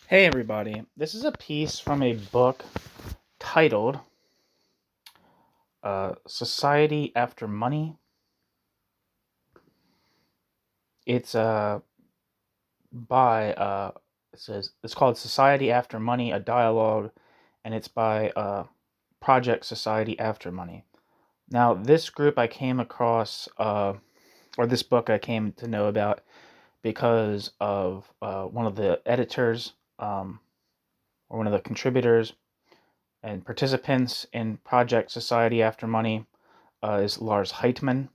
Hey everybody, this is a piece from a book titled Society After Money. It's by it's called Society After Money, a dialogue, and it's by Project Society After Money. Now, this group I came across, or this book I came to know about because of one of the editors, or one of the contributors and participants in Project Society After Money is Lars Heitman,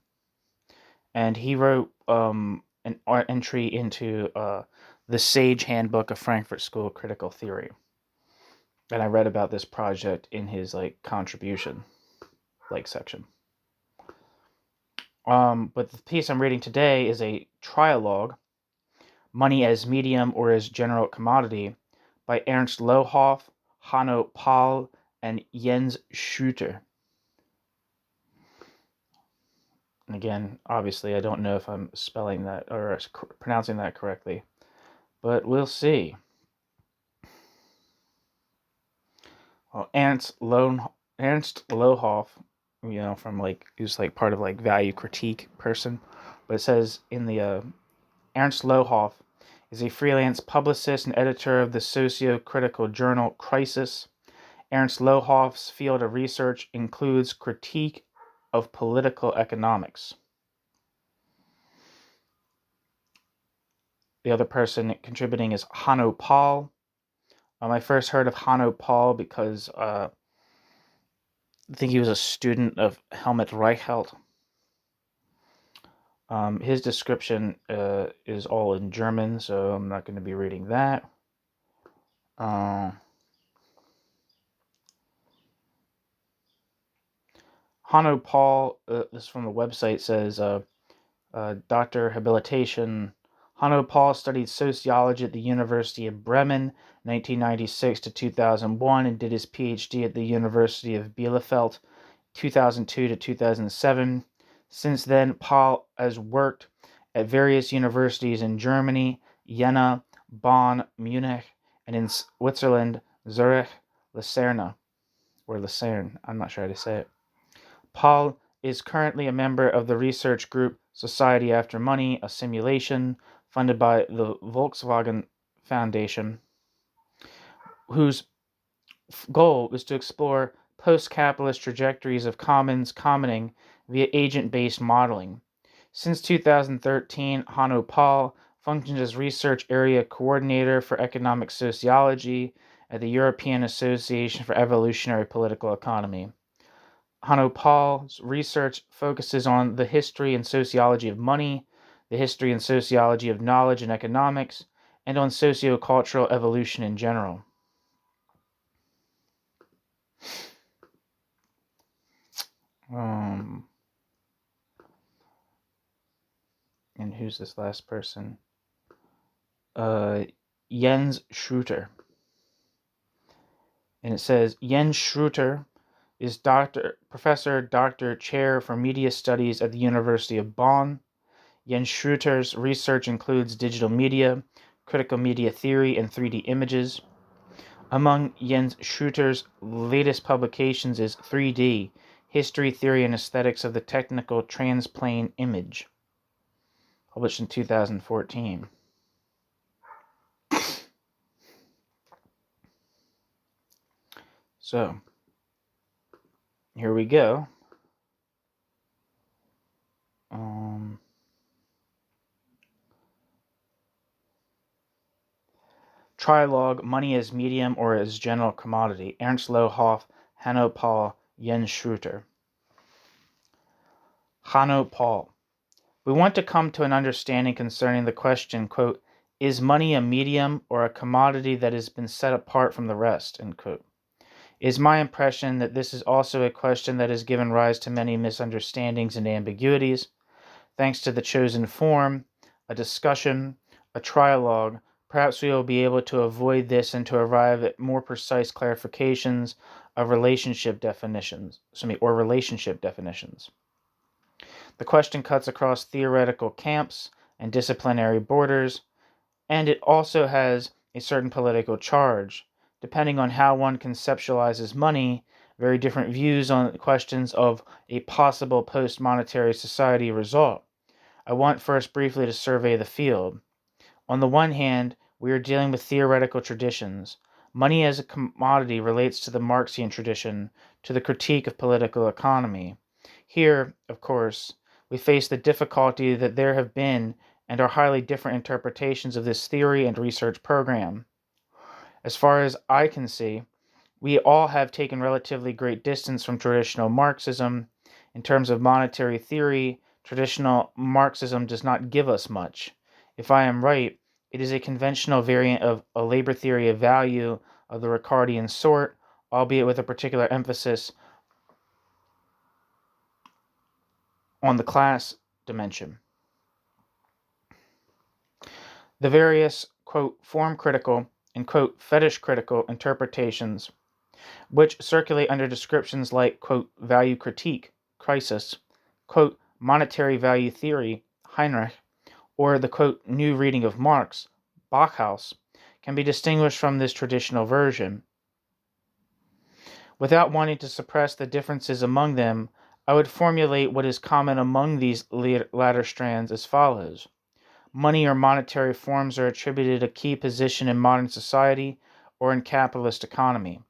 and he wrote an entry into the Sage Handbook of Frankfurt School of Critical Theory. And I read about this project in his contribution section. But the piece I'm reading today is a trialogue, Money as Medium or as General Commodity, by Ernst Lohoff, Hanno Pahl, and Jens Schröter. And again, obviously, I don't know if I'm spelling that or pronouncing that correctly, but we'll see. Well, Ernst Lohoff, from who's part of value critique person, but it says in the Ernst Lohoff is a freelance publicist and editor of the socio-critical journal Crisis. Ernst Lohoff's field of research includes critique of political economics. The other person contributing is Hanno Pahl. I first heard of Hanno Pahl because I think he was a student of Helmut Reichelt. His description is all in German, so I'm not going to be reading that. Hanno Pahl, this is from the website, says Dr. Habilitation. Hanno Pahl studied sociology at the University of Bremen, 1996 to 2001, and did his PhD at the University of Bielefeld, 2002 to 2007. Since then, Pahl has worked at various universities in Germany, Jena, Bonn, Munich, and in Switzerland, Zurich, Lucerne, I'm not sure how to say it. Pahl is currently a member of the research group Society After Money, a simulation funded by the Volkswagen Foundation, whose goal is to explore post-capitalist trajectories of commoning via agent-based modeling. Since 2013, Hanno Pahl functions as research area coordinator for economic sociology at the European Association for Evolutionary Political Economy. Hanno Pahl's research focuses on the history and sociology of money, the history and sociology of knowledge and economics, and on sociocultural evolution in general. And who's this last person? Jens Schröter. And it says, Jens Schröter is professor, doctor, chair for media studies at the University of Bonn. Jens Schröter's research includes digital media, critical media theory, and 3D images. Among Jens Schröter's latest publications is 3D, History, Theory, and Aesthetics of the Technical Transplane Image, published in 2014. So, here we go. Trialogue, Money as Medium or as General Commodity, Ernst Lohoff, Hanno Pahl, Jens Schröter. Hanno Pahl. We want to come to an understanding concerning the question, quote, is money a medium or a commodity that has been set apart from the rest, end quote. It is my impression that this is also a question that has given rise to many misunderstandings and ambiguities. Thanks to the chosen form, a discussion, a trialogue, perhaps we will be able to avoid this and to arrive at more precise clarifications of relationship definitions. The question cuts across theoretical camps and disciplinary borders, and it also has a certain political charge. Depending on how one conceptualizes money, very different views on questions of a possible post-monetary society result. I want first briefly to survey the field. On the one hand, we are dealing with theoretical traditions. Money as a commodity relates to the Marxian tradition, to the critique of political economy. Here, of course, we face the difficulty that there have been and are highly different interpretations of this theory and research program. As far as I can see, we all have taken relatively great distance from traditional Marxism. In terms of monetary theory, traditional Marxism does not give us much. If I am right, it is a conventional variant of a labor theory of value of the Ricardian sort, albeit with a particular emphasis on the class dimension. The various, quote, form critical and, quote, fetish critical interpretations, which circulate under descriptions like, quote, value critique, crisis, quote, monetary value theory, Heinrich, or the, quote, new reading of Marx, Bauhaus, can be distinguished from this traditional version. Without wanting to suppress the differences among them, I would formulate what is common among these latter strands as follows. Money or monetary forms are attributed a key position in modern society or in capitalist economy,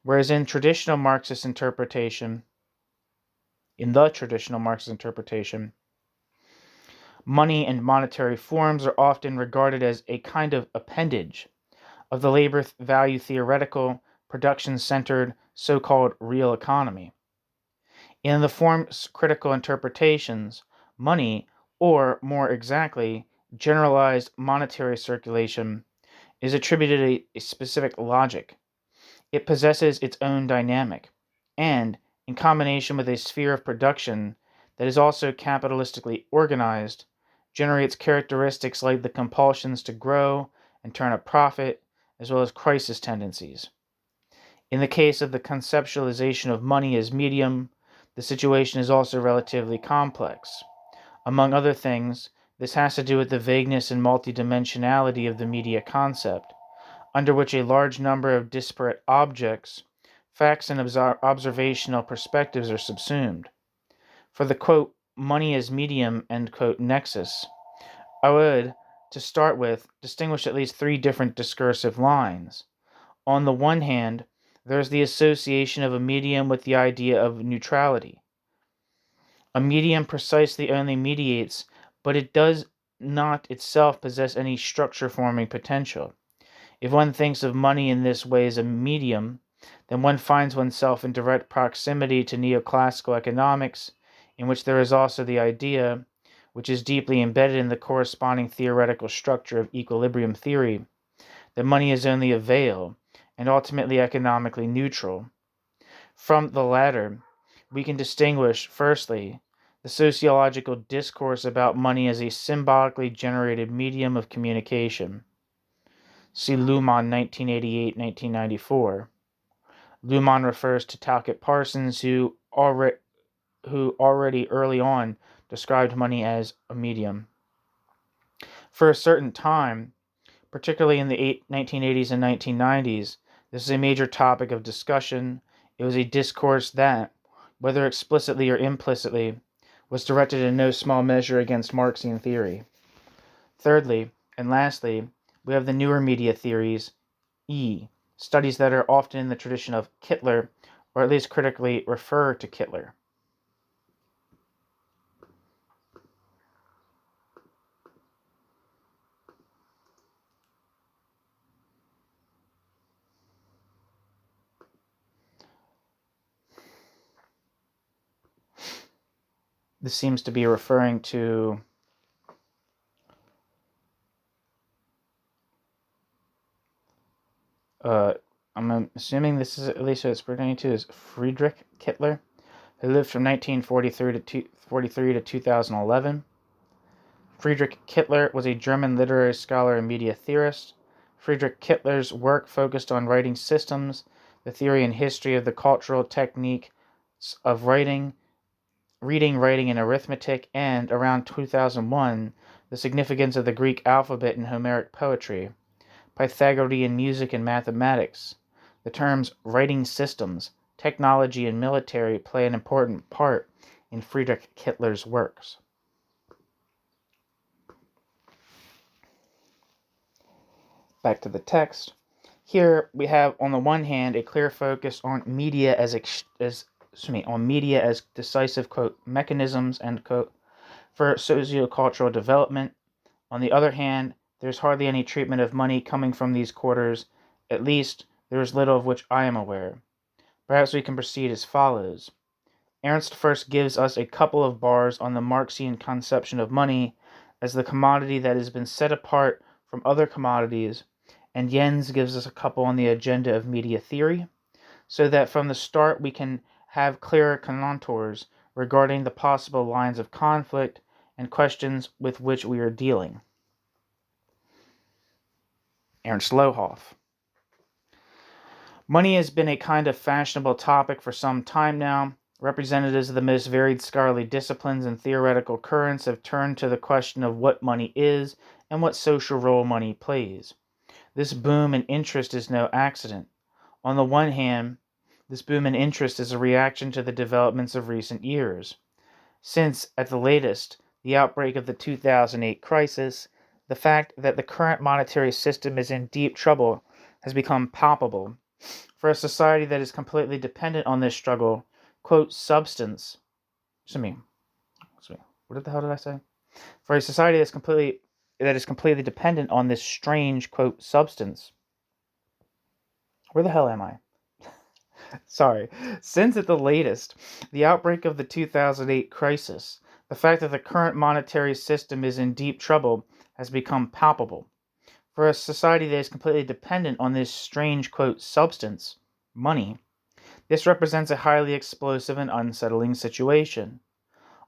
whereas in the traditional Marxist interpretation, money and monetary forms are often regarded as a kind of appendage of the labor value theoretical, production-centered, so-called real economy. In the forms critical interpretations, money, or more exactly, generalized monetary circulation, is attributed a specific logic. It possesses its own dynamic, and, in combination with a sphere of production that is also capitalistically organized, generates characteristics like the compulsions to grow and turn a profit, as well as crisis tendencies. In the case of the conceptualization of money as medium, the situation is also relatively complex. Among other things, this has to do with the vagueness and multidimensionality of the media concept, under which a large number of disparate objects, facts, and observational perspectives are subsumed. For the, quote, money as medium, end quote, nexus, I would, to start with, distinguish at least three different discursive lines. On the one hand, there is the association of a medium with the idea of neutrality. A medium precisely only mediates, but it does not itself possess any structure-forming potential. If one thinks of money in this way as a medium, then one finds oneself in direct proximity to neoclassical economics, in which there is also the idea, which is deeply embedded in the corresponding theoretical structure of equilibrium theory, that money is only a veil, and ultimately economically neutral. From the latter, we can distinguish, firstly, the sociological discourse about money as a symbolically generated medium of communication. See Luhmann, 1988-1994. Luhmann refers to Talcott Parsons, who already early on described money as a medium. For a certain time, particularly in the 1980s and 1990s, this is a major topic of discussion. It was a discourse that, whether explicitly or implicitly, was directed in no small measure against Marxian theory. Thirdly, and lastly, we have the newer media theories, studies that are often in the tradition of Kittler, or at least critically refer to Kittler. This seems to be referring to I'm assuming this is at least what it's pertaining to is Friedrich Kittler, who lived from 1943 to 2011. Friedrich Kittler was a German literary scholar and media theorist. Friedrich Kittler's work focused on writing systems, the theory and history of the cultural techniques of reading, writing, and arithmetic, and, around 2001, the significance of the Greek alphabet in Homeric poetry. Pythagorean music and mathematics. The terms writing systems, technology, and military play an important part in Friedrich Hitler's works. Back to the text. Here we have, on the one hand, a clear focus on media as decisive, quote, mechanisms, end quote, for sociocultural development. On the other hand, there's hardly any treatment of money coming from these quarters. At least, there is little of which I am aware. Perhaps we can proceed as follows. Ernst first gives us a couple of bars on the Marxian conception of money as the commodity that has been set apart from other commodities, and Jens gives us a couple on the agenda of media theory, so that from the start we can have clearer contours regarding the possible lines of conflict and questions with which we are dealing. Ernst Lohoff. Money has been a kind of fashionable topic for some time now. Representatives of the most varied scholarly disciplines and theoretical currents have turned to the question of what money is and what social role money plays. This boom in interest is no accident. On the one hand, this boom in interest is a reaction to the developments of recent years. Since, at the latest, the outbreak of the 2008 crisis, the fact that the current monetary system is in deep trouble has become palpable. For a society that is completely dependent on this struggle, quote, substance. What the hell did I say? For a society that is completely dependent on this strange, quote, substance. Where the hell am I? Sorry. Since at the latest, the outbreak of the 2008 crisis, the fact that the current monetary system is in deep trouble has become palpable. For a society that is completely dependent on this strange, quote, substance, money, this represents a highly explosive and unsettling situation.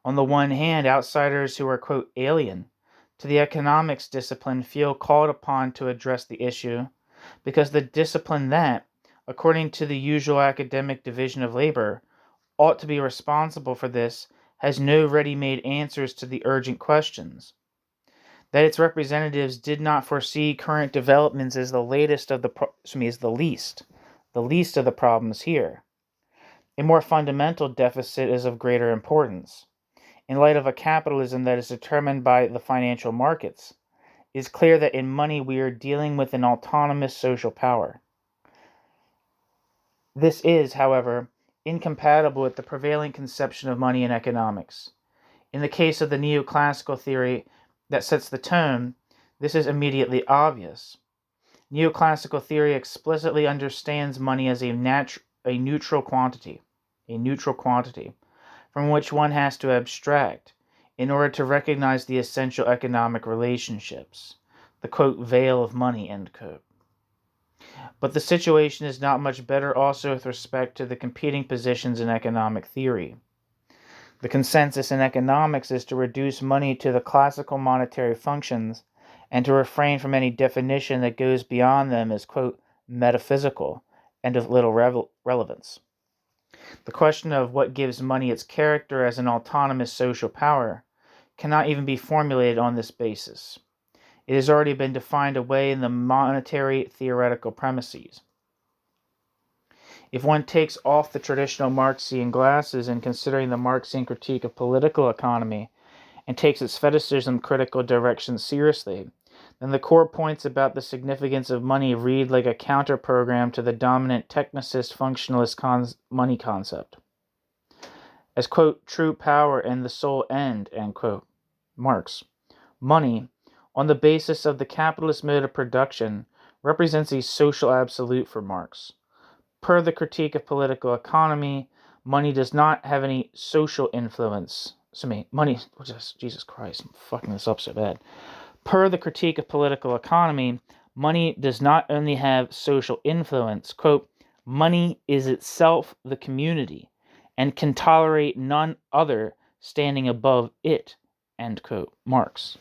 On the one hand, outsiders who are, quote, alien to the economics discipline feel called upon to address the issue, because the discipline that, according to the usual academic division of labor, ought to be responsible for this has no ready-made answers to the urgent questions. That its representatives did not foresee current developments is the least of the problems here. A more fundamental deficit is of greater importance. In light of a capitalism that is determined by the financial markets, it is clear that in money we are dealing with an autonomous social power. This is, however, incompatible with the prevailing conception of money in economics. In the case of the neoclassical theory that sets the tone, this is immediately obvious. Neoclassical theory explicitly understands money as a neutral quantity, from which one has to abstract in order to recognize the essential economic relationships, the, quote, veil of money, end quote. But the situation is not much better also with respect to the competing positions in economic theory. The consensus in economics is to reduce money to the classical monetary functions and to refrain from any definition that goes beyond them as, quote, metaphysical and of little relevance. The question of what gives money its character as an autonomous social power cannot even be formulated on this basis. It has already been defined away in the monetary theoretical premises. If one takes off the traditional Marxian glasses in considering the Marxian critique of political economy and takes its fetishism critical direction seriously, then the core points about the significance of money read like a counter-program to the dominant technicist functionalist money concept. As, quote, true power and the sole end, end quote, Marx, money, on the basis of the capitalist mode of production, represents a social absolute for Marx. Per the critique of political economy, money does not have any social influence. Jesus Christ, I'm fucking this up so bad. Per the critique of political economy, money does not only have social influence, quote, money is itself the community and can tolerate none other standing above it, end quote, Marx.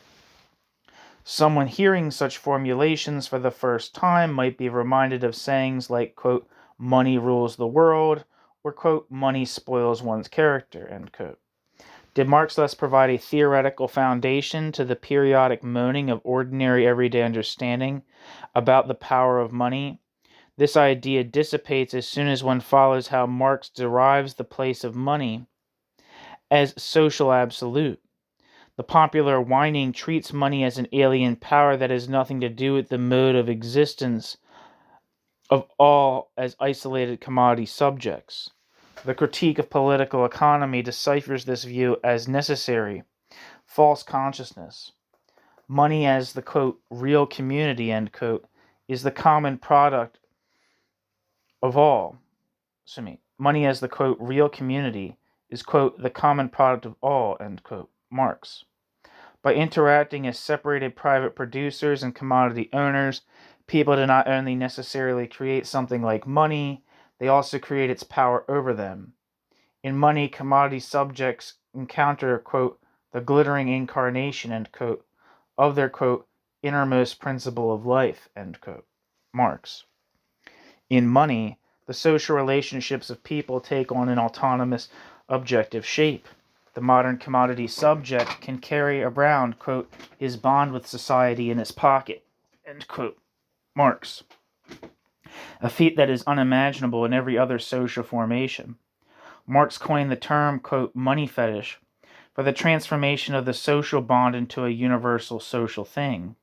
Someone hearing such formulations for the first time might be reminded of sayings like, quote, money rules the world, or, quote, money spoils one's character, end quote. Did Marx thus provide a theoretical foundation to the periodic moaning of ordinary everyday understanding about the power of money? This idea dissipates as soon as one follows how Marx derives the place of money as social absolute. The popular whining treats money as an alien power that has nothing to do with the mode of existence of all as isolated commodity subjects. The critique of political economy deciphers this view as necessary, false consciousness. Money as the, quote, real community, end quote, is the common product of all. Money as the, quote, real community is, quote, the common product of all, end quote, Marx. By interacting as separated private producers and commodity owners, people do not only necessarily create something like money, they also create its power over them. In money, commodity subjects encounter, quote, the glittering incarnation, end quote, of their, quote, innermost principle of life, end quote, Marx. In money, the social relationships of people take on an autonomous, objective shape. The modern commodity subject can carry around, quote, his bond with society in his pocket, end quote, Marx. A feat that is unimaginable in every other social formation. Marx coined the term, quote, money fetish, for the transformation of the social bond into a universal social thing.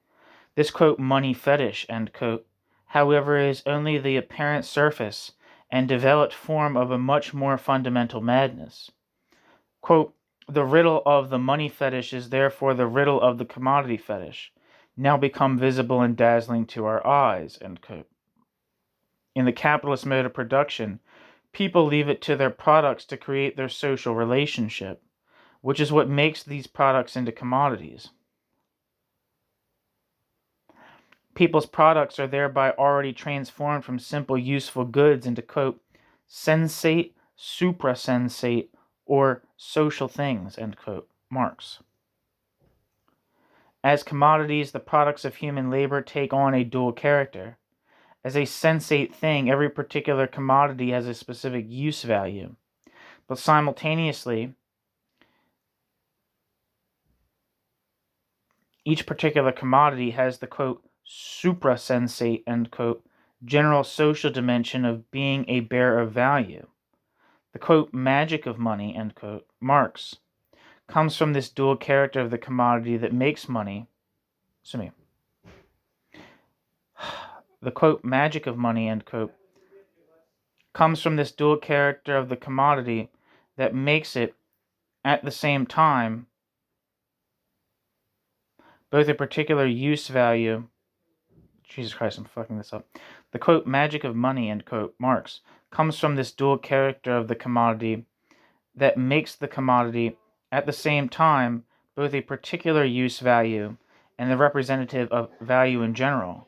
This, quote, money fetish, end quote, however, is only the apparent surface and developed form of a much more fundamental madness. Quote, the riddle of the money fetish is therefore the riddle of the commodity fetish, now become visible and dazzling to our eyes, end quote. In the capitalist mode of production, people leave it to their products to create their social relationship, which is what makes these products into commodities. People's products are thereby already transformed from simple useful goods into, quote, sensate, suprasensate, or social things, end quote, Marx. As commodities, the products of human labor take on a dual character. As a sensate thing, every particular commodity has a specific use value, but simultaneously, each particular commodity has the, quote, suprasensate, end quote, general social dimension of being a bearer of value. The, quote, magic of money, end quote, Marx, comes from this dual character of the commodity that makes money. The, quote, magic of money, end quote, comes from this dual character of the commodity that makes it, at the same time, both a particular use value. Jesus Christ, I'm fucking this up. The, quote, magic of money, end quote, Marx, comes from this dual character of the commodity that makes the commodity, at the same time, both a particular use value and the representative of value in general.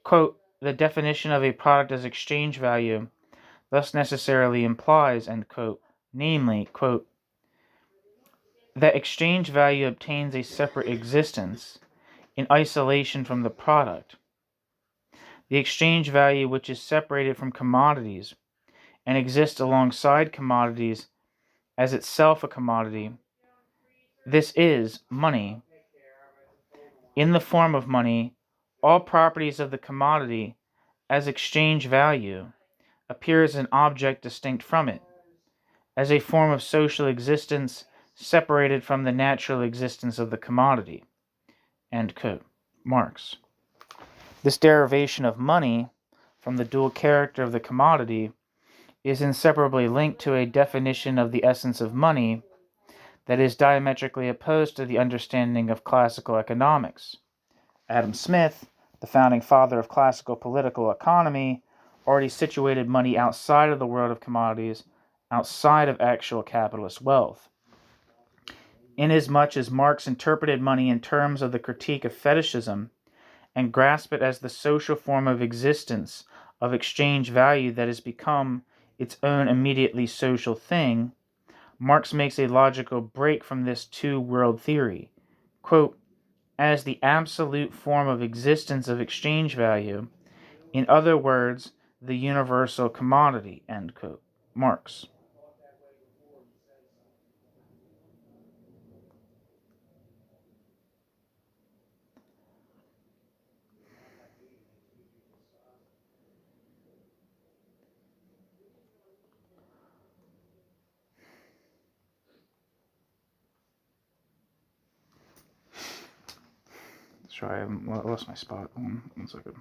Quote, the definition of a product as exchange value thus necessarily implies, end quote, namely, quote, that exchange value obtains a separate existence in isolation from the product. The exchange value which is separated from commodities and exists alongside commodities as itself a commodity, this is money. In the form of money, all properties of the commodity as exchange value appear as an object distinct from it, as a form of social existence separated from the natural existence of the commodity, end quote, Marx. This derivation of money from the dual character of the commodity is inseparably linked to a definition of the essence of money that is diametrically opposed to the understanding of classical economics. Adam Smith, the founding father of classical political economy, already situated money outside of the world of commodities, outside of actual capitalist wealth. Inasmuch as Marx interpreted money in terms of the critique of fetishism and grasped it as the social form of existence of exchange value that has become its own immediately social thing, Marx makes a logical break from this two-world theory. Quote, as the absolute form of existence of exchange value, in other words, the universal commodity, end quote, Marx. try. I lost my spot. One second.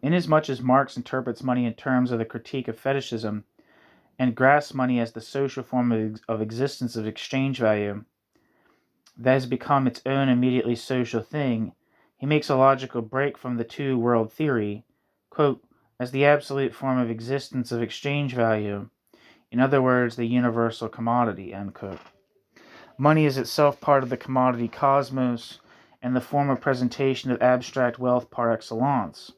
Inasmuch as Marx interprets money in terms of the critique of fetishism and grasps money as the social form of existence of exchange value that has become its own immediately social thing, he makes a logical break from the two-world theory, quote, as the absolute form of existence of exchange value, in other words, the universal commodity, end quote. Money is itself part of the commodity cosmos and the form of presentation of abstract wealth par excellence.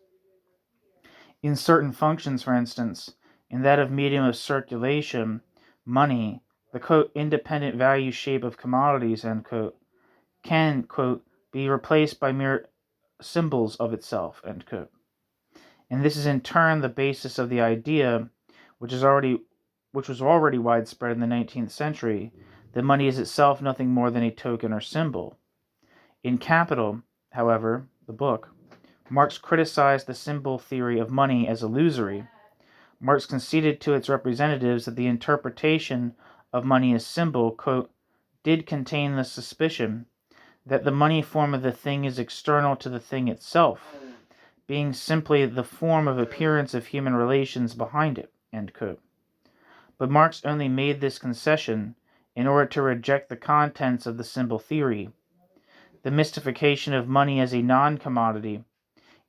In certain functions, for instance, in that of medium of circulation, money, the quote, independent value shape of commodities, end quote, can, quote, be replaced by mere symbols of itself, end quote. And this is in turn the basis of the idea, which was already widespread in the 19th century, that money is itself nothing more than a token or symbol. In Capital, however, the book, Marx criticized the symbol theory of money as illusory. Marx conceded to its representatives that the interpretation of money as symbol, quote, did contain the suspicion that the money form of the thing is external to the thing itself, being simply the form of appearance of human relations behind it, end quote. But Marx only made this concession in order to reject the contents of the symbol theory, the mystification of money as a non-commodity.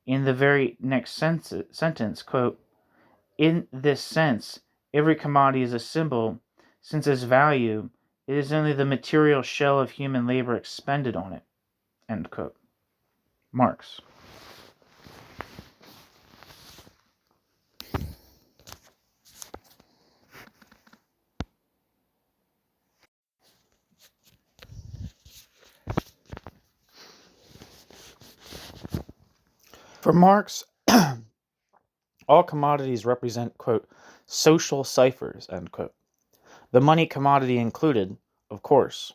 In the very next sentence, quote, in this sense, every commodity is a symbol, since its value it is only the material shell of human labor expended on it, end quote. Marx. For Marx, all commodities represent, quote, social ciphers, end quote. The money commodity included, of course.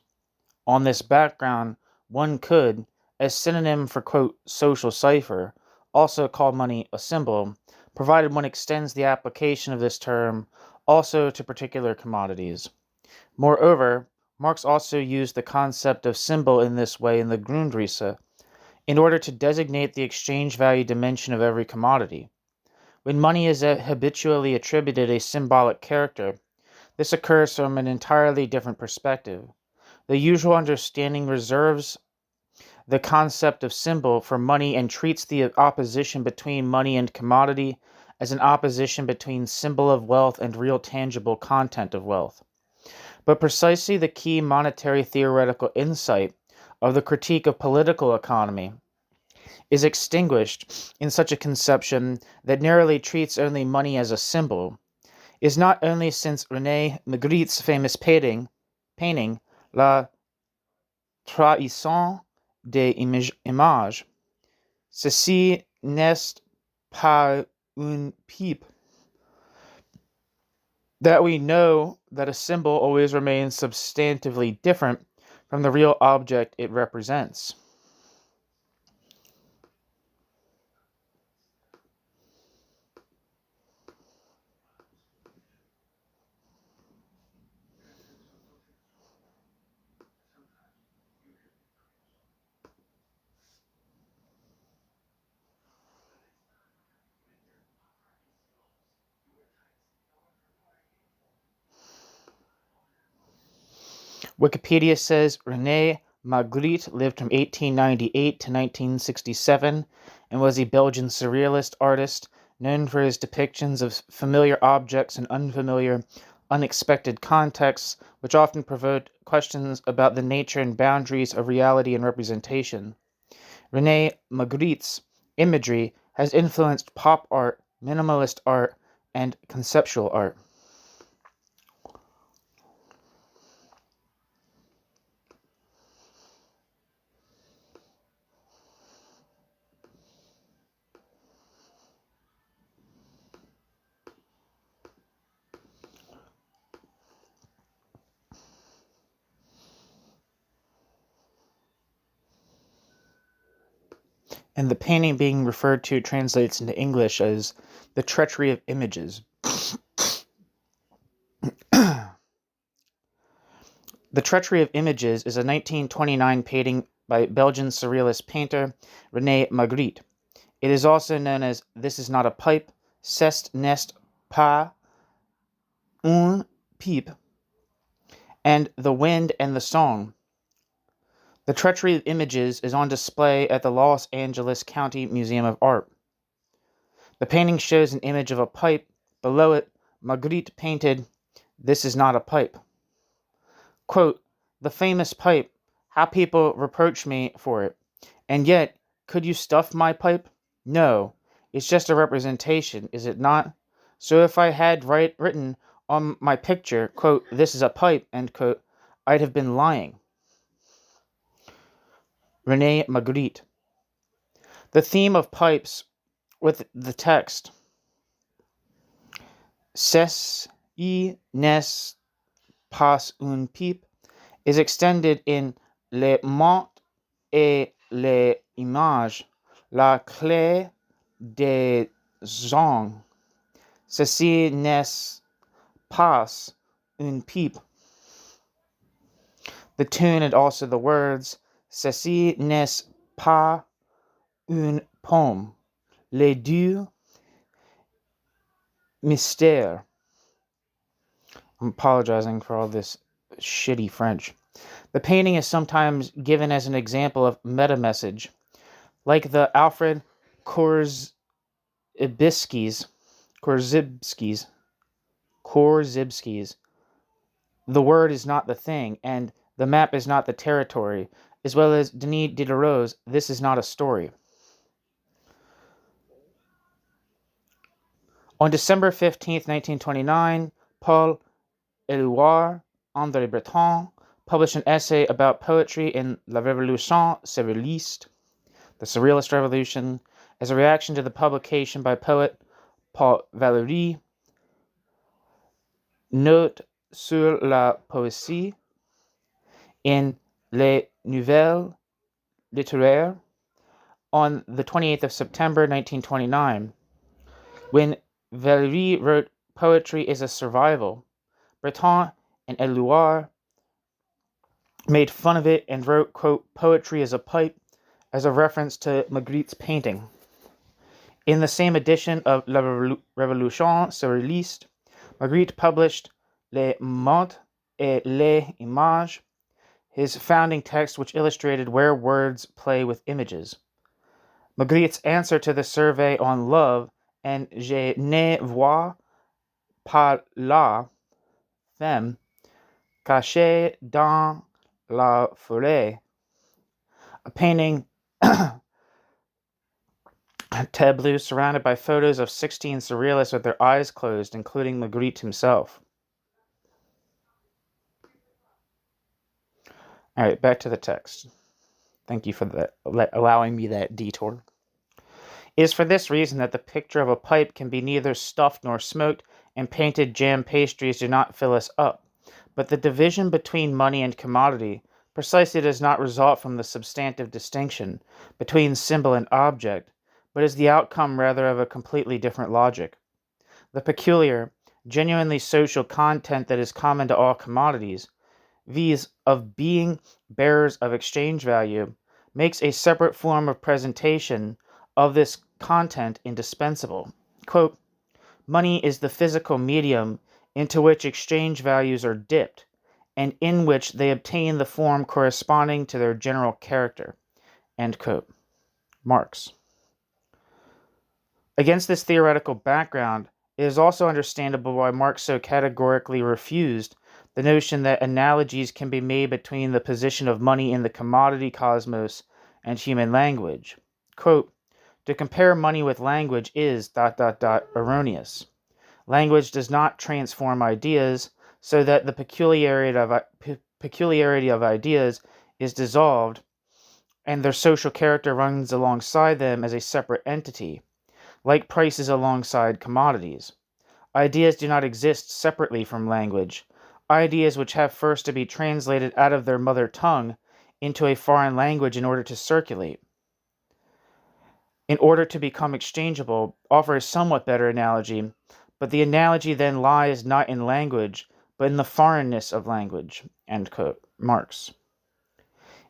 On this background, one could, as synonym for, quote, social cipher, also call money a symbol, provided one extends the application of this term also to particular commodities. Moreover, Marx also used the concept of symbol in this way in the Grundrisse, in order to designate the exchange value dimension of every commodity. When money is habitually attributed a symbolic character, this occurs from an entirely different perspective. The usual understanding reserves the concept of symbol for money and treats the opposition between money and commodity as an opposition between symbol of wealth and real tangible content of wealth. But precisely the key monetary theoretical insight of the critique of political economy is extinguished in such a conception that narrowly treats only money as a symbol, is not only since René Magritte's famous painting, La Trahison des Images, ceci n'est pas une pipe, that we know that a symbol always remains substantively different from the real object it represents. Wikipedia says René Magritte lived from 1898 to 1967 and was a Belgian surrealist artist known for his depictions of familiar objects in unfamiliar, unexpected contexts, which often provoked questions about the nature and boundaries of reality and representation. René Magritte's imagery has influenced pop art, minimalist art, and conceptual art. And the painting being referred to translates into English as The Treachery of Images. The Treachery of Images is a 1929 painting by Belgian surrealist painter René Magritte. It is also known as This Is Not a Pipe, C'est n'est pas une pipe, and The Wind and the Song. The Treachery of Images is on display at the Los Angeles County Museum of Art. The painting shows an image of a pipe. Below it, Magritte painted, This Is Not a Pipe. Quote, the famous pipe, how people reproach me for it. And yet, could you stuff my pipe? No, it's just a representation, is it not? So if I had written on my picture, quote, this is a pipe, end quote, I'd have been lying. René Magritte. The theme of pipes with the text, Ce n'est pas une pipe, is extended in Les mots et les images, la clé des gens. Ceci n'est pas une pipe. The tune and also the words, Ceci n'est pas une pomme. Les deux mystères. I'm apologizing for all this shitty French. The painting is sometimes given as an example of meta-message, like the Alfred Korzybski's, The Word is Not the Thing, and The Map is Not the Territory, as well as Denis Diderot's This Is Not a Story. On December 15th, 1929, Paul Éluard, André Breton, published an essay about poetry in La Révolution Surréaliste, the Surrealist Revolution, as a reaction to the publication by poet Paul Valéry, Notes sur la poésie, in Les Nouvelles Littéraires, on the 28th of September 1929. When Valéry wrote Poetry is a Survival, Breton and Éluard made fun of it and wrote, quote, Poetry is a Pipe, as a reference to Magritte's painting. In the same edition of La Révolution Surréaliste, Magritte published Les mots et les images, his founding text which illustrated where words play with images. Magritte's answer to the survey on love and Je ne vois pas la femme cachée dans la forêt, a painting tableau surrounded by photos of 16 surrealists with their eyes closed, including Magritte himself. All right, back to the text. Thank you for that, allowing me that detour. It is for this reason that the picture of a pipe can be neither stuffed nor smoked, and painted jam pastries do not fill us up. But the division between money and commodity precisely does not result from the substantive distinction between symbol and object, but is the outcome rather of a completely different logic. The peculiar, genuinely social content that is common to all commodities, viz. Of being bearers of exchange value, makes a separate form of presentation of this content indispensable. Quote, money is the physical medium into which exchange values are dipped, and in which they obtain the form corresponding to their general character. End quote. Marx. Against this theoretical background, it is also understandable why Marx so categorically refused the notion that analogies can be made between the position of money in the commodity cosmos and human language. Quote, to compare money with language is ... erroneous. Language does not transform ideas, so that the peculiarity of ideas is dissolved, and their social character runs alongside them as a separate entity, like prices alongside commodities. Ideas do not exist separately from language. Ideas which have first to be translated out of their mother tongue into a foreign language in order to circulate, in order to become exchangeable, offer a somewhat better analogy, but the analogy then lies not in language, but in the foreignness of language, end quote. Marx.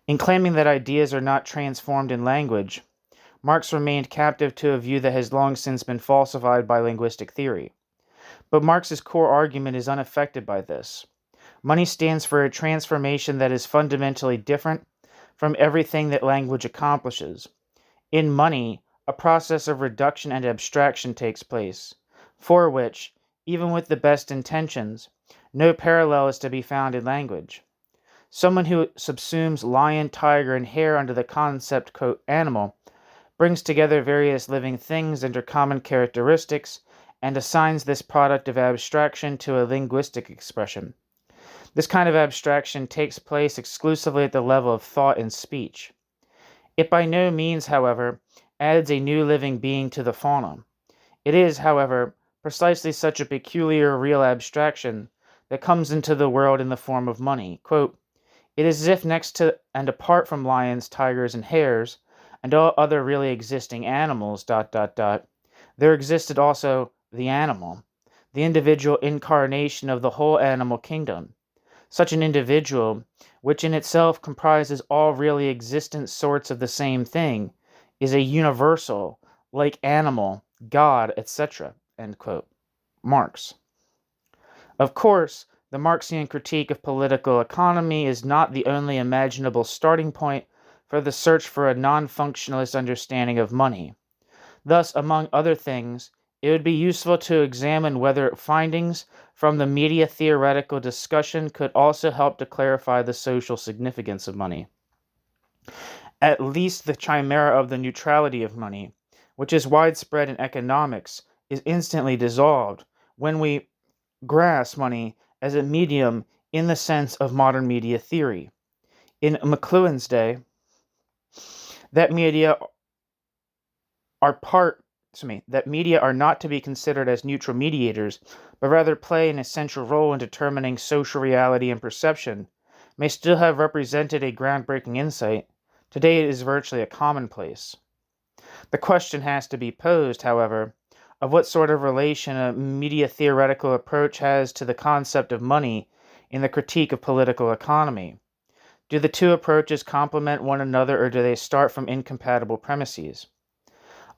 In claiming that ideas are not transformed in language, Marx remained captive to a view that has long since been falsified by linguistic theory. But Marx's core argument is unaffected by this. Money stands for a transformation that is fundamentally different from everything that language accomplishes. In money, a process of reduction and abstraction takes place, for which, even with the best intentions, no parallel is to be found in language. Someone who subsumes lion, tiger, and hare under the concept, quote, animal, brings together various living things under common characteristics, and assigns this product of abstraction to a linguistic expression. This kind of abstraction takes place exclusively at the level of thought and speech. It by no means, however, adds a new living being to the fauna. It is, however, precisely such a peculiar real abstraction that comes into the world in the form of money. Quote, it is as if next to and apart from lions, tigers, and hares, and all other really existing animals, there existed also the animal, the individual incarnation of the whole animal kingdom. Such an individual, which in itself comprises all really existent sorts of the same thing, is a universal, like animal, God, etc. End quote. Marx. Of course, the Marxian critique of political economy is not the only imaginable starting point for the search for a non-functionalist understanding of money. Thus, among other things, it would be useful to examine whether findings from the media theoretical discussion could also help to clarify the social significance of money. At least the chimera of the neutrality of money, which is widespread in economics, is instantly dissolved when we grasp money as a medium in the sense of modern media theory. In McLuhan's day, that media are not to be considered as neutral mediators, but rather play an essential role in determining social reality and perception, may still have represented a groundbreaking insight. Today it is virtually a commonplace. The question has to be posed, however, of what sort of relation a media theoretical approach has to the concept of money in the critique of political economy. Do the two approaches complement one another, or do they start from incompatible premises?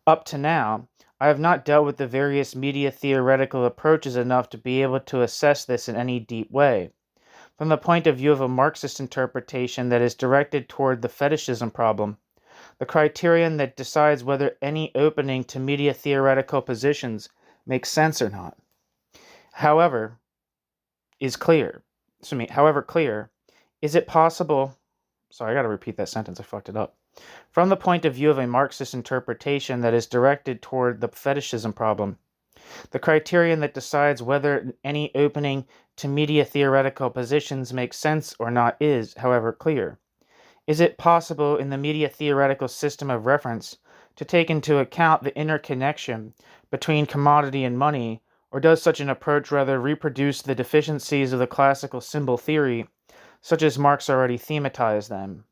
Up to now, I have not dealt with the various media theoretical approaches enough to be able to assess this in any deep way. From the point of view of a Marxist interpretation that is directed toward the fetishism problem, the criterion that decides whether any opening to media theoretical positions makes sense or not. However clear, is it possible... Sorry, I gotta repeat that sentence, I fucked it up. From the point of view of a Marxist interpretation that is directed toward the fetishism problem, the criterion that decides whether any opening to media theoretical positions makes sense or not is, however, clear. Is it possible in the media theoretical system of reference to take into account the interconnection between commodity and money, or does such an approach rather reproduce the deficiencies of the classical symbol theory, such as Marx already thematized them?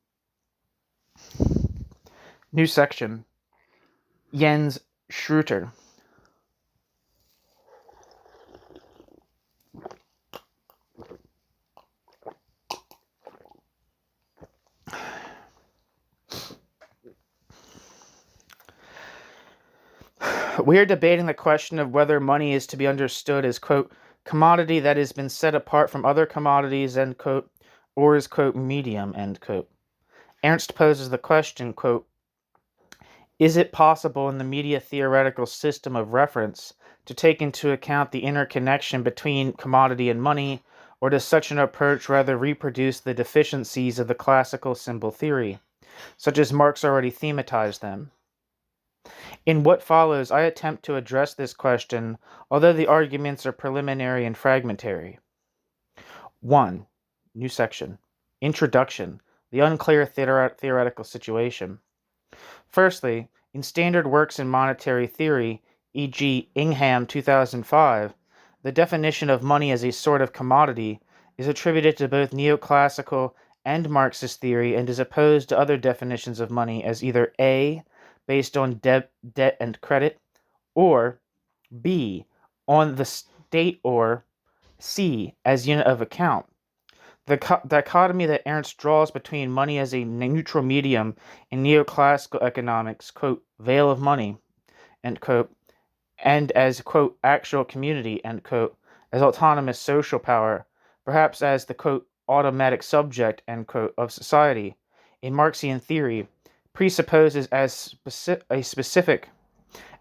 New section. Jens Schröter. We are debating the question of whether money is to be understood as, quote, commodity that has been set apart from other commodities, end quote, or as, quote, medium, end quote. Ernst poses the question, quote, is it possible in the media theoretical system of reference to take into account the interconnection between commodity and money, or does such an approach rather reproduce the deficiencies of the classical symbol theory, such as Marx already thematized them? In what follows, I attempt to address this question, although the arguments are preliminary and fragmentary. 1. New section. Introduction. The unclear theoretical situation. Firstly, in standard works in monetary theory, e.g. Ingham 2005, the definition of money as a sort of commodity is attributed to both neoclassical and Marxist theory and is opposed to other definitions of money as either A, based on debt and credit, or B, on the state or C. As unit of account. The dichotomy that Ernst draws between money as a neutral medium in neoclassical economics, quote, veil of money, end quote, and as, quote, actual community, end quote, as autonomous social power, perhaps as the, quote, automatic subject, end quote, of society, in Marxian theory, presupposes as a specific,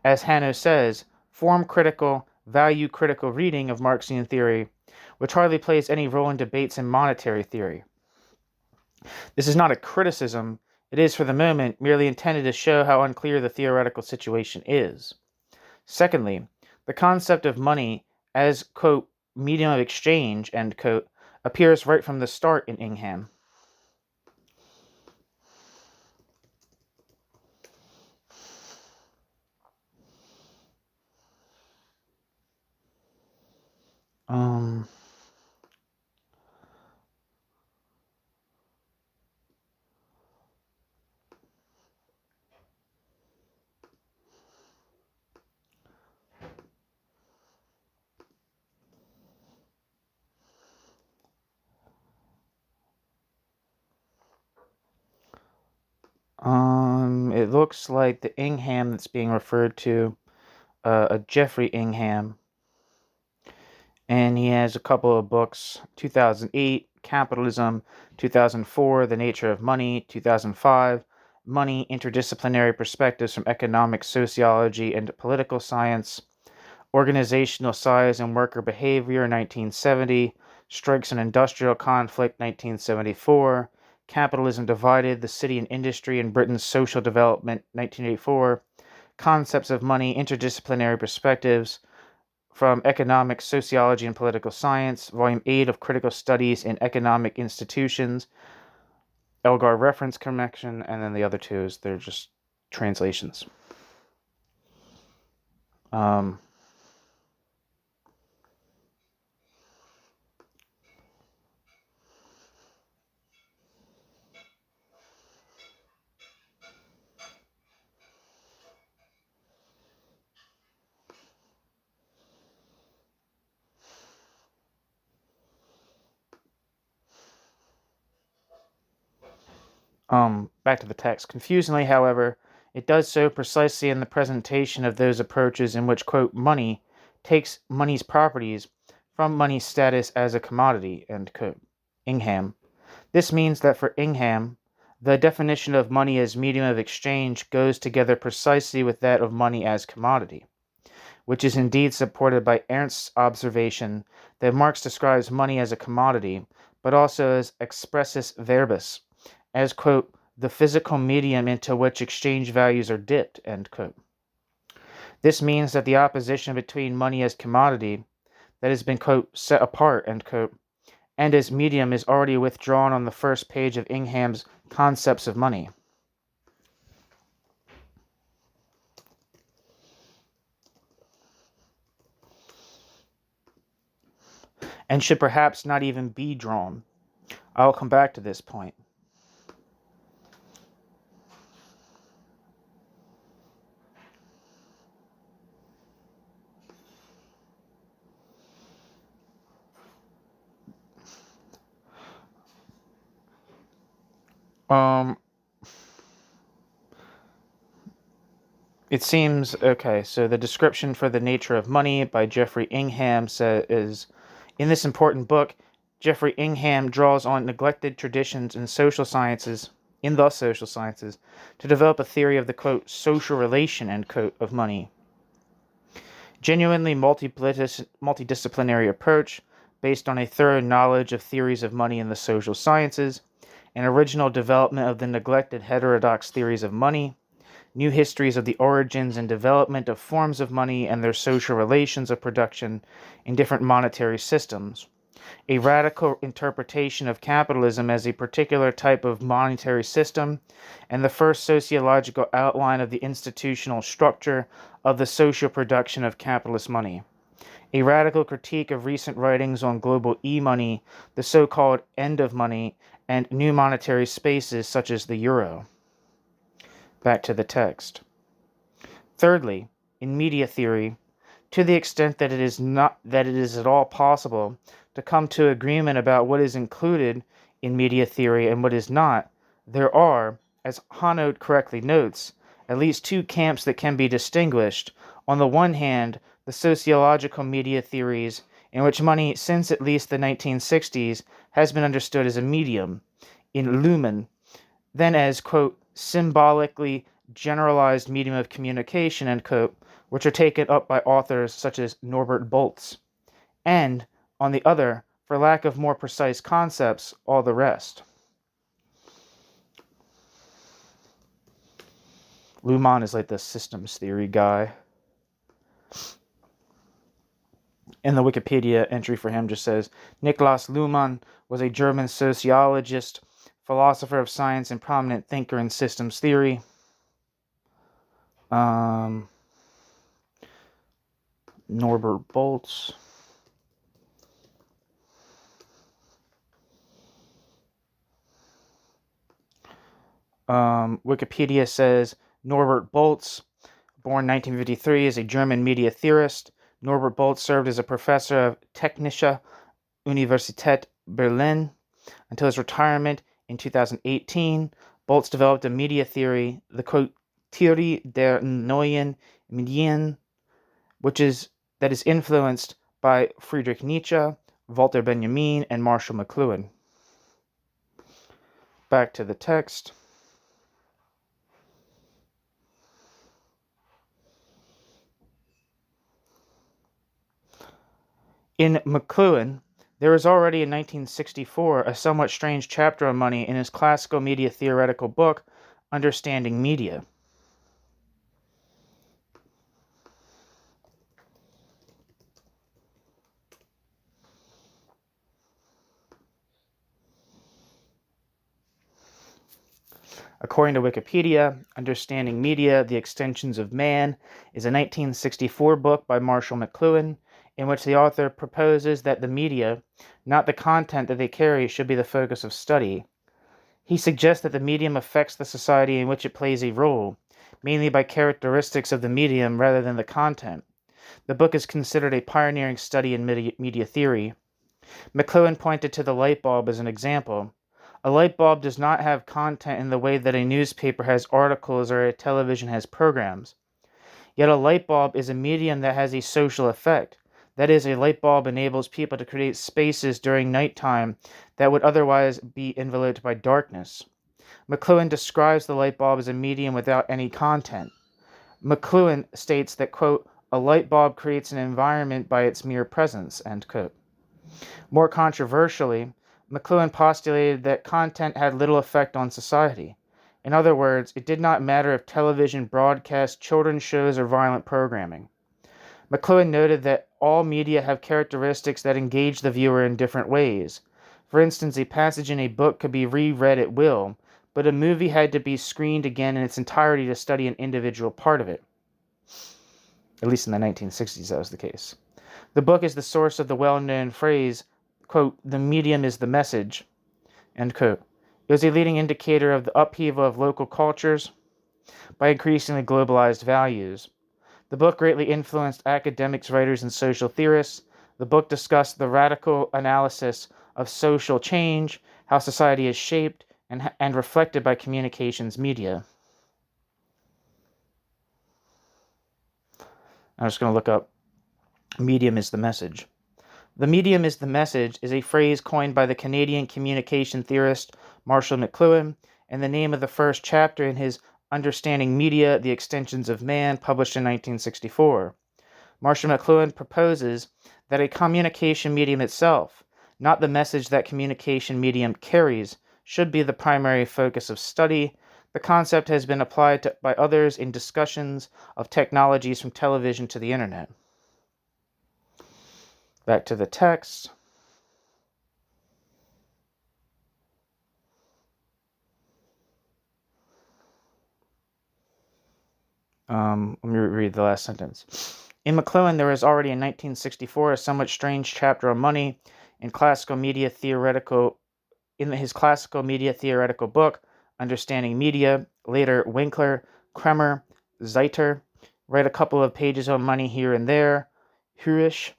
as Hanno says, form-critical, value-critical reading of Marxian theory, which hardly plays any role in debates in monetary theory. This is not a criticism. It is, for the moment, merely intended to show how unclear the theoretical situation is. Secondly, the concept of money as, quote, medium of exchange, end quote, appears right from the start in Ingham. It looks like the Ingham that's being referred to, a Jeffrey Ingham, and he has a couple of books: 2008, Capitalism; 2004, The Nature of Money; 2005, Money, Interdisciplinary Perspectives from Economic Sociology and Political Science; Organizational Size and Worker Behavior, 1970; Strikes and Industrial Conflict, 1974; Capitalism Divided, the City and Industry in Britain's Social Development, 1984; Concepts of Money, Interdisciplinary Perspectives from Economic Sociology and Political Science, Volume 8 of Critical Studies in Economic Institutions, Elgar Reference Connection, and then the other two they're just translations. Back to the text. Confusingly, however, it does so precisely in the presentation of those approaches in which, quote, money takes money's properties from money's status as a commodity, end quote. Ingham. This means that for Ingham, the definition of money as medium of exchange goes together precisely with that of money as commodity, which is indeed supported by Ernst's observation that Marx describes money as a commodity, but also as expressus verbis, as, quote, the physical medium into which exchange values are dipped, end quote. This means that the opposition between money as commodity, that has been, quote, set apart, end quote, and as medium is already withdrawn on the first page of Ingham's Concepts of Money. And should perhaps not even be drawn. I'll come back to this point. It seems, okay, so the description for The Nature of Money by Jeffrey Ingham is, in this important book, Jeffrey Ingham draws on neglected traditions in the social sciences, to develop a theory of the, quote, social relation, end quote, of money. Genuinely multidisciplinary approach, based on a thorough knowledge of theories of money in the social sciences, an original development of the neglected heterodox theories of money, new histories of the origins and development of forms of money and their social relations of production in different monetary systems, a radical interpretation of capitalism as a particular type of monetary system, and the first sociological outline of the institutional structure of the social production of capitalist money, a radical critique of recent writings on global e-money, the so-called end of money, and new monetary spaces such as the euro. Back to the text. Thirdly, in media theory, To the extent that it is at all possible to come to agreement about what is included in media theory and what is not, there are, as Hanno correctly notes, at least two camps that can be distinguished. On the one hand, the sociological media theories, in which money, since at least the 1960s, has been understood as a medium, in lumen, then as, quote, symbolically generalized medium of communication, end quote, which are taken up by authors such as Norbert Boltz, and, on the other, for lack of more precise concepts, all the rest. Luhmann is like the systems theory guy. And the Wikipedia entry for him just says, Niklas Luhmann was a German sociologist, philosopher of science, and prominent thinker in systems theory. Norbert Boltz. Wikipedia says Norbert Boltz, born 1953, is a German media theorist. Norbert Boltz served as a professor of Technische Universität Berlin until his retirement in 2018. Boltz developed a media theory, the quote, Theorie der neuen Medien, that is influenced by Friedrich Nietzsche, Walter Benjamin, and Marshall McLuhan. Back to the text. In McLuhan, there was already in 1964 a somewhat strange chapter on money in his classical media theoretical book, Understanding Media. According to Wikipedia, Understanding Media, The Extensions of Man is a 1964 book by Marshall McLuhan, in which the author proposes that the media, not the content that they carry, should be the focus of study. He suggests that the medium affects the society in which it plays a role, mainly by characteristics of the medium rather than the content. The book is considered a pioneering study in media theory. McLuhan pointed to the light bulb as an example. A light bulb does not have content in the way that a newspaper has articles or a television has programs. Yet a light bulb is a medium that has a social effect. That is, a light bulb enables people to create spaces during nighttime that would otherwise be enveloped by darkness. McLuhan describes the light bulb as a medium without any content. McLuhan states that, quote, a light bulb creates an environment by its mere presence, end quote. More controversially, McLuhan postulated that content had little effect on society. In other words, it did not matter if television broadcast children's shows or violent programming. McLuhan noted that all media have characteristics that engage the viewer in different ways. For instance, a passage in a book could be reread at will, but a movie had to be screened again in its entirety to study an individual part of it. At least in the 1960s, that was the case. The book is the source of the well-known phrase, quote, the medium is the message, end quote. It was a leading indicator of the upheaval of local cultures by increasingly globalized values. The book greatly influenced academics, writers, and social theorists. The book discussed the radical analysis of social change, how society is shaped and reflected by communications media. I'm just going to look up medium is the message. The medium is the message is a phrase coined by the Canadian communication theorist Marshall McLuhan, and the name of the first chapter in his Understanding Media, The Extensions of Man, published in 1964. Marshall McLuhan proposes that a communication medium itself, not the message that communication medium carries, should be the primary focus of study. The concept has been applied by others in discussions of technologies from television to the internet. Back to the text. Let me read the last sentence. In McLuhan, there was already in 1964 a somewhat strange chapter on money in his classical media theoretical book, Understanding Media. Later, Winkler, Kremer, Zeiter write a couple of pages on money here and there. Hurish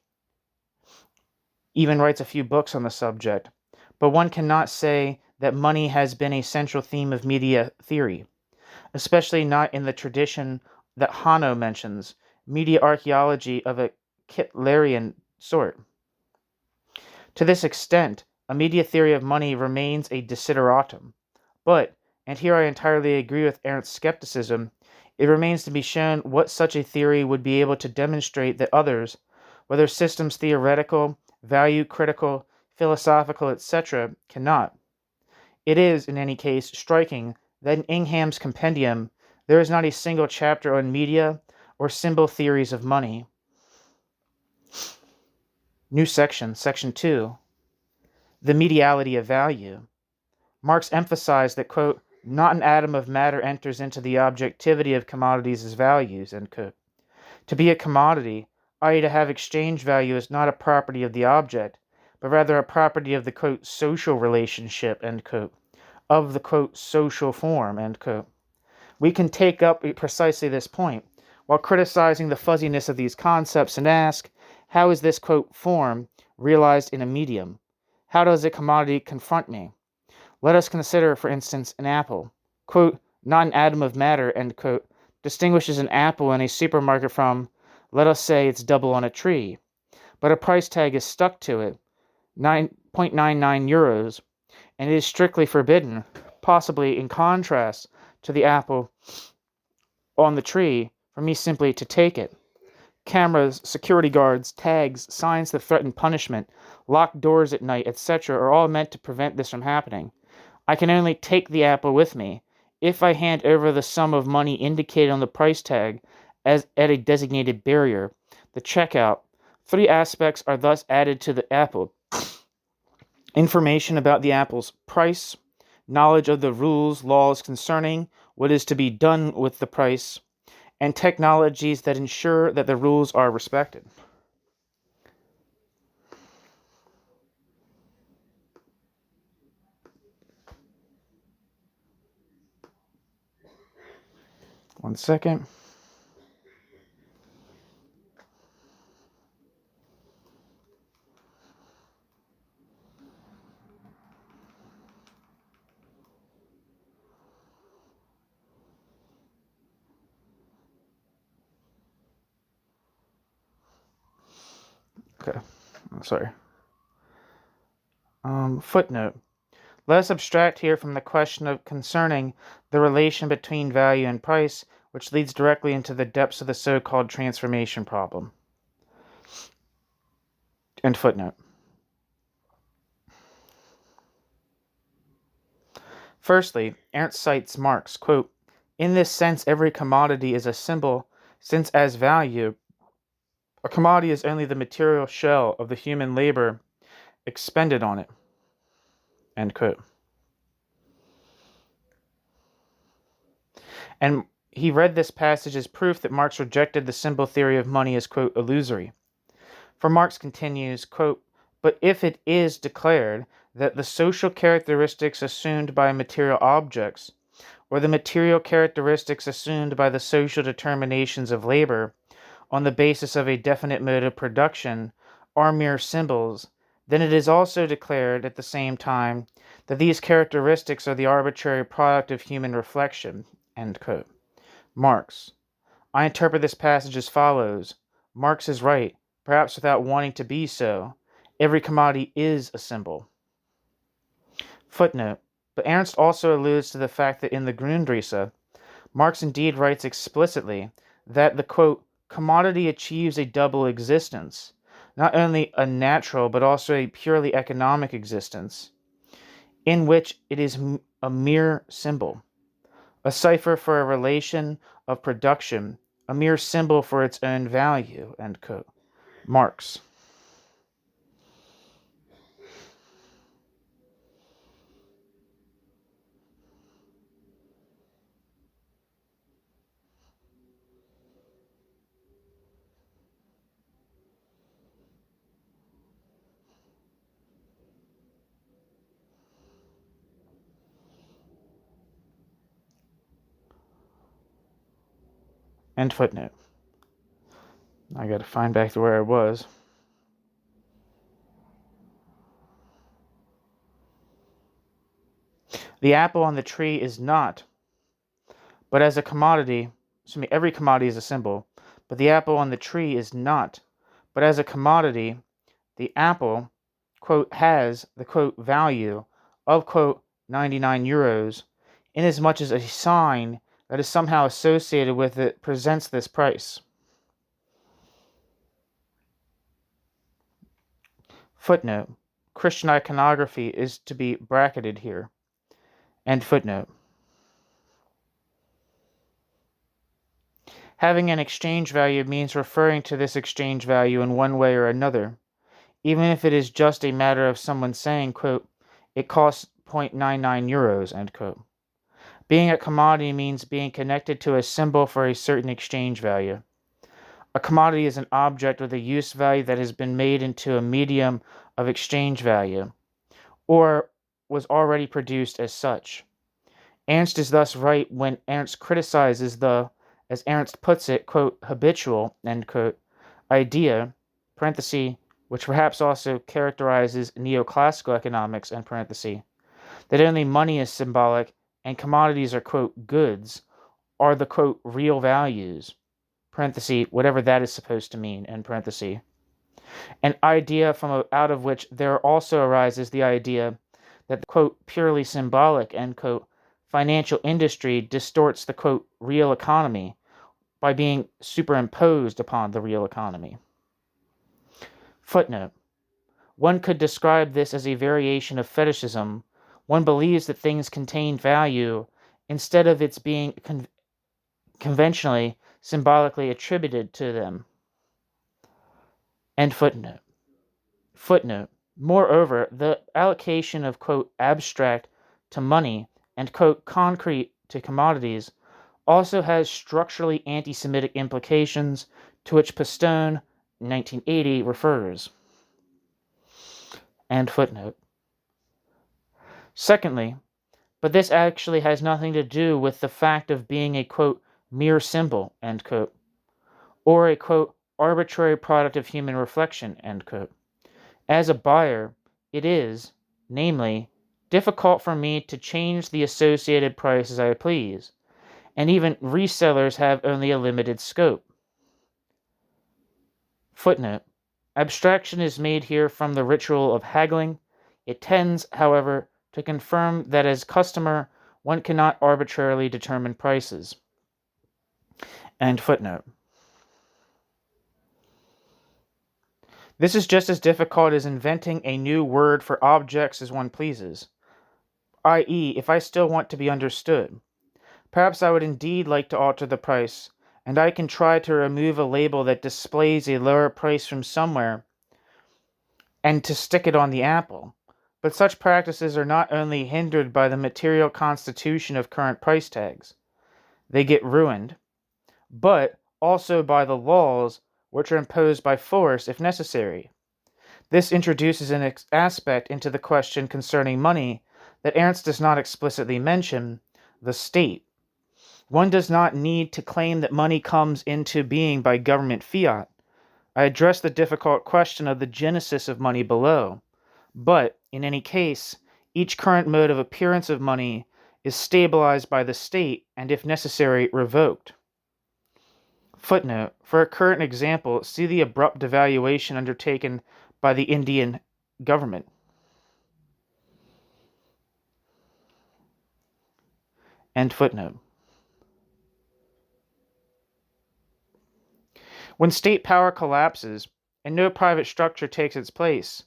even writes a few books on the subject, but one cannot say that money has been a central theme of media theory, especially not in the tradition that Hanno mentions, media archaeology of a Kitlerian sort. To this extent, a media theory of money remains a desideratum, but, and here I entirely agree with Ernst's skepticism, it remains to be shown what such a theory would be able to demonstrate that others, whether systems theoretical, value critical, philosophical, etc., cannot. It is, in any case, striking that in Ingham's compendium there is not a single chapter on media or symbol theories of money. New section, section 2, the mediality of value. Marx emphasized that, quote, not an atom of matter enters into the objectivity of commodities as values, end quote. To be a commodity, i.e. to have exchange value, is not a property of the object, but rather a property of the, quote, social relationship, end quote, of the, quote, social form, end quote. We can take up precisely this point, while criticizing the fuzziness of these concepts, and ask, how is this, quote, form realized in a medium? How does a commodity confront me? Let us consider, for instance, an apple. Quote, not an atom of matter, end quote, distinguishes an apple in a supermarket from, let us say, its double on a tree. But a price tag is stuck to it, 9.99 euros, and it is strictly forbidden, possibly in contrast to the apple on the tree, for me simply to take it. Cameras, security guards, tags, signs that threaten punishment, locked doors at night, etc. are all meant to prevent this from happening. I can only take the apple with me if I hand over the sum of money indicated on the price tag as at a designated barrier, the checkout. 3 aspects are thus added to the apple. Information about the apple's price, knowledge of the rules, laws concerning what is to be done with the price, and technologies that ensure that the rules are respected. One second. Okay, sorry. Footnote. Let us abstract here from the question of concerning the relation between value and price, which leads directly into the depths of the so-called transformation problem. End footnote. Firstly, Ernst cites Marx, quote, in this sense every commodity is a symbol, since as value, a commodity is only the material shell of the human labor expended on it. End quote. And he read this passage as proof that Marx rejected the symbol theory of money as, quote, illusory. For Marx continues, quote, but if it is declared that the social characteristics assumed by material objects, or the material characteristics assumed by the social determinations of labor, on the basis of a definite mode of production, are mere symbols, then it is also declared at the same time that these characteristics are the arbitrary product of human reflection. End quote. Marx. I interpret this passage as follows. Marx is right, perhaps without wanting to be so. Every commodity is a symbol. Footnote. But Ernst also alludes to the fact that in the Grundrisse, Marx indeed writes explicitly that the, quote, commodity achieves a double existence, not only a natural but also a purely economic existence, in which it is a mere symbol, a cipher for a relation of production, a mere symbol for its own value, end quote. Marx. End footnote. I got to find back to where I was. The apple on the tree is not, but as a commodity, every commodity is a symbol, but the apple on the tree is not, but as a commodity, the apple, quote, has the, quote, value of, quote, 99 euros, inasmuch as a sign that is somehow associated with it presents this price. Footnote. Christian iconography is to be bracketed here. End footnote. Having an exchange value means referring to this exchange value in one way or another, even if it is just a matter of someone saying, quote, it costs 0.99 euros, end quote. Being a commodity means being connected to a symbol for a certain exchange value. A commodity is an object with a use value that has been made into a medium of exchange value, or was already produced as such. Ernst is thus right when Ernst criticizes the, as Ernst puts it, quote, habitual, end quote, idea, parenthesis, which perhaps also characterizes neoclassical economics, end parenthesis, that only money is symbolic and commodities are, quote, goods, are the, quote, real values, parenthesis, whatever that is supposed to mean, end parenthesis. An idea from out of which there also arises the idea that the, quote, purely symbolic, end quote, financial industry distorts the, quote, real economy by being superimposed upon the real economy. Footnote. One could describe this as a variation of fetishism. One believes that things contain value instead of its being conventionally, symbolically attributed to them. End footnote. Footnote. Moreover, the allocation of, quote, abstract to money and, quote, concrete to commodities also has structurally anti-Semitic implications to which Pistone, 1980, refers. End footnote. Secondly, but this actually has nothing to do with the fact of being a, quote, mere symbol, end quote, or a, quote, arbitrary product of human reflection, end quote. As a buyer, it is, namely, difficult for me to change the associated price as I please, and even resellers have only a limited scope. Footnote. Abstraction is made here from the ritual of haggling. It tends, however, to confirm that as customer, one cannot arbitrarily determine prices. End footnote. This is just as difficult as inventing a new word for objects as one pleases, i.e., if I still want to be understood. Perhaps I would indeed like to alter the price, and I can try to remove a label that displays a lower price from somewhere and to stick it on the apple. But such practices are not only hindered by the material constitution of current price tags, they get ruined, but also by the laws which are imposed by force if necessary. This introduces an aspect into the question concerning money that Ernst does not explicitly mention, the state. One does not need to claim that money comes into being by government fiat. I address the difficult question of the genesis of money below. But, in any case, each current mode of appearance of money is stabilized by the state and, if necessary, revoked. Footnote. For a current example, see the abrupt devaluation undertaken by the Indian government. End footnote. When state power collapses and no private structure takes its place,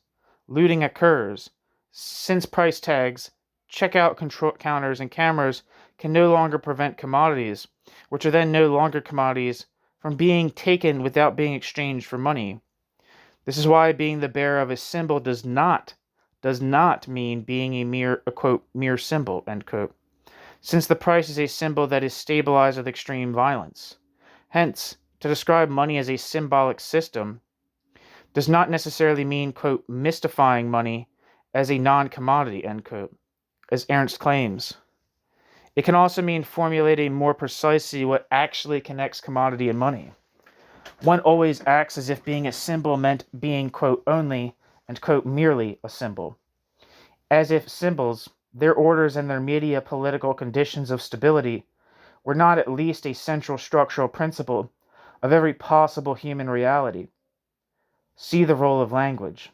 looting occurs, since price tags, checkout control counters, and cameras can no longer prevent commodities, which are then no longer commodities, from being taken without being exchanged for money. This is why being the bearer of a symbol does not mean being a quote, mere symbol, end quote, since the price is a symbol that is stabilized with extreme violence. Hence, to describe money as a symbolic system does not necessarily mean, quote, mystifying money as a non-commodity, end quote, as Ernst claims. It can also mean formulating more precisely what actually connects commodity and money. One always acts as if being a symbol meant being, quote, only and, quote, merely a symbol. As if symbols, their orders and their media political conditions of stability, were not at least a central structural principle of every possible human reality. See the role of language.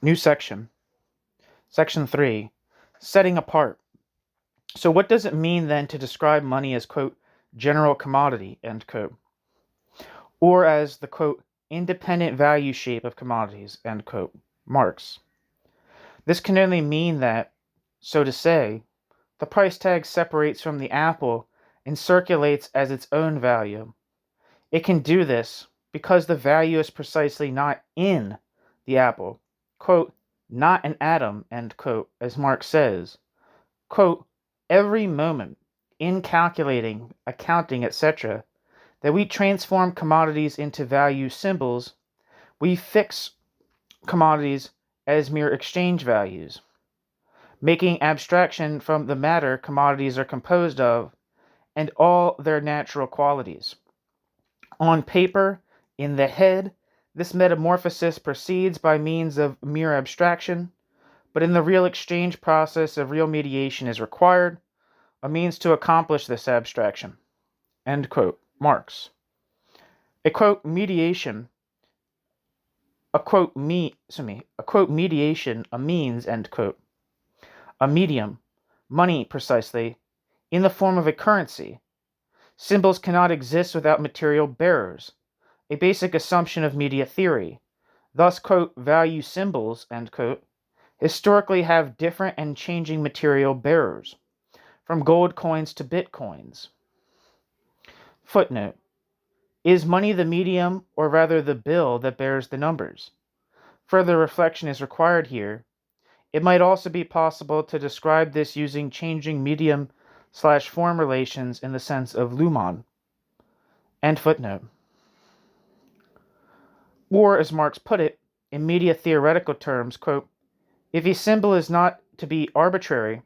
New section. Section 3. Setting apart. So what does it mean then to describe money as, quote, general commodity, end quote, or as the, quote, independent value shape of commodities, end quote, Marx? This can only mean that, so to say, the price tag separates from the apple and circulates as its own value. It can do this because the value is precisely not in the apple, quote, not an atom, end quote, as Marx says. Quote, every moment, in calculating, accounting, etc., that we transform commodities into value symbols, we fix commodities as mere exchange values, making abstraction from the matter commodities are composed of and all their natural qualities. On paper, in the head, this metamorphosis proceeds by means of mere abstraction, but in the real exchange process of real mediation is required, a means to accomplish this abstraction. End quote. Marx. A quote mediation, a quote mediation, a means, end quote. A medium, money precisely, in the form of a currency. Symbols cannot exist without material bearers, a basic assumption of media theory. Thus, quote, value symbols, end quote, historically have different and changing material bearers, from gold coins to bitcoins. Footnote. Is money the medium, or rather the bill that bears the numbers? Further reflection is required here. It might also be possible to describe this using changing medium/form relations in the sense of lumon. End footnote. Or, as Marx put it, in media theoretical terms, quote, if a symbol is not to be arbitrary,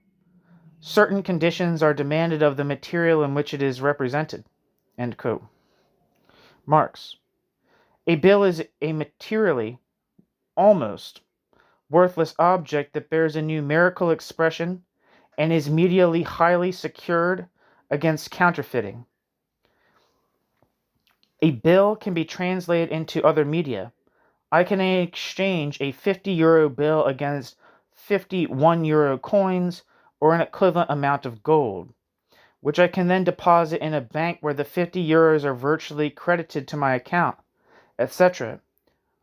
certain conditions are demanded of the material in which it is represented, end quote. Marx. A bill is a materially, almost, worthless object that bears a numerical expression and is medially highly secured against counterfeiting. A bill can be translated into other media. I can exchange a 50 euro bill against 51 euro coins or an equivalent amount of gold, which I can then deposit in a bank where the 50 euros are virtually credited to my account, etc.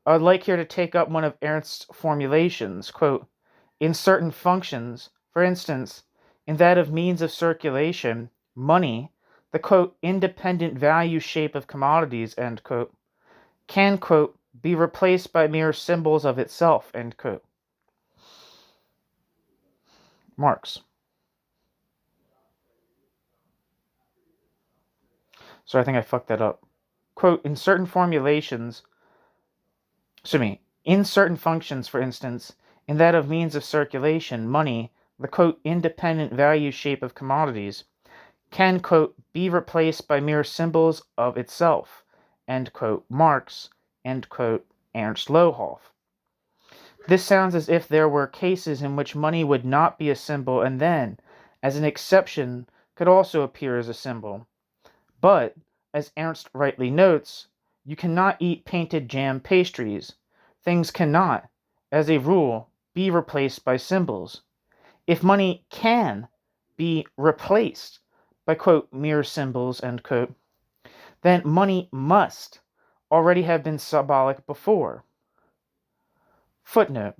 I would like here to take up one of Ernst's formulations, quote, in certain functions, for instance, in that of means of circulation, money, the, quote, independent value shape of commodities, end quote, can, quote, be replaced by mere symbols of itself, end quote. Marx. So I think I fucked that up. Quote, in certain functions, for instance, in that of means of circulation, money, the, quote, independent value shape of commodities, can, quote, be replaced by mere symbols of itself, end quote, Marx, end quote, Ernst Lohoff. This sounds as if there were cases in which money would not be a symbol and then, as an exception, could also appear as a symbol. But, as Ernst rightly notes, you cannot eat painted jam pastries. Things cannot, as a rule, be replaced by symbols. If money can be replaced by, quote, mere symbols, end quote, then money must already have been symbolic before. Footnote.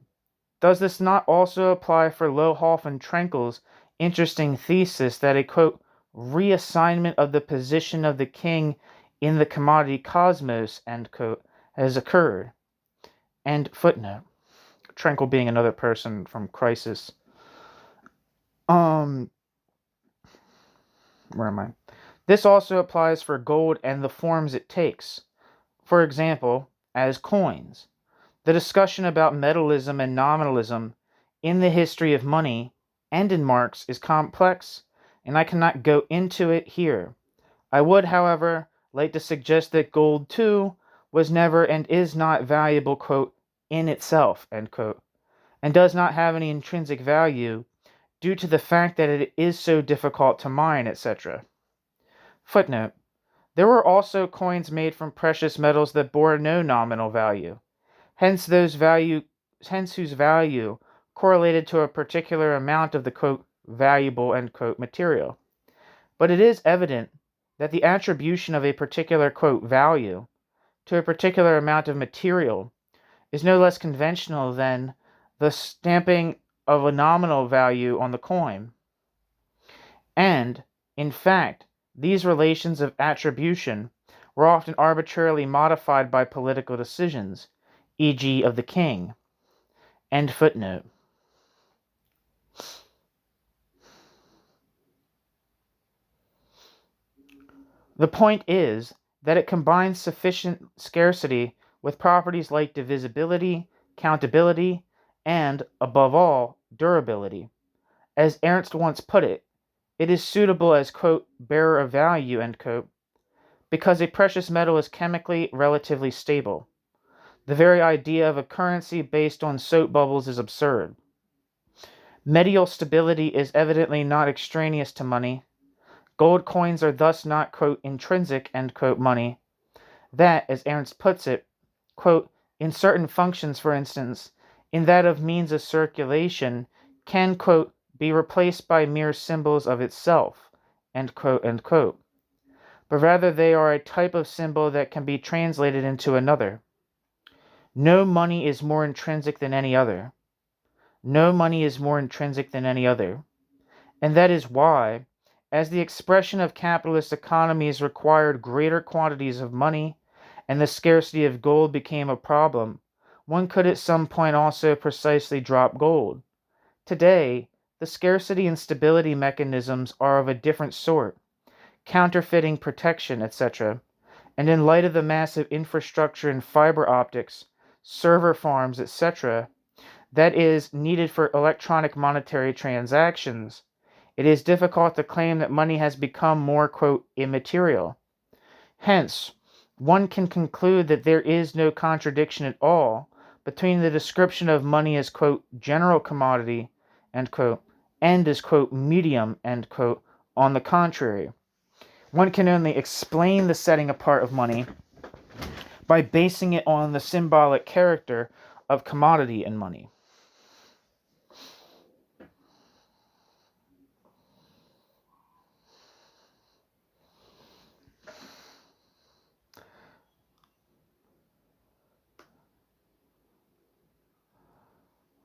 Does this not also apply for Lohoff and Trenkel's interesting thesis that a, quote, reassignment of the position of the king in the commodity cosmos, end quote, has occurred? End footnote. Trenkel being another person from Crisis. Where am I? This also applies for gold and the forms it takes. For example, as coins. The discussion about metalism and nominalism in the history of money and in Marx is complex, and I cannot go into it here. I would, however, like to suggest that gold, too, was never and is not valuable, quote, in itself, end quote, and does not have any intrinsic value due to the fact that it is so difficult to mine, etc. Footnote. There were also coins made from precious metals that bore no nominal value, hence whose value correlated to a particular amount of the, quote, valuable, end quote, material. But it is evident that the attribution of a particular, quote, value to a particular amount of material is no less conventional than the stamping of a nominal value on the coin. And, in fact, these relations of attribution were often arbitrarily modified by political decisions, e.g. of the king. End footnote. The point is that it combines sufficient scarcity with properties like divisibility, countability, and, above all, durability. As Ernst once put it, it is suitable as, quote, bearer of value, end quote, because a precious metal is chemically relatively stable. The very idea of a currency based on soap bubbles is absurd. Medial stability is evidently not extraneous to money. Gold coins are thus not, quote, intrinsic, end quote, money. That, as Ernst puts it, quote, in certain functions, for instance, in that of means of circulation, can, quote, be replaced by mere symbols of itself, end quote, but rather they are a type of symbol that can be translated into another. No money is more intrinsic than any other. No money is more intrinsic than any other. And that is why, as the expression of capitalist economies required greater quantities of money, and the scarcity of gold became a problem, one could at some point also precisely drop gold. Today, the scarcity and stability mechanisms are of a different sort, counterfeiting protection, etc., and in light of the massive infrastructure in fiber optics, server farms, etc., that is needed for electronic monetary transactions, it is difficult to claim that money has become more, quote, immaterial. Hence, one can conclude that there is no contradiction at all between the description of money as, quote, general commodity, end quote, and as, quote, medium, end quote. On the contrary, one can only explain the setting apart of money by basing it on the symbolic character of commodity and money.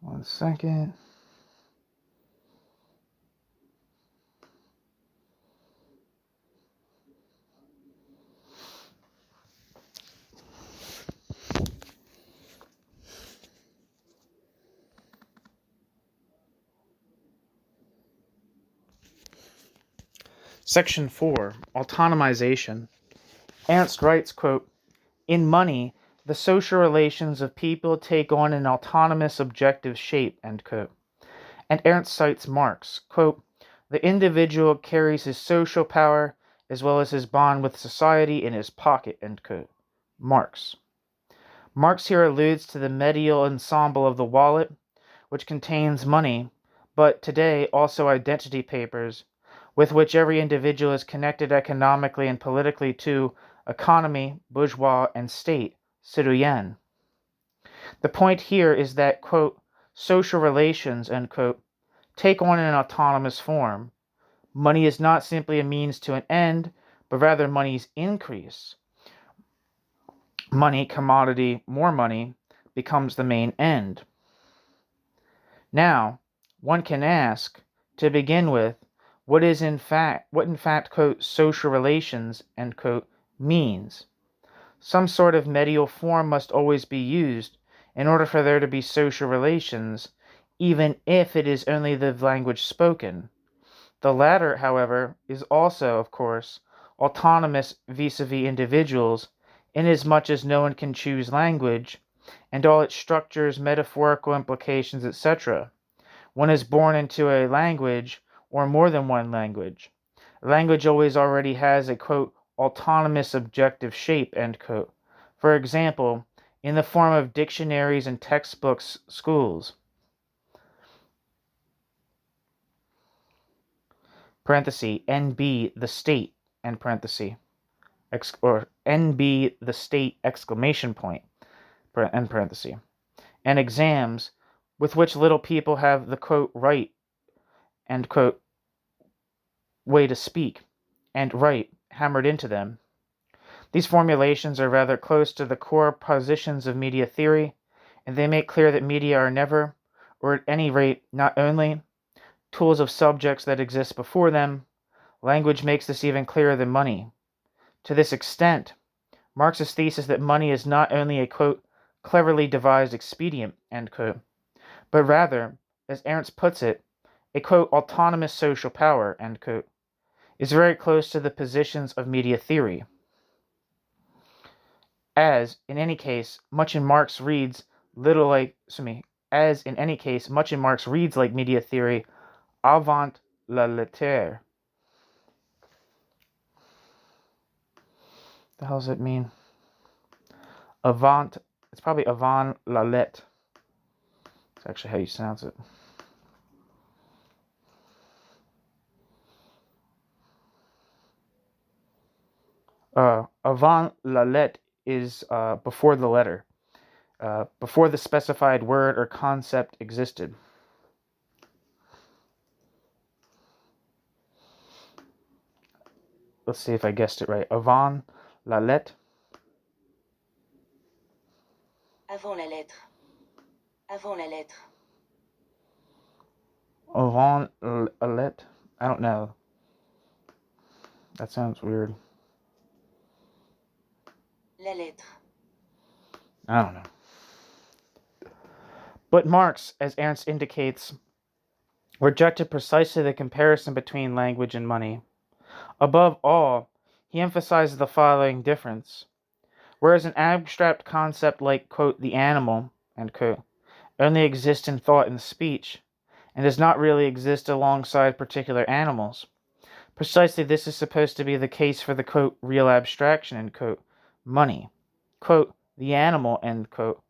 One second. Section 4, Autonomization. Ernst writes, quote, in money, the social relations of people take on an autonomous objective shape, end quote. And Ernst cites Marx, quote, the individual carries his social power as well as his bond with society in his pocket, end quote. Marx. Marx here alludes to the medial ensemble of the wallet, which contains money, but today also identity papers, with which every individual is connected economically and politically to economy, bourgeois, and state, citoyen. The point here is that, quote, social relations, end quote, take on an autonomous form. Money is not simply a means to an end, but rather money's increase. Money, commodity, more money, becomes the main end. Now, one can ask, to begin with, what in fact, quote, social relations, end quote, means. Some sort of medial form must always be used in order for there to be social relations, even if it is only the language spoken. The latter, however, is also, of course, autonomous vis-a-vis individuals, inasmuch as no one can choose language, and all its structures, metaphorical implications, etc. One is born into a language or more than one language. Language always already has a, quote, autonomous objective shape, end quote. For example, in the form of dictionaries and textbooks, schools. Parenthesis, NB, the state, end parenthesis, or NB, the state, exclamation point, end parenthesis. And exams, with which little people have the, quote, right, end quote, way to speak, and right, hammered into them. These formulations are rather close to the core positions of media theory, and they make clear that media are never, or at any rate not only, tools of subjects that exist before them. Language makes this even clearer than money. To this extent, Marx's thesis that money is not only a, quote, cleverly devised expedient, end quote, but rather, as Ernst puts it, a, quote, autonomous social power, end quote, is very close to the positions of media theory. As, in any case, much in Marx reads like media theory avant la lettre. The hell does it mean? Avant, it's probably avant la lettre. That's actually how you pronounce it. Avant la lettre is before the letter, before the specified word or concept existed. Let's see if I guessed it right. Avant la lettre. Avant la lettre. Avant la lettre. Avant la lettre? I don't know. That sounds weird. La lettre. I don't know. But Marx, as Ernst indicates, rejected precisely the comparison between language and money. Above all, he emphasizes the following difference. Whereas an abstract concept like, quote, the animal, end quote, only exists in thought and speech, and does not really exist alongside particular animals. Precisely this is supposed to be the case for the, quote, real abstraction, end quote, money. Quote, the animal, end quote,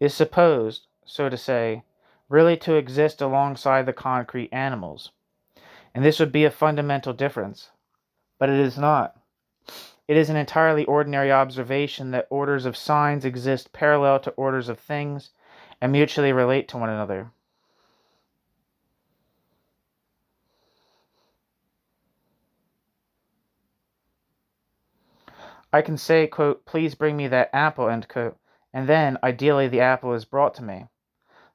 is supposed, so to say, really to exist alongside the concrete animals. And this would be a fundamental difference. But it is not. It is an entirely ordinary observation that orders of signs exist parallel to orders of things and mutually relate to one another. I can say, quote, please bring me that apple, end quote, and then, ideally, the apple is brought to me.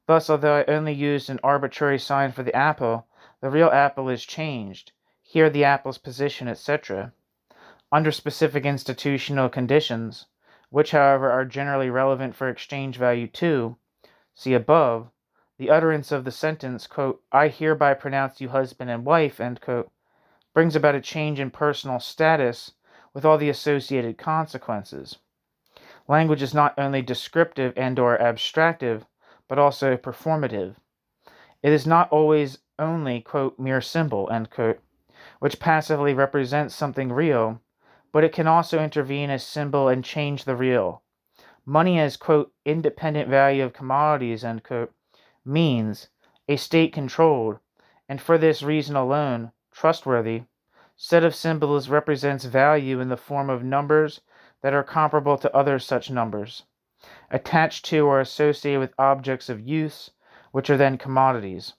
Thus, although I only used an arbitrary sign for the apple, the real apple is changed. Here the apple's position, etc. Under specific institutional conditions, which, however, are generally relevant for exchange value too, see above, the utterance of the sentence, quote, I hereby pronounce you husband and wife, end quote, brings about a change in personal status with all the associated consequences. Language is not only descriptive and or abstractive, but also performative. It is not always only, quote, mere symbol, end quote, which passively represents something real, but it can also intervene as symbol and change the real. Money as, quote, independent value of commodities, end quote, means a state-controlled, and for this reason alone, trustworthy, set of symbols represents value in the form of numbers that are comparable to other such numbers, attached to or associated with objects of use, which are then commodities.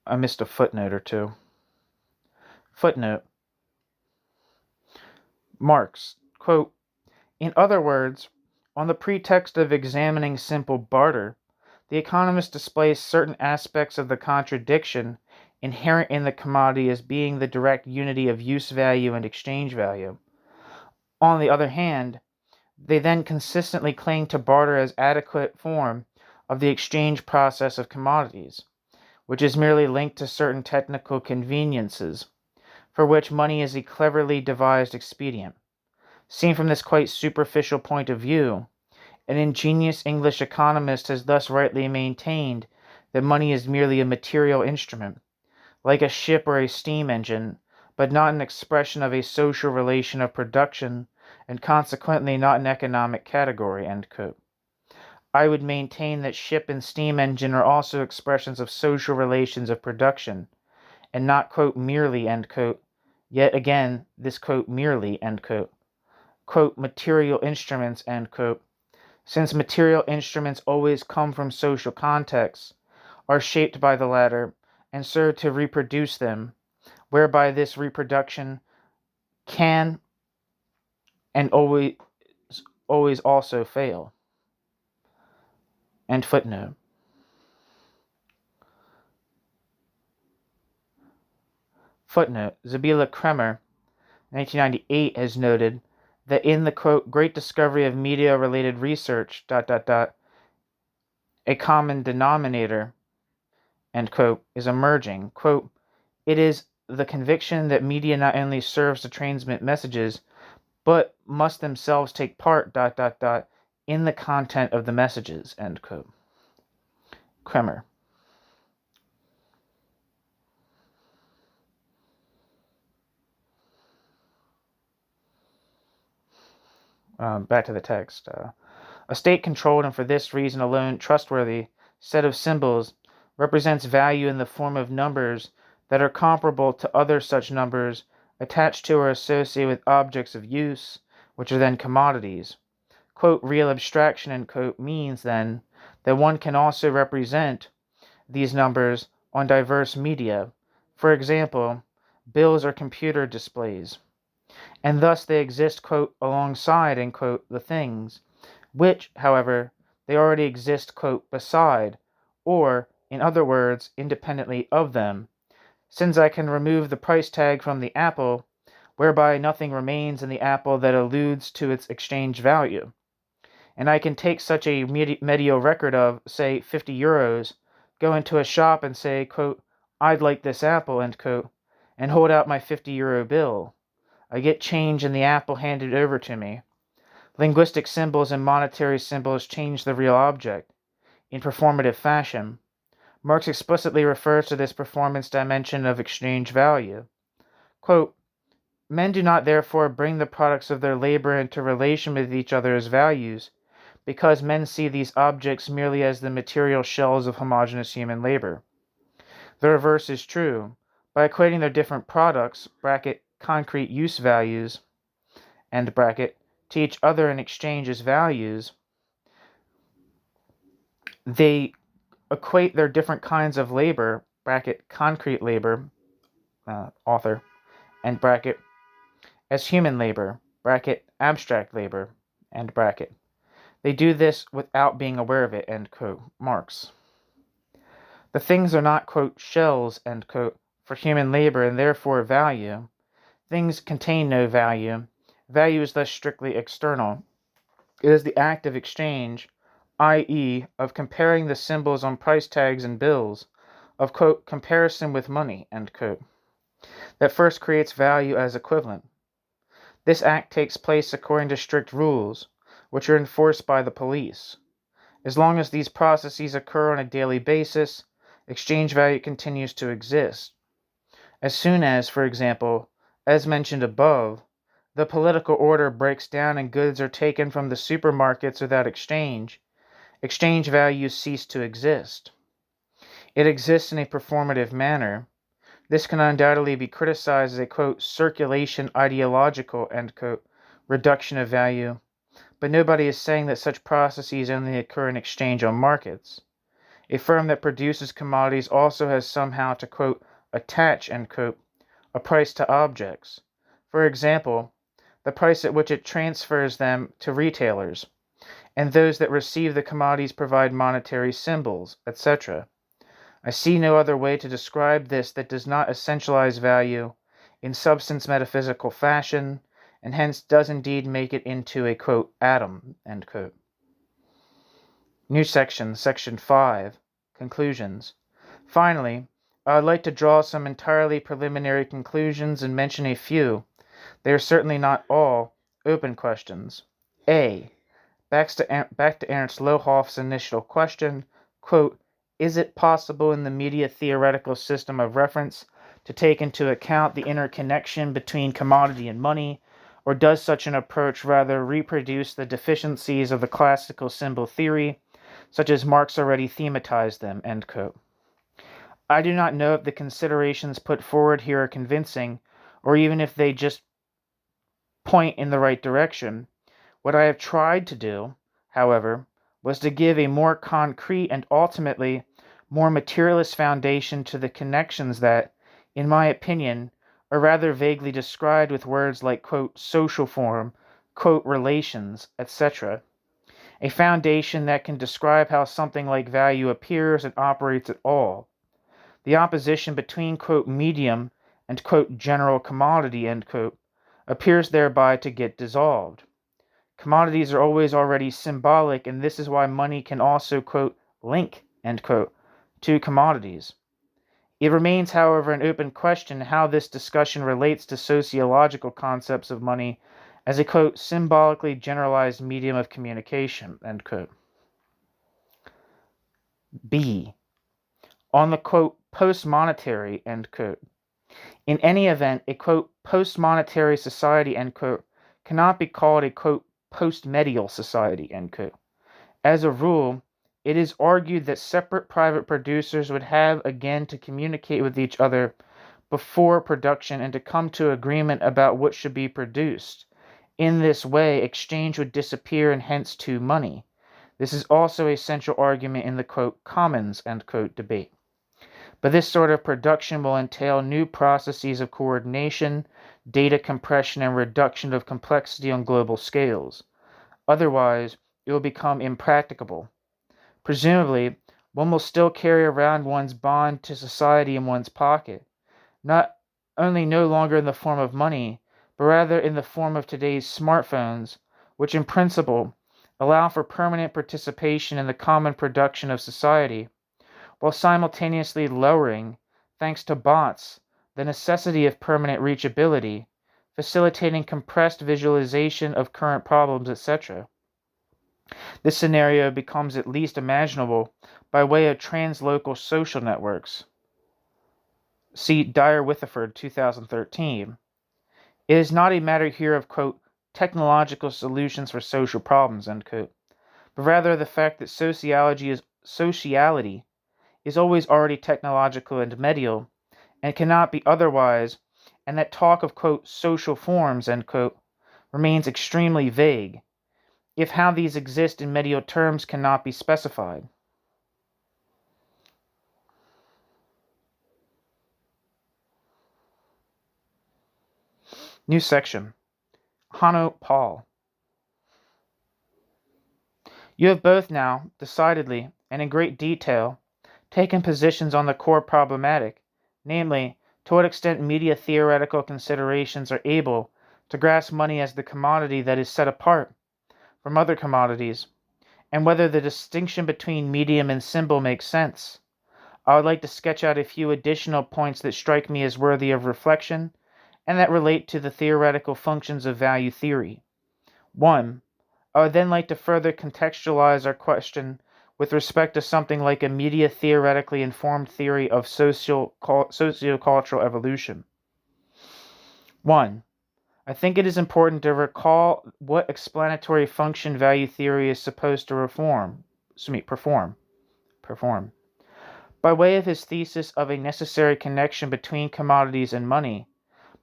I missed a footnote or two. Footnote. Marx, quote, in other words, on the pretext of examining simple barter, the economist displays certain aspects of the contradiction inherent in the commodity as being the direct unity of use value and exchange value. On the other hand, they then consistently cling to barter as adequate form of the exchange process of commodities, which is merely linked to certain technical conveniences. for which money is a cleverly devised expedient. Seen from this quite superficial point of view, an ingenious English economist has thus rightly maintained that money is merely a material instrument, like a ship or a steam engine, but not an expression of a social relation of production, and consequently not an economic category. I would maintain that ship and steam engine are also expressions of social relations of production, and not, quote, merely, end quote, yet again, this, quote, merely, end quote, material instruments, end quote, since material instruments always come from social contexts, are shaped by the latter, and serve to reproduce them, whereby this reproduction can and always also fail. End footnote. Footnote. Zabila Kremer, 1998, has noted that in the, quote, great discovery of media-related research, a common denominator, end quote, is emerging. Quote, it is the conviction that media not only serves to transmit messages, but must themselves take part, in the content of the messages, end quote. Kremer. Back to the text. A state-controlled and for this reason alone trustworthy set of symbols represents value in the form of numbers that are comparable to other such numbers attached to or associated with objects of use, which are then commodities. Quote, real abstraction, end quote, means then that one can also represent these numbers on diverse media, for example, bills or computer displays, and thus they exist, quote, alongside, end quote, the things, which, however, they already exist, quote, beside, or, in other words, independently of them, since I can remove the price tag from the apple, whereby nothing remains in the apple that alludes to its exchange value. And I can take such a medial record of, say, 50 euros, go into a shop and say, quote, I'd like this apple, end quote, and hold out my 50-euro bill. I get change and the apple handed over to me. Linguistic symbols and monetary symbols change the real object in performative fashion. Marx explicitly refers to this performance dimension of exchange value. Quote, men do not therefore bring the products of their labor into relation with each other as values, because men see these objects merely as the material shells of homogeneous human labor. The reverse is true. By equating their different products, concrete use values, to each other in exchange as values, they equate their different kinds of labor, concrete labor, author, as human labor, abstract labor, They do this without being aware of it, end quote, Marx. The things are not, quote, shells, end quote, for human labor and therefore value. Things contain no value. Value is thus strictly external. It is the act of exchange, i.e., of comparing the symbols on price tags and bills, of, quote, comparison with money, end quote, that first creates value as equivalent. This act takes place according to strict rules, which are enforced by the police. As long as these processes occur on a daily basis, exchange value continues to exist. As soon as, for example, as mentioned above, the political order breaks down and goods are taken from the supermarkets without exchange values cease to exist. It exists in a performative manner. This can undoubtedly be criticized as a, quote, circulation ideological, end quote, reduction of value, but nobody is saying that such processes only occur in exchange on markets. A firm that produces commodities also has somehow to, quote, attach, end quote, a price to objects. For example, the price at which it transfers them to retailers, and those that receive the commodities provide monetary symbols, etc. I see no other way to describe this that does not essentialize value in substance metaphysical fashion, and hence does indeed make it into a, quote, atom, end quote. New section, section 5, conclusions. Finally, I'd like to draw some entirely preliminary conclusions and mention a few. They are certainly not all open questions. A. Back to Ernst Lohoff's initial question, quote, is it possible in the media theoretical system of reference to take into account the interconnection between commodity and money, or does such an approach rather reproduce the deficiencies of the classical symbol theory, such as Marx already thematized them, end quote. I do not know if the considerations put forward here are convincing, or even if they just point in the right direction. What I have tried to do, however, was to give a more concrete and ultimately more materialist foundation to the connections that, in my opinion, are rather vaguely described with words like, quote, social form, quote, relations, etc. A foundation that can describe how something like value appears and operates at all. The opposition between, quote, medium and, quote, general commodity, end quote, appears thereby to get dissolved. Commodities are always already symbolic, and this is why money can also, quote, link, end quote, to commodities. It remains, however, an open question how this discussion relates to sociological concepts of money as a, quote, symbolically generalized medium of communication, end quote. B. On the, quote, post-monetary, end quote. In any event, a, quote, post-monetary society, end quote, cannot be called a, quote, post-medial society, end quote. As a rule, it is argued that separate private producers would have again to communicate with each other before production and to come to agreement about what should be produced. In this way, exchange would disappear and hence too money. This is also a central argument in the, quote, commons, end quote, debate. But this sort of production will entail new processes of coordination, data compression, and reduction of complexity on global scales. Otherwise, it will become impracticable. Presumably, one will still carry around one's bond to society in one's pocket, not only no longer in the form of money, but rather in the form of today's smartphones, which in principle allow for permanent participation in the common production of society, while simultaneously lowering, thanks to bots, the necessity of permanent reachability, facilitating compressed visualization of current problems, etc. This scenario becomes at least imaginable by way of translocal social networks. See Dyer-Witheford, 2013. It is not a matter here of, quote, technological solutions for social problems, end quote, but rather the fact that sociality is always already technological and medial, and cannot be otherwise, and that talk of, quote, social forms, end quote, remains extremely vague, if how these exist in medial terms cannot be specified. New section. Hanno Pahl. You have both now, decidedly, and in great detail, taken positions on the core problematic, namely, to what extent media theoretical considerations are able to grasp money as the commodity that is set apart from other commodities, and whether the distinction between medium and symbol makes sense. I would like to sketch out a few additional points that strike me as worthy of reflection and that relate to the theoretical functions of value theory. 1. I would then like to further contextualize our question with respect to something like a media theoretically informed theory of sociocultural evolution. 1. I think it is important to recall what explanatory function value theory is supposed to perform. By way of his thesis of a necessary connection between commodities and money,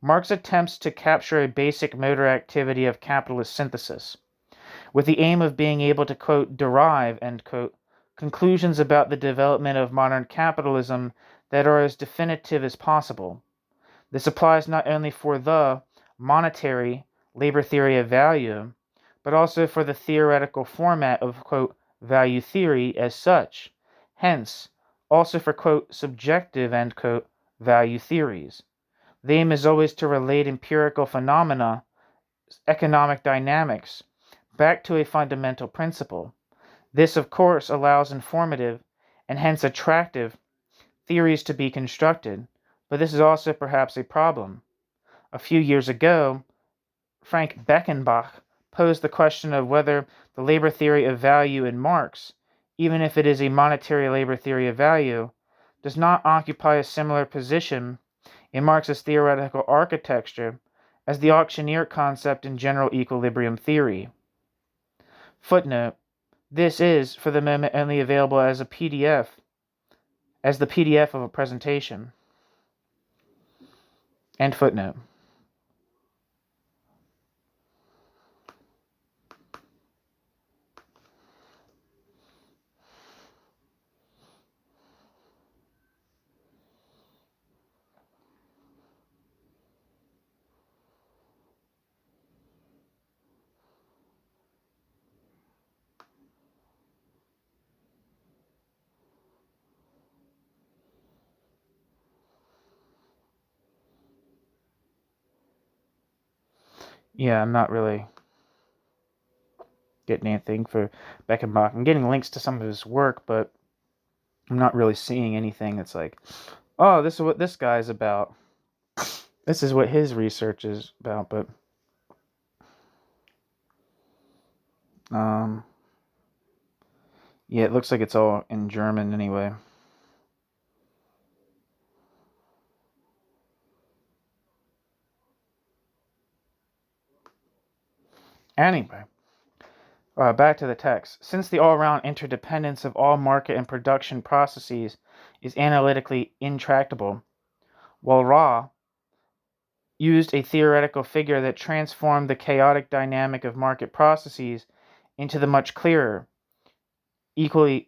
Marx attempts to capture a basic motor activity of capitalist synthesis, with the aim of being able to, quote, derive, end quote, conclusions about the development of modern capitalism that are as definitive as possible. This applies not only for the monetary labor theory of value, but also for the theoretical format of, quote, value theory as such, hence, also for, quote, subjective, end quote, value theories. The aim is always to relate empirical phenomena, economic dynamics, back to a fundamental principle. This, of course, allows informative, and hence attractive, theories to be constructed, but this is also perhaps a problem. A few years ago, Frank Beckenbach posed the question of whether the labor theory of value in Marx, even if it is a monetary labor theory of value, does not occupy a similar position in Marx's theoretical architecture as the auctioneer concept in general equilibrium theory. Footnote: this is, for the moment, only available as a PDF, as the PDF of a presentation. End footnote. Yeah, I'm not really getting anything for Beckenbach. I'm getting links to some of his work, but I'm not really seeing anything that's like, oh, this is what this guy's about. This is what his research is about, but yeah, it looks like it's all in German anyway. Anyway, back to the text. Since the all-round interdependence of all market and production processes is analytically intractable, Walras used a theoretical figure that transformed the chaotic dynamic of market processes into the much clearer, equal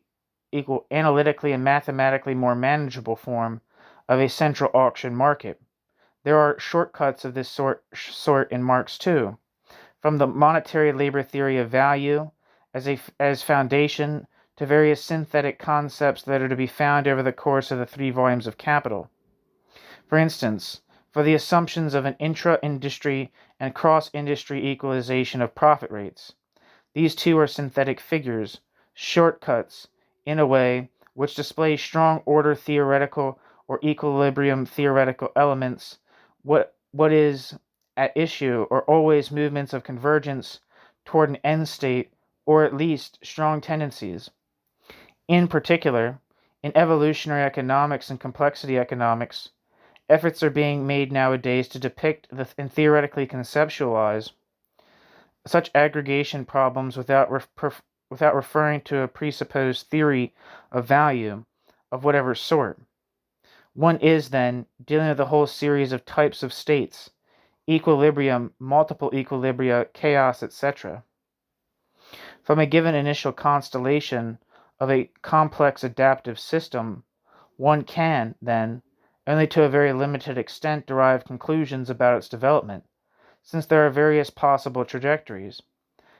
analytically and mathematically more manageable form of a central auction market. There are shortcuts of this sort in Marx too, from the monetary labor theory of value as foundation to various synthetic concepts that are to be found over the course of the 3 volumes of Capital. For instance, for the assumptions of an intra-industry and cross-industry equalization of profit rates. These two are synthetic figures, shortcuts, in a way, which display strong order theoretical or equilibrium theoretical elements. What is at issue are always movements of convergence toward an end state, or at least strong tendencies. In particular, in evolutionary economics and complexity economics, efforts are being made nowadays to depict and theoretically conceptualize such aggregation problems without referring to a presupposed theory of value of whatever sort. One is, then, dealing with a whole series of types of states, equilibrium, multiple equilibria, chaos, etc. From a given initial constellation of a complex adaptive system, one can, then, only to a very limited extent derive conclusions about its development, since there are various possible trajectories.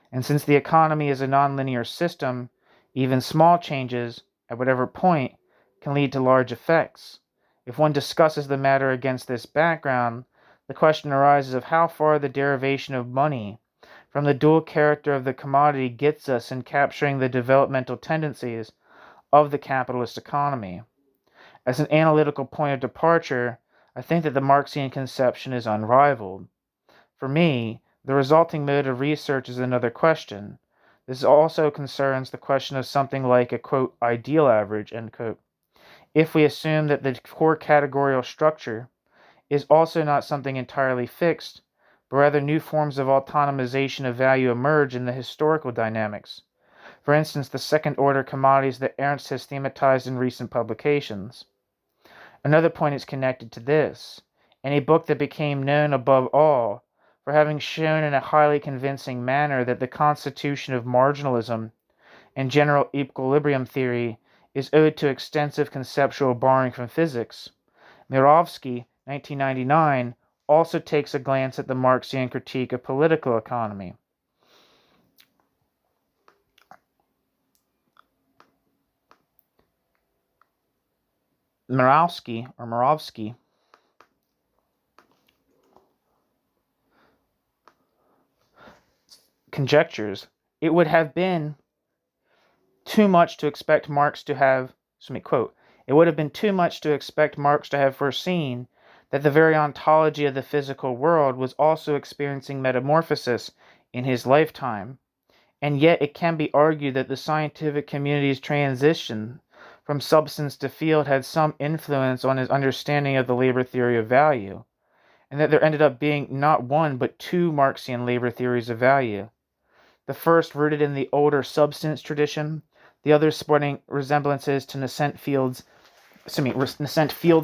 And since the economy is a nonlinear system, even small changes, at whatever point, can lead to large effects. If one discusses the matter against this background, the question arises of how far the derivation of money from the dual character of the commodity gets us in capturing the developmental tendencies of the capitalist economy. As an analytical point of departure, I think that the Marxian conception is unrivaled. For me, the resulting mode of research is another question. This also concerns the question of something like a, quote, ideal average, end quote. If we assume that the core categorical structure is also not something entirely fixed, but rather new forms of autonomization of value emerge in the historical dynamics. For instance, the second-order commodities that Ernst has thematized in recent publications. Another point is connected to this. In a book that became known above all for having shown in a highly convincing manner that the constitution of marginalism and general equilibrium theory is owed to extensive conceptual borrowing from physics, Mirovsky, 1999, also takes a glance at the Marxian critique of political economy. Mirovsky conjectures it would have been too much to expect Marx to have, quote, It would have been too much to expect Marx to have foreseen that the very ontology of the physical world was also experiencing metamorphosis in his lifetime, and yet it can be argued that the scientific community's transition from substance to field had some influence on his understanding of the labor theory of value, and that there ended up being not one but two Marxian labor theories of value. The first rooted in the older substance tradition, the other sporting resemblances to nascent field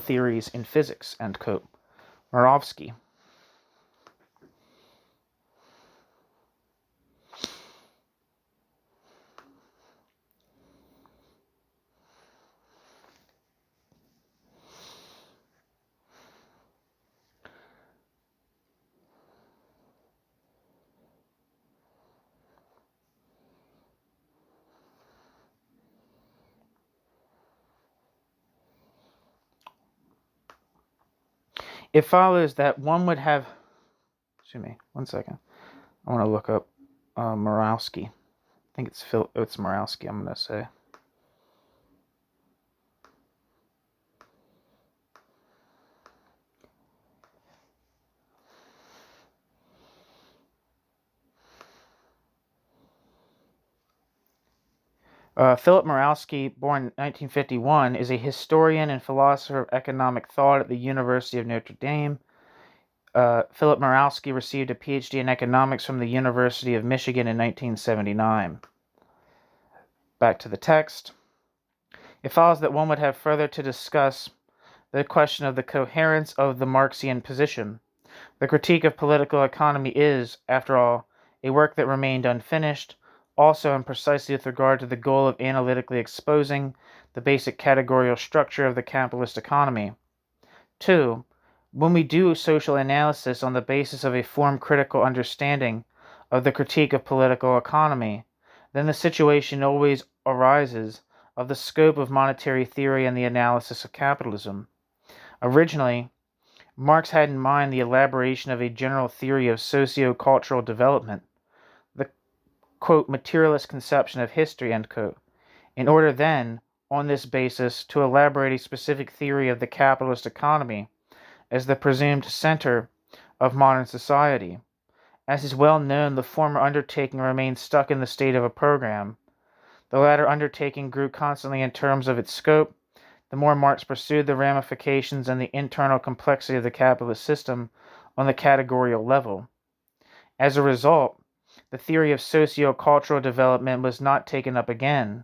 theories in physics, end quote. Murawski. It follows that one would have... Excuse me, 1 second. I want to look up Murawski. I think it's Murawski, I'm going to say. Philip Murawski, born in 1951, is a historian and philosopher of economic thought at the University of Notre Dame. Philip Murawski received a PhD in economics from the University of Michigan in 1979. Back to the text. It follows that one would have further to discuss the question of the coherence of the Marxian position. The critique of political economy is, after all, a work that remained unfinished, also and precisely with regard to the goal of analytically exposing the basic categorical structure of the capitalist economy. 2. When we do social analysis on the basis of a form-critical understanding of the critique of political economy, then the situation always arises of the scope of monetary theory and the analysis of capitalism. Originally, Marx had in mind the elaboration of a general theory of socio-cultural development, the, quote, materialist conception of history, end quote, in order then, on this basis, to elaborate a specific theory of the capitalist economy as the presumed center of modern society. As is well known, the former undertaking remained stuck in the state of a program. The latter undertaking grew constantly in terms of its scope, the more Marx pursued the ramifications and the internal complexity of the capitalist system on the categorical level. As a result, the theory of socio-cultural development was not taken up again.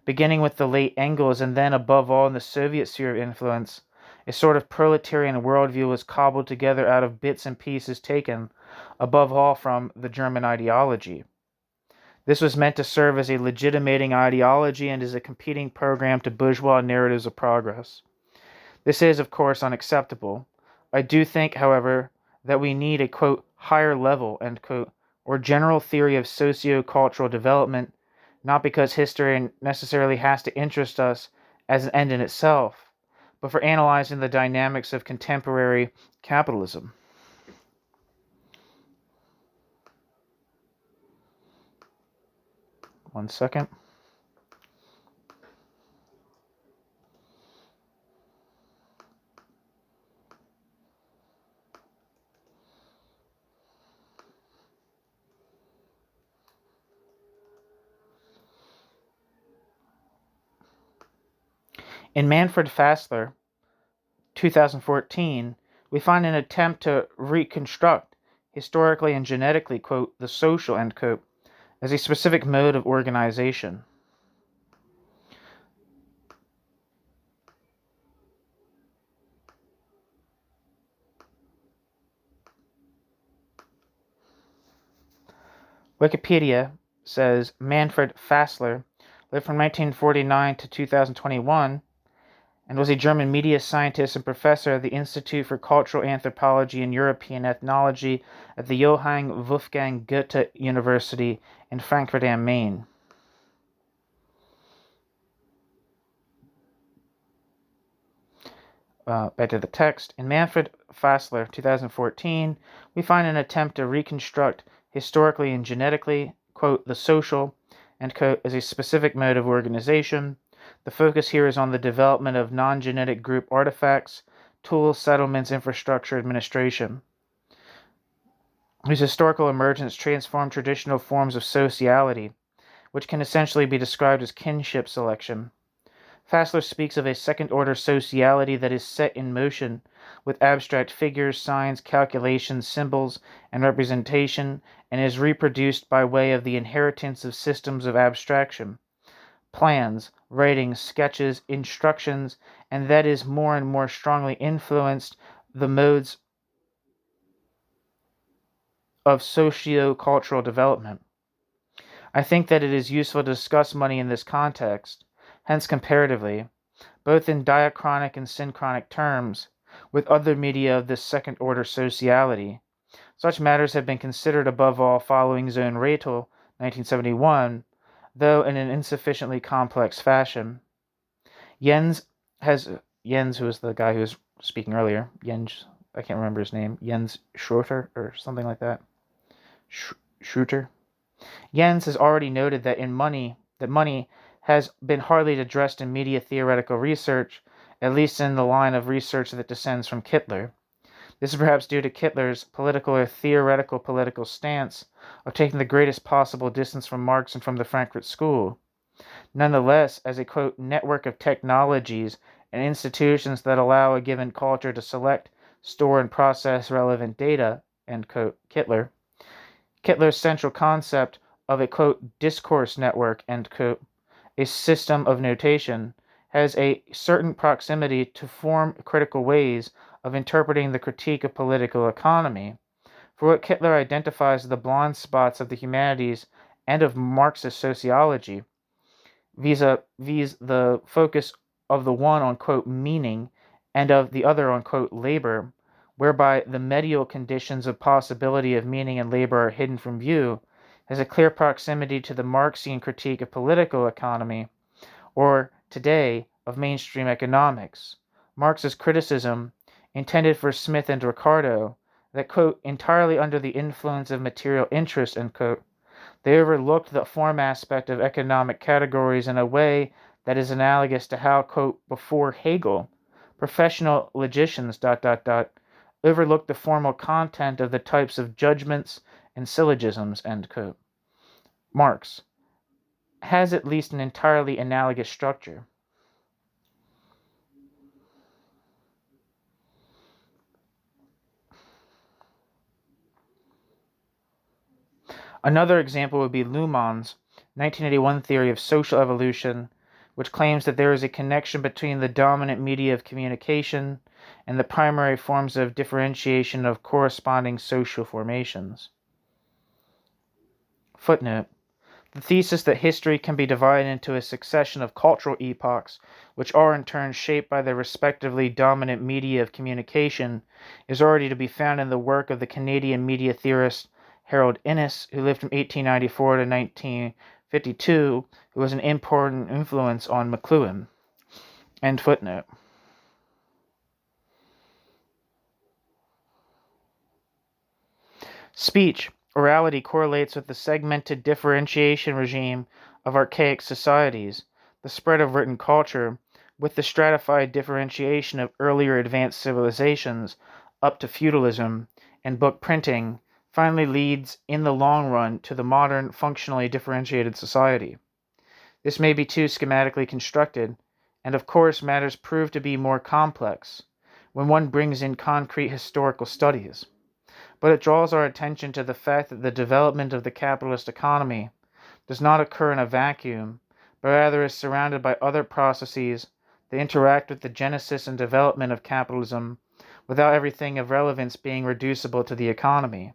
Beginning with the late Engels and then above all in the Soviet sphere of influence, a sort of proletarian worldview was cobbled together out of bits and pieces taken, above all, from the German ideology. This was meant to serve as a legitimating ideology and as a competing program to bourgeois narratives of progress. This is, of course, unacceptable. I do think, however, that we need a, quote, higher level, end quote, or general theory of socio-cultural development, not because history necessarily has to interest us as an end in itself, but for analyzing the dynamics of contemporary capitalism. One second. In Manfred Fassler, 2014, we find an attempt to reconstruct, historically and genetically, quote, the social, end quote, as a specific mode of organization. Wikipedia says Manfred Fassler lived from 1949 to 2021 and was a German media scientist and professor at the Institute for Cultural Anthropology and European Ethnology at the Johann Wolfgang Goethe University in Frankfurt am Main. Back to the text. In Manfred Fassler, 2014, we find an attempt to reconstruct historically and genetically, quote, the social, end quote, as a specific mode of organization. The focus here is on the development of non-genetic group artifacts, tools, settlements, infrastructure, administration, whose historical emergence transformed traditional forms of sociality, which can essentially be described as kinship selection. Fassler speaks of a second-order sociality that is set in motion, with abstract figures, signs, calculations, symbols, and representation, and is reproduced by way of the inheritance of systems of abstraction, plans, writings, sketches, instructions, and that is more and more strongly influenced the modes of socio-cultural development. I think that it is useful to discuss money in this context, hence comparatively, both in diachronic and synchronic terms, with other media of this second-order sociality. Such matters have been considered above all following Zone Ratel, 1971, though in an insufficiently complex fashion. Jens, who was the guy who was speaking earlier, I can't remember his name, Jens Schröter, or something like that. Schröter. Jens has already noted that money has been hardly addressed in media theoretical research, at least in the line of research that descends from Kittler. This is perhaps due to Kittler's political or theoretical political stance of taking the greatest possible distance from Marx and from the Frankfurt School. Nonetheless, as a, quote, network of technologies and institutions that allow a given culture to select, store, and process relevant data, end quote, Kittler's central concept of a, quote, discourse network, end quote, a system of notation, has a certain proximity to form critical ways of interpreting the critique of political economy. For what Kittler identifies as the blind spots of the humanities and of Marxist sociology, vis-a-vis the focus of the one on, quote, meaning and of the other on, quote, labor, whereby the medial conditions of possibility of meaning and labor are hidden from view, has a clear proximity to the Marxian critique of political economy, or, today, of mainstream economics. Marx's criticism, intended for Smith and Ricardo, that, quote, entirely under the influence of material interest, end quote, they overlooked the form aspect of economic categories in a way that is analogous to how, quote, before Hegel, professional logicians, overlooked the formal content of the types of judgments and syllogisms, end quote. Marx has at least an entirely analogous structure. Another example would be Luhmann's 1981 theory of social evolution, which claims that there is a connection between the dominant media of communication and the primary forms of differentiation of corresponding social formations. Footnote: the thesis that history can be divided into a succession of cultural epochs, which are in turn shaped by their respectively dominant media of communication, is already to be found in the work of the Canadian media theorist Harold Innis, who lived from 1894 to 1952, who was an important influence on McLuhan. End footnote. Speech, orality, correlates with the segmented differentiation regime of archaic societies, the spread of written culture, with the stratified differentiation of earlier advanced civilizations up to feudalism and book printing, finally leads in the long run to the modern, functionally differentiated society. This may be too schematically constructed, and of course matters prove to be more complex when one brings in concrete historical studies. But it draws our attention to the fact that the development of the capitalist economy does not occur in a vacuum, but rather is surrounded by other processes that interact with the genesis and development of capitalism without everything of relevance being reducible to the economy.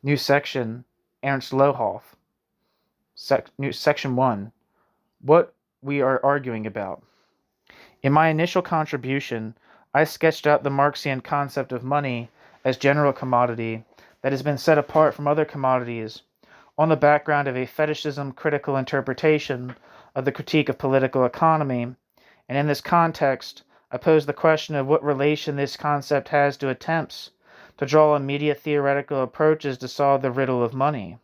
New section, Ernst Lohoff. Section 1. What we are arguing about. In my initial contribution, I sketched out the Marxian concept of money as general commodity that has been set apart from other commodities on the background of a fetishism critical interpretation of the critique of political economy, and in this context, I pose the question of what relation this concept has to attempts to draw immediate theoretical approaches to solve the riddle of money.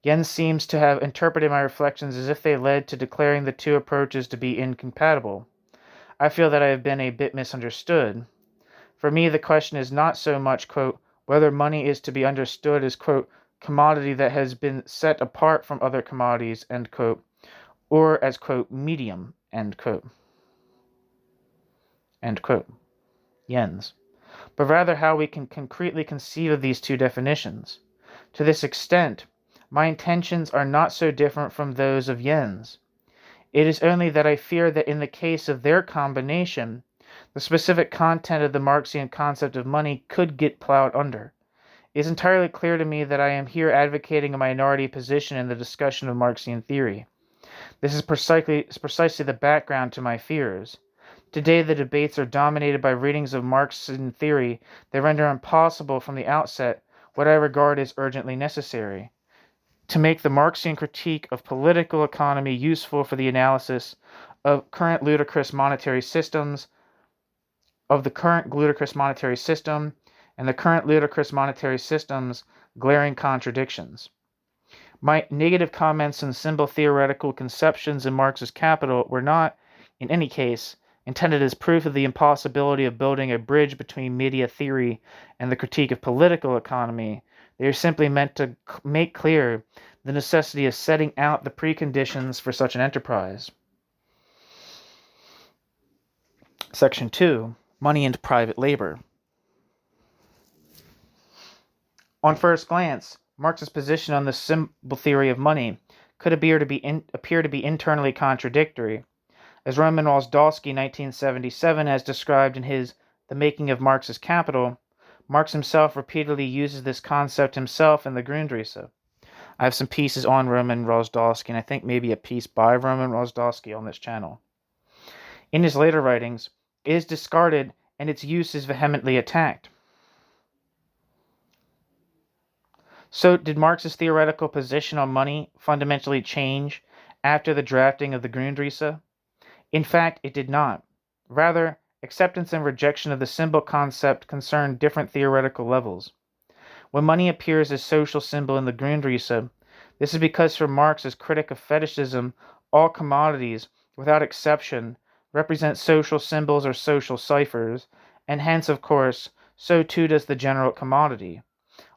Jens seems to have interpreted my reflections as if they led to declaring the two approaches to be incompatible. I feel that I have been a bit misunderstood. For me, the question is not so much, quote, whether money is to be understood as, quote, commodity that has been set apart from other commodities, end quote, or as, quote, medium, end quote. End quote. Jens. But rather how we can concretely conceive of these two definitions. To this extent, my intentions are not so different from those of Jens. It is only that I fear that in the case of their combination, the specific content of the Marxian concept of money could get plowed under. It is entirely clear to me that I am here advocating a minority position in the discussion of Marxian theory. This is precisely the background to my fears. Today the debates are dominated by readings of Marxian theory that render impossible from the outset what I regard as urgently necessary: to make the Marxian critique of political economy useful for the analysis of the current ludicrous monetary system and the current ludicrous monetary system's glaring contradictions. My negative comments on symbol-theoretical conceptions in Marx's Capital were not, in any case, intended as proof of the impossibility of building a bridge between media theory and the critique of political economy. They are simply meant to make clear the necessity of setting out the preconditions for such an enterprise. Section 2. Money and private labor. On first glance, Marx's position on the symbol theory of money could appear to be internally contradictory. As Roman Rozdolsky 1977 has described in his The Making of Marx's Capital, Marx himself repeatedly uses this concept himself in the Grundrisse. I have some pieces on Roman Rozdolsky, and I think maybe a piece by Roman Rozdolsky on this channel. In his later writings, it is discarded and its use is vehemently attacked. So, did Marx's theoretical position on money fundamentally change after the drafting of the Grundrisse? In fact, it did not. Rather, acceptance and rejection of the symbol concept concern different theoretical levels. When money appears as social symbol in the Grundrisse, this is because for Marx as critic of fetishism, all commodities, without exception, represent social symbols or social ciphers, and hence, of course, so too does the general commodity.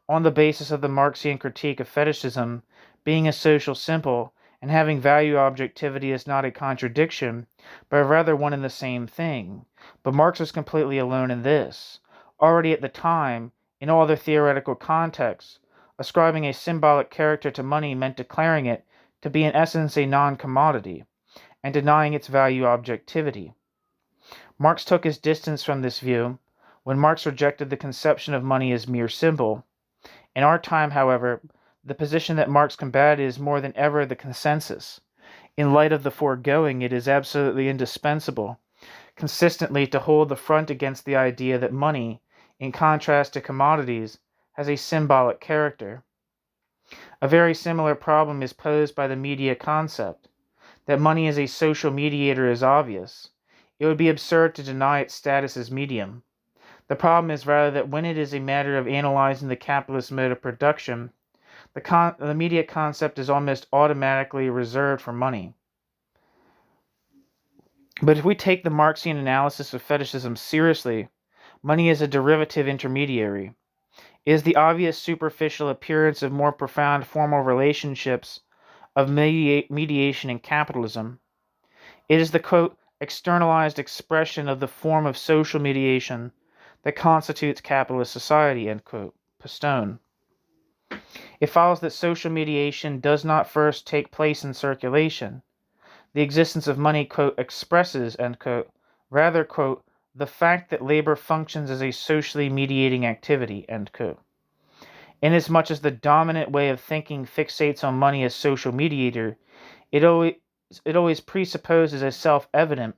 On the basis of the Marxian critique of fetishism, being a social symbol and having value objectivity is not a contradiction, but rather one and the same thing. But Marx was completely alone in this. Already at the time, in all other theoretical contexts, ascribing a symbolic character to money meant declaring it to be in essence a non-commodity, and denying its value objectivity. Marx took his distance from this view when Marx rejected the conception of money as mere symbol. In our time, however, the position that Marx combated is more than ever the consensus. In light of the foregoing, it is absolutely indispensable, consistently, to hold the front against the idea that money, in contrast to commodities, has a symbolic character. A very similar problem is posed by the media concept. That money is a social mediator is obvious. It would be absurd to deny its status as medium. The problem is rather that when it is a matter of analyzing the capitalist mode of production, the media concept is almost automatically reserved for money. But if we take the Marxian analysis of fetishism seriously, money is a derivative intermediary. It is the obvious superficial appearance of more profound formal relationships of mediation in capitalism. It is the, quote, externalized expression of the form of social mediation that constitutes capitalist society, end quote. Pistone. It follows that social mediation does not first take place in circulation. The existence of money, quote, expresses, end quote, rather, quote, the fact that labor functions as a socially mediating activity, end quote. Inasmuch as the dominant way of thinking fixates on money as social mediator, it always presupposes as self-evident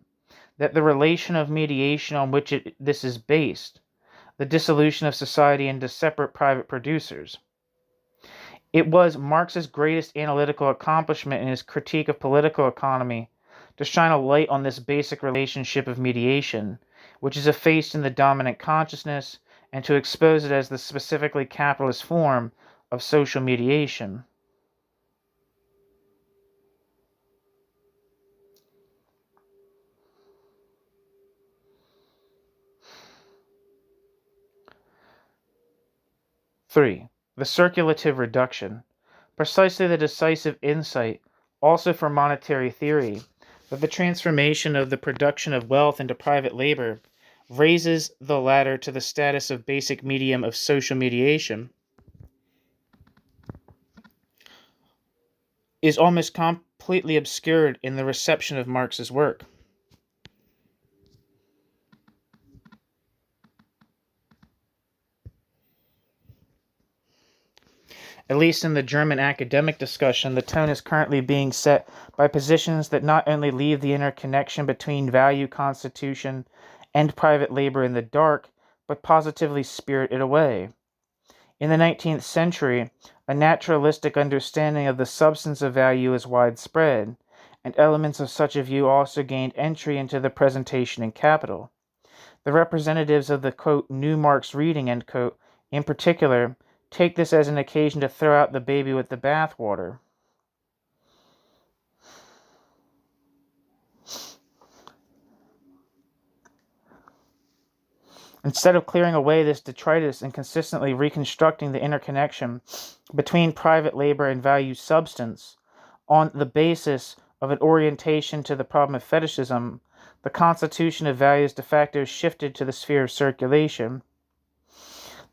that the relation of mediation on which this is based, the dissolution of society into separate private producers. It was Marx's greatest analytical accomplishment in his critique of political economy to shine a light on this basic relationship of mediation, which is effaced in the dominant consciousness, and to expose it as the specifically capitalist form of social mediation. 3. The circulative reduction. Precisely the decisive insight, also for monetary theory, that the transformation of the production of wealth into private labor raises the latter to the status of basic medium of social mediation, is almost completely obscured in the reception of Marx's work. At least in the German academic discussion, the tone is currently being set by positions that not only leave the interconnection between value constitution and private labor in the dark, but positively spirit it away. In the 19th century, a naturalistic understanding of the substance of value is widespread, and elements of such a view also gained entry into the presentation in Capital. The representatives of the, quote, new Marx reading, end quote, in particular, take this as an occasion to throw out the baby with the bathwater. Instead of clearing away this detritus and consistently reconstructing the interconnection between private labor and value substance on the basis of an orientation to the problem of fetishism, the constitution of values de facto shifted to the sphere of circulation.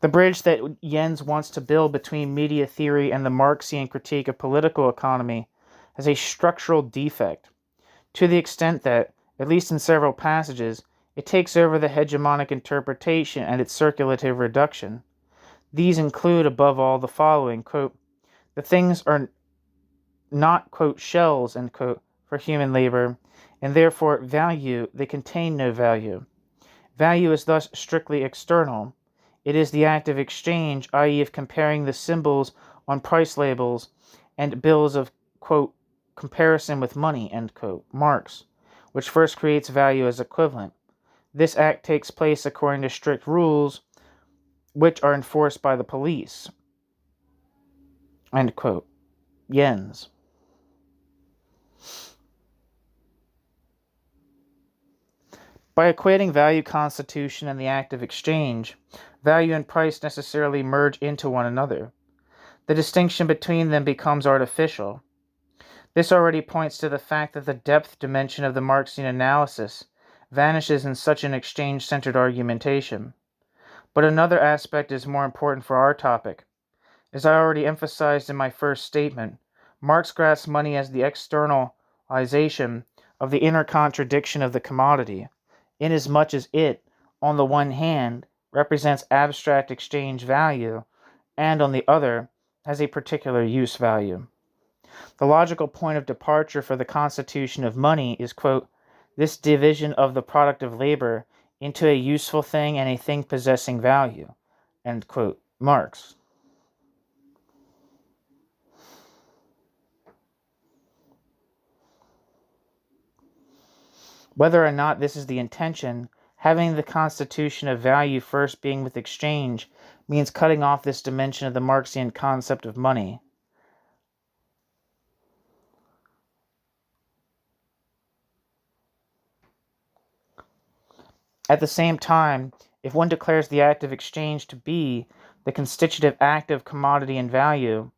The bridge that Jens wants to build between media theory and the Marxian critique of political economy has a structural defect, to the extent that, at least in several passages, it takes over the hegemonic interpretation and its circulative reduction. These include, above all, the following, quote, the things are not, quote, shells, end quote, for human labor, and therefore value, they contain no value. Value is thus strictly external. It is the act of exchange, i.e. of comparing the symbols on price labels and bills of, quote, comparison with money, end quote, Marx, which first creates value as equivalent. This act takes place according to strict rules, which are enforced by the police, end quote, Jens. By equating value constitution and the act of exchange, value and price necessarily merge into one another. The distinction between them becomes artificial. This already points to the fact that the depth dimension of the Marxian analysis vanishes in such an exchange-centered argumentation. But another aspect is more important for our topic. As I already emphasized in my first statement, Marx grasps money as the externalization of the inner contradiction of the commodity, inasmuch as it, on the one hand, represents abstract exchange value, and on the other, has a particular use value. The logical point of departure for the constitution of money is, quote, this division of the product of labor into a useful thing and a thing possessing value, end quote, Marx. Whether or not this is the intention, having the constitution of value first being with exchange means cutting off this dimension of the Marxian concept of money. At the same time, if one declares the act of exchange to be the constitutive act of commodity and value,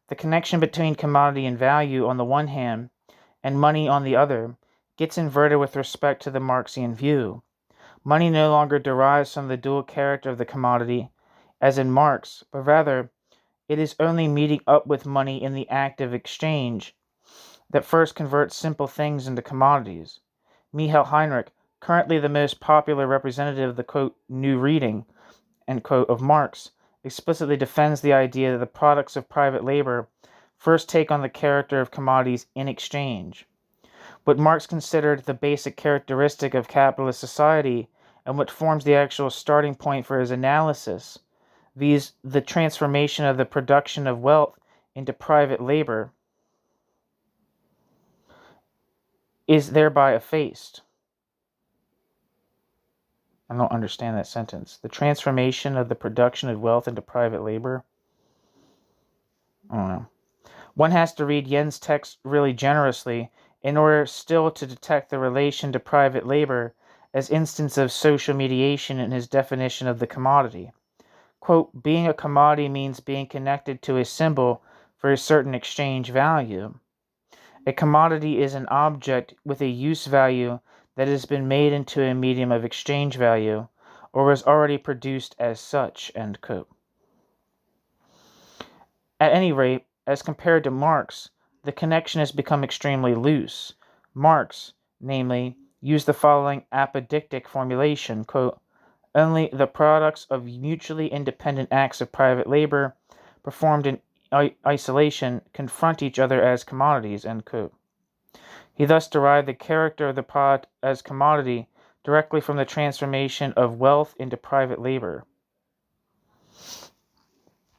the connection between commodity and value on the one hand and money on the other gets inverted with respect to the Marxian view. Money no longer derives from the dual character of the commodity, as in Marx, but rather it is only meeting up with money in the act of exchange that first converts simple things into commodities. Michael Heinrich, currently the most popular representative of the, quote, new reading, end quote, of Marx, explicitly defends the idea that the products of private labor first take on the character of commodities in exchange. What Marx considered the basic characteristic of capitalist society and what forms the actual starting point for his analysis, viz. The transformation of the production of wealth into private labor, is thereby effaced. I don't understand that sentence. The transformation of the production of wealth into private labor? I don't know. One has to read Jens' text really generously in order still to detect the relation to private labor as instance of social mediation in his definition of the commodity. quote, being a commodity means being connected to a symbol for a certain exchange value. A commodity is an object with a use value that has been made into a medium of exchange value, or was already produced as such, end quote. At any rate, as compared to Marx, the connection has become extremely loose. Marx, namely, used the following apodictic formulation, quote, only the products of mutually independent acts of private labor performed in isolation confront each other as commodities, end quote. He thus derived the character of the product as commodity directly from the transformation of wealth into private labor.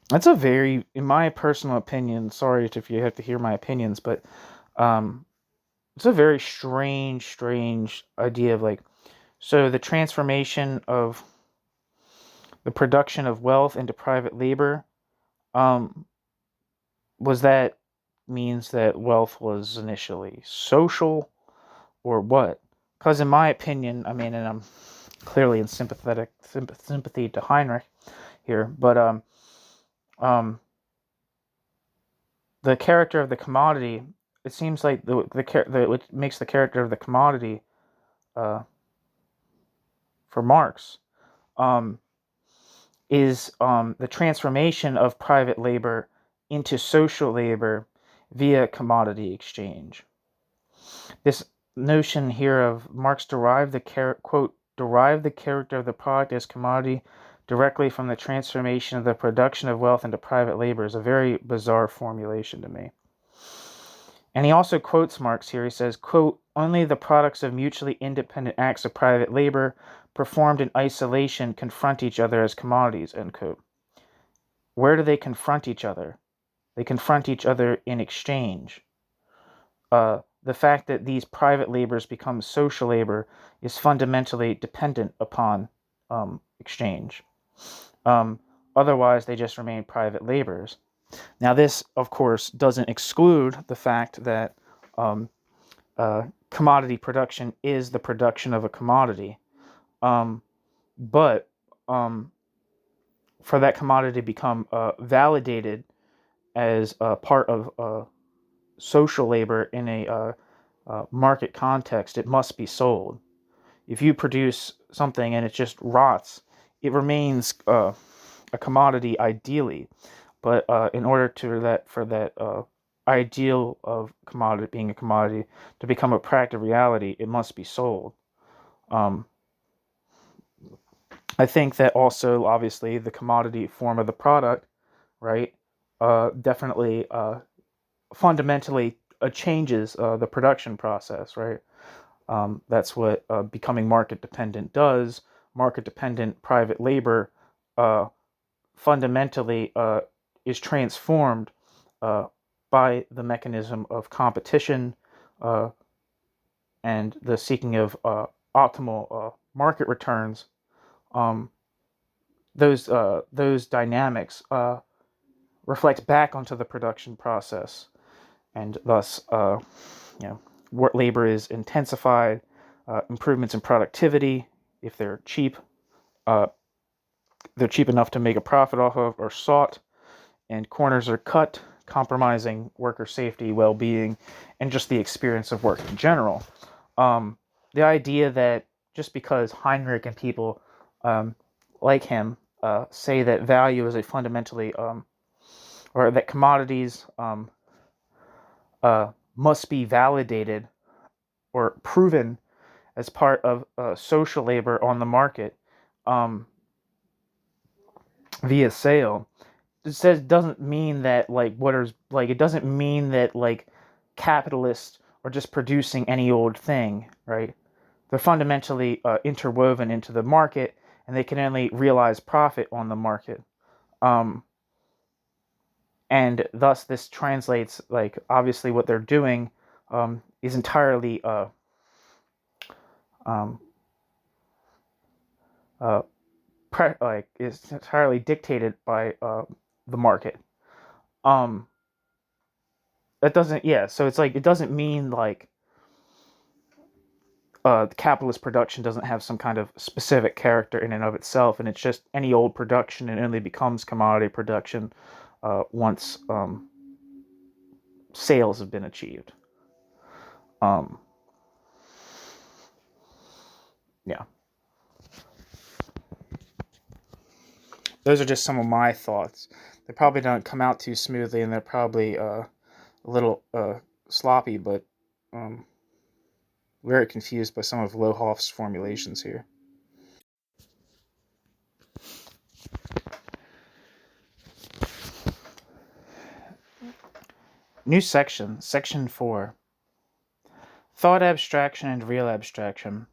That's a very, in my personal opinion, sorry if you have to hear my opinions, but it's a very strange idea of like, so the transformation of the production of wealth into private labor, was that means that wealth was initially social or what? Because in my opinion, I mean, and I'm clearly in sympathy to Heinrich here, but the character of the commodity, it seems like what makes the character of the commodity for Marx is the transformation of private labor into social labor via commodity exchange. This notion here of Marx derived the character of the product as commodity directly from the transformation of the production of wealth into private labor is a very bizarre formulation to me. And he also quotes Marx here. He says, quote, only the products of mutually independent acts of private labor performed in isolation confront each other as commodities, end quote. Where do they confront each other? They confront each other in exchange. The fact that these private labors become social labor is fundamentally dependent upon exchange. Otherwise, they just remain private labors. Now, this, of course, doesn't exclude the fact that commodity production is the production of a commodity. But for that commodity to become validated as part of social labor in a market context, it must be sold. If you produce something and it just rots, it remains a commodity ideally, but in order for that ideal of commodity being a commodity to become a practical reality, it must be sold. I think that also, obviously, the commodity form of the product, right, definitely fundamentally changes the production process, right? That's what becoming market dependent does. Market dependent private labor fundamentally is transformed by the mechanism of competition and the seeking of optimal market returns. Those dynamics reflect back onto the production process, and thus, work labor is intensified. Improvements in productivity, if they're cheap enough to make a profit off of, are sought, and corners are cut, compromising worker safety, well-being, and just the experience of work in general. The idea that just because Heinrich and people like him say that value is a fundamentally, or that commodities must be validated or proven as part of social labor on the market via sale. It doesn't mean that it doesn't mean that capitalists are just producing any old thing, right? They're fundamentally interwoven into the market, and they can only realize profit on the market. And thus this translates, obviously what they're doing is entirely is entirely dictated by the market. That doesn't, so it's it doesn't mean capitalist production doesn't have some kind of specific character in and of itself, and it's just any old production, and only becomes commodity production once sales have been achieved. Yeah. Those are just some of my thoughts. They probably don't come out too smoothly, and they're probably a little sloppy, but very confused by some of Lohoff's formulations here. New section, section 4. Thought abstraction and real abstraction.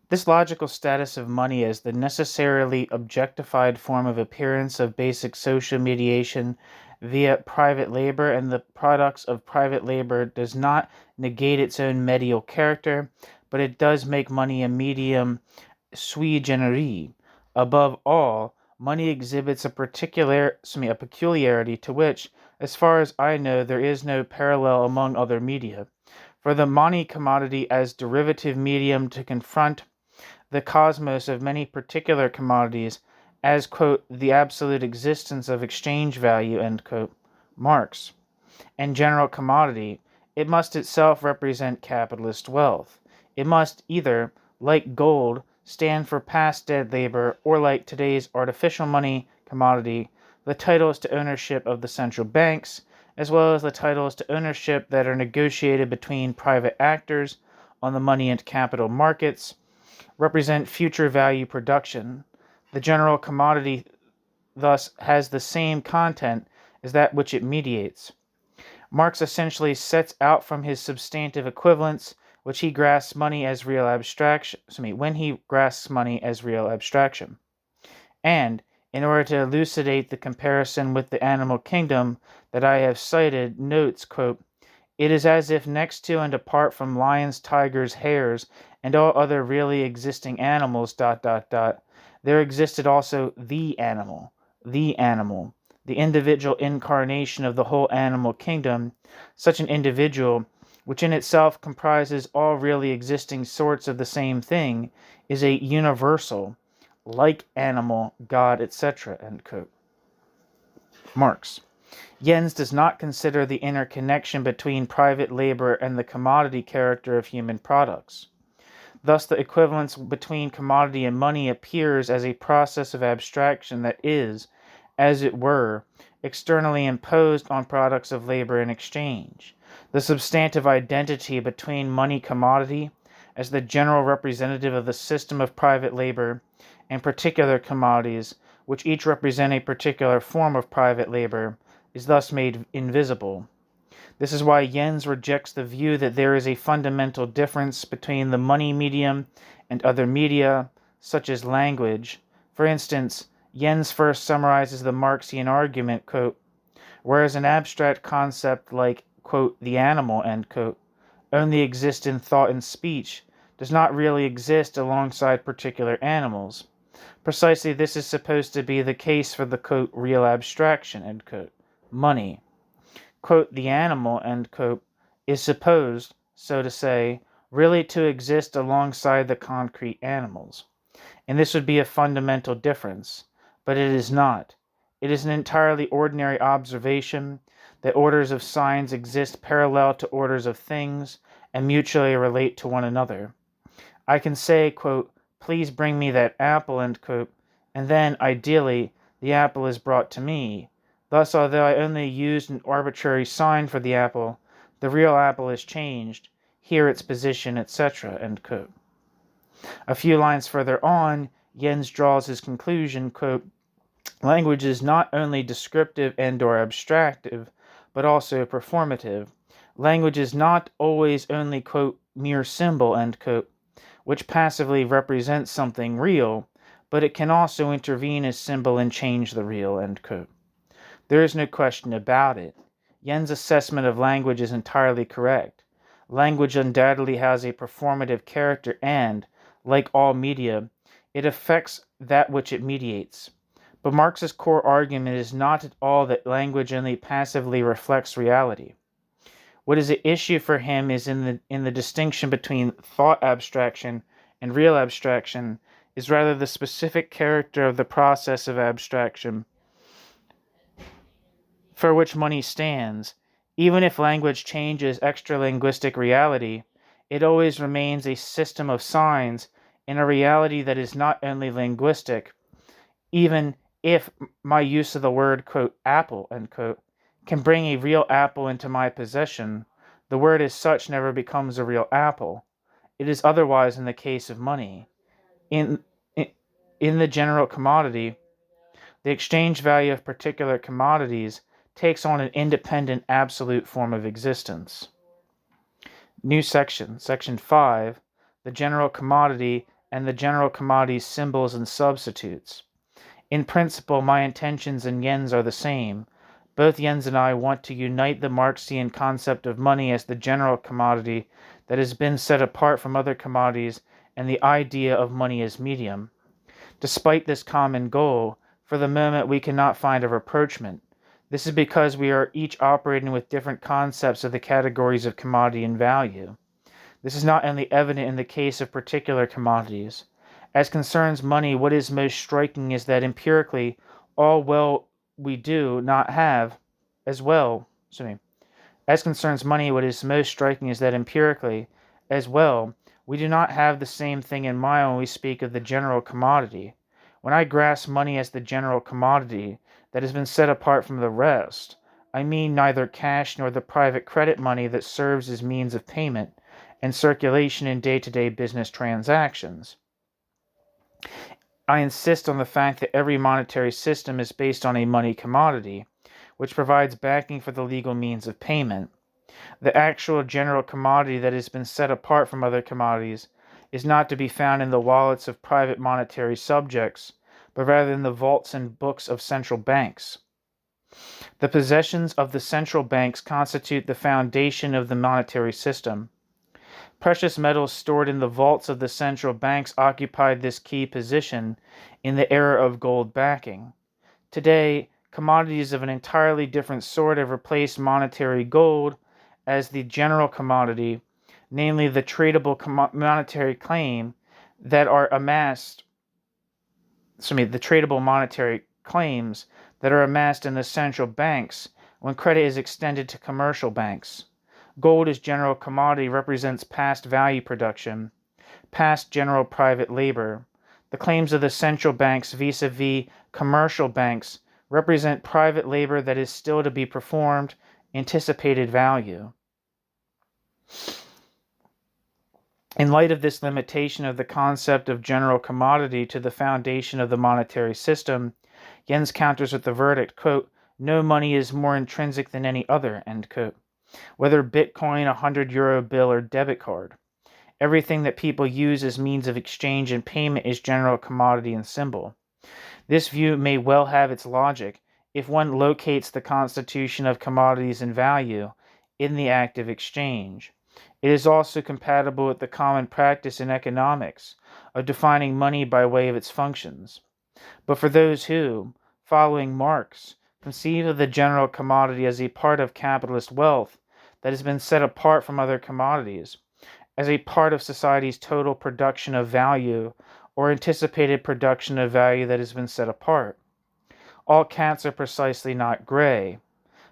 This logical status of money as the necessarily objectified form of appearance of basic social mediation via private labor and the products of private labor does not negate its own medial character, but it does make money a medium sui generis. Above all, money exhibits a peculiarity to which, as far as I know, there is no parallel among other media. For the money commodity as derivative medium to confront the cosmos of many particular commodities as, quote, the absolute existence of exchange value, end quote, Marx, and general commodity, it must itself represent capitalist wealth. It must either, like gold, stand for past dead labor, or like today's artificial money commodity, the titles to ownership of the central banks, as well as the titles to ownership that are negotiated between private actors on the money and capital markets, represent future value production. The general commodity thus has the same content as that which it mediates. Marx essentially sets out from his substantive equivalence, which he grasps money as real abstraction. When he grasps money as real abstraction, and in order to elucidate the comparison with the animal kingdom that I have cited, notes, quote, it is as if next to and apart from lions, tigers, hares, and all other really existing animals, there existed also the animal, the individual incarnation of the whole animal kingdom, such an individual, which in itself comprises all really existing sorts of the same thing, is a universal, like animal, God, etc., end quote. Marx. Jens does not consider the interconnection between private labor and the commodity character of human products. Thus, the equivalence between commodity and money appears as a process of abstraction that is, as it were, externally imposed on products of labor in exchange. The substantive identity between money-commodity, as the general representative of the system of private labor, and particular commodities, which each represent a particular form of private labor, is thus made invisible. This is why Jens rejects the view that there is a fundamental difference between the money medium and other media, such as language. For instance, Jens first summarizes the Marxian argument, quote, whereas an abstract concept like, quote, the animal, end quote, only exists in thought and speech, does not really exist alongside particular animals. Precisely this is supposed to be the case for the, quote, real abstraction, end quote, money. Quote, the animal, end quote, is supposed, so to say, really to exist alongside the concrete animals. And this would be a fundamental difference. But it is not. It is an entirely ordinary observation that orders of signs exist parallel to orders of things and mutually relate to one another. I can say, quote, please bring me that apple, end quote, and then, ideally, the apple is brought to me. Thus, although I only used an arbitrary sign for the apple, the real apple is changed, here its position, etc., end quote. A few lines further on, Jens draws his conclusion, quote, language is not only descriptive and or abstractive, but also performative. Language is not always only, quote, mere symbol, end quote, which passively represents something real, but it can also intervene as symbol and change the real, end quote. There is no question about it. Jens' assessment of language is entirely correct. Language undoubtedly has a performative character and, like all media, it affects that which it mediates. But Marx's core argument is not at all that language only passively reflects reality. What is at issue for him is in the distinction between thought abstraction and real abstraction is rather the specific character of the process of abstraction for which money stands. Even if language changes extra-linguistic reality, it always remains a system of signs in a reality that is not only linguistic. Even if my use of the word, quote, apple, end quote, can bring a real apple into my possession, the word as such never becomes a real apple. It is otherwise in the case of money. In, in, in the general commodity, the exchange value of particular commodities takes on an independent absolute form of existence. New section, section 5, the general commodity and the general commodity's symbols and substitutes. In principle, my intentions and Jens are the same. Both Jens and I want to unite the Marxian concept of money as the general commodity that has been set apart from other commodities and the idea of money as medium. Despite this common goal, for the moment we cannot find a rapprochement. This is because we are each operating with different concepts of the categories of commodity and value. This is not only evident in the case of particular commodities. As concerns money, what is most striking is that empirically, all well we do not have as well. As concerns money, what is most striking is that empirically, as well, we do not have the same thing in mind when we speak of the general commodity. When I grasp money as the general commodity that has been set apart from the rest, I mean neither cash nor the private credit money that serves as means of payment and circulation in day-to-day business transactions. I insist on the fact that every monetary system is based on a money commodity, which provides backing for the legal means of payment. The actual general commodity that has been set apart from other commodities is not to be found in the wallets of private monetary subjects, but rather in the vaults and books of central banks. The possessions of the central banks constitute the foundation of the monetary system. Precious metals stored in the vaults of the central banks occupied this key position in the era of gold backing. Today, commodities of an entirely different sort have replaced monetary gold as the general commodity, namely the tradable monetary claim that are amassed. The tradable monetary claims that are amassed in the central banks when credit is extended to commercial banks. Gold as general commodity represents past value production, past general private labor. The claims of the central banks vis-a-vis commercial banks represent private labor that is still to be performed, anticipated value. In light of this limitation of the concept of general commodity to the foundation of the monetary system, Jens counters with the verdict, quote, no money is more intrinsic than any other, end quote. Whether Bitcoin, €100 bill, or debit card. Everything that people use as means of exchange and payment is general commodity and symbol. This view may well have its logic if one locates the constitution of commodities and value in the act of exchange. It is also compatible with the common practice in economics of defining money by way of its functions. But for those who, following Marx, conceive of the general commodity as a part of capitalist wealth that has been set apart from other commodities, as a part of society's total production of value or anticipated production of value that has been set apart. All cats are precisely not gray.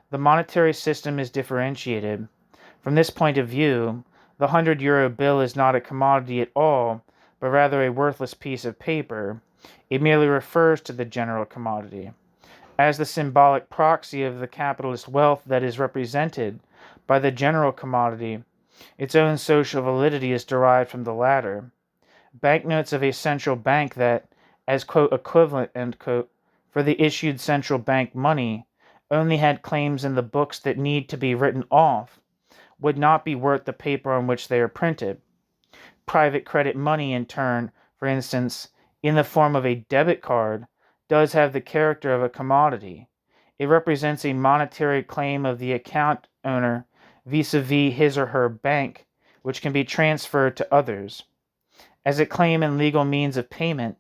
The monetary system is differentiated. From this point of view, the €100 bill is not a commodity at all, but rather a worthless piece of paper. It merely refers to the general commodity as the symbolic proxy of the capitalist wealth that is represented by the general commodity. Its own social validity is derived from the latter. Banknotes of a central bank that, as quote equivalent, end quote, for the issued central bank money, only had claims in the books that need to be written off, would not be worth the paper on which they are printed. Private credit money, in turn, for instance, in the form of a debit card, does have the character of a commodity. It represents a monetary claim of the account owner vis-a-vis his or her bank, which can be transferred to others. As a claim and legal means of payment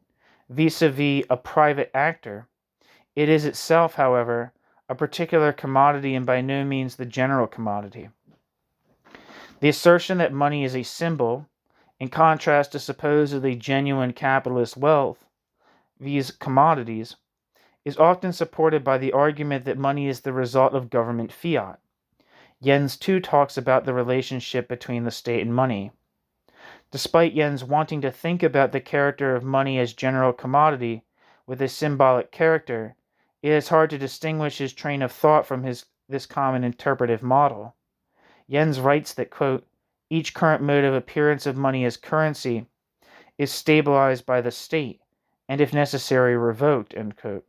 vis-a-vis a private actor, it is itself, however, a particular commodity and by no means the general commodity. The assertion that money is a symbol, in contrast to supposedly genuine capitalist wealth, these commodities, is often supported by the argument that money is the result of government fiat. Jens too talks about the relationship between the state and money. Despite Jens wanting to think about the character of money as general commodity with a symbolic character, it is hard to distinguish his train of thought from this common interpretive model. Jens writes that, quote, each current mode of appearance of money as currency is stabilized by the state, and if necessary revoked, end quote.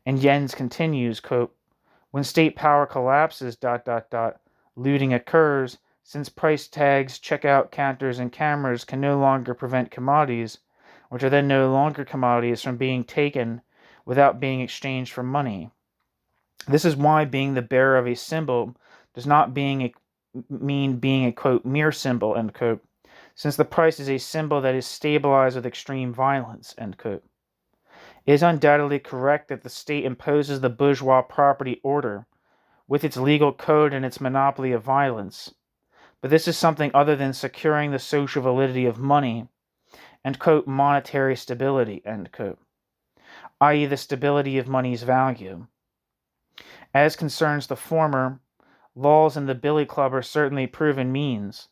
And Jens continues, quote, when state power collapses, ... looting occurs, since price tags, checkout counters, and cameras can no longer prevent commodities, which are then no longer commodities, from being taken without being exchanged for money. This is why being the bearer of a symbol does not mean being a, quote, mere symbol, end quote, since the price is a symbol that is stabilized with extreme violence, end quote. It is undoubtedly correct that the state imposes the bourgeois property order with its legal code and its monopoly of violence. But this is something other than securing the social validity of money and, quote, monetary stability, end quote, i.e. the stability of money's value. As concerns the former, laws and the billy club are certainly proven means,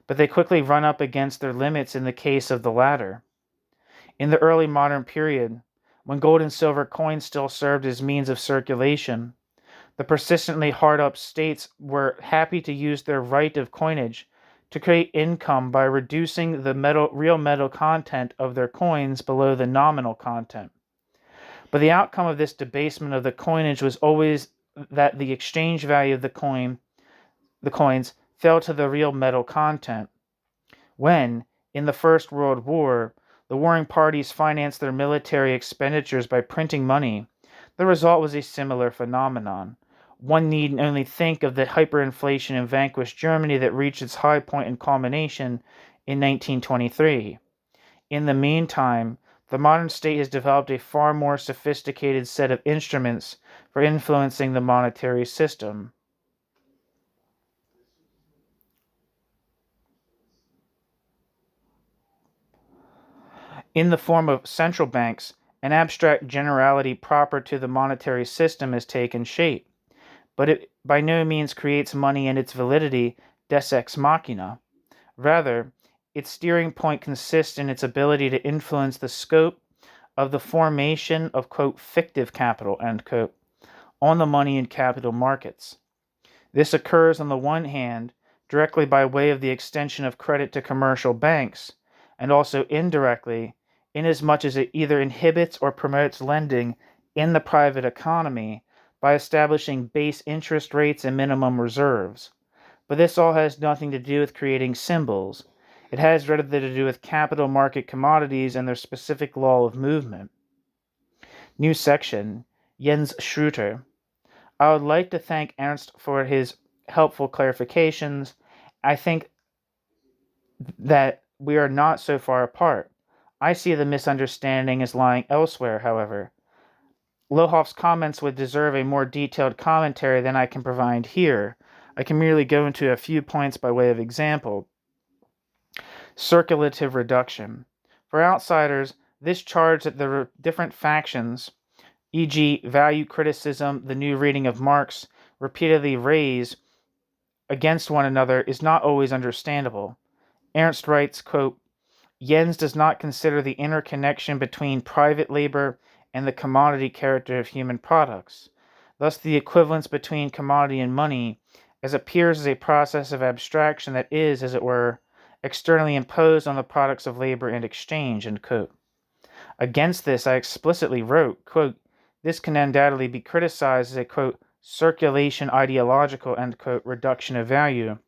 but they quickly run up against their limits in the case of the latter. In the early modern period, when gold and silver coins still served as means of circulation, the persistently hard-up states were happy to use their right of coinage to create income by reducing the real metal content of their coins below the nominal content. But the outcome of this debasement of the coinage was always that the exchange value of the coins fell to the real metal content. When, in the First World War, the warring parties financed their military expenditures by printing money, the result was a similar phenomenon. One need only think of the hyperinflation in vanquished Germany that reached its high point and culmination in 1923. In the meantime, the modern state has developed a far more sophisticated set of instruments for influencing the monetary system. In the form of central banks, an abstract generality proper to the monetary system has taken shape, but it by no means creates money and its validity des ex machina. Rather, its steering point consists in its ability to influence the scope of the formation of, quote, fictive capital, end quote, on the money and capital markets. This occurs on the one hand directly by way of the extension of credit to commercial banks, and also indirectly inasmuch as it either inhibits or promotes lending in the private economy by establishing base interest rates and minimum reserves. But this all has nothing to do with creating symbols. It has rather to do with capital market commodities and their specific law of movement. New section, Jens Schröter. I would like to thank Ernst for his helpful clarifications. I think that we are not so far apart. I see the misunderstanding as lying elsewhere, however. Lohoff's comments would deserve a more detailed commentary than I can provide here. I can merely go into a few points by way of example. Circulative reduction. For outsiders, this charge that the different factions, e.g., value criticism, the new reading of Marx, repeatedly raise against one another is not always understandable. Ernst writes, quote, Jens does not consider the interconnection between private labor and the commodity character of human products. Thus, the equivalence between commodity and money as appears as a process of abstraction that is, as it were, externally imposed on the products of labor and exchange, end quote. Against this, I explicitly wrote, quote, this can undoubtedly be criticized as a, quote, circulation ideological, end quote, reduction of value.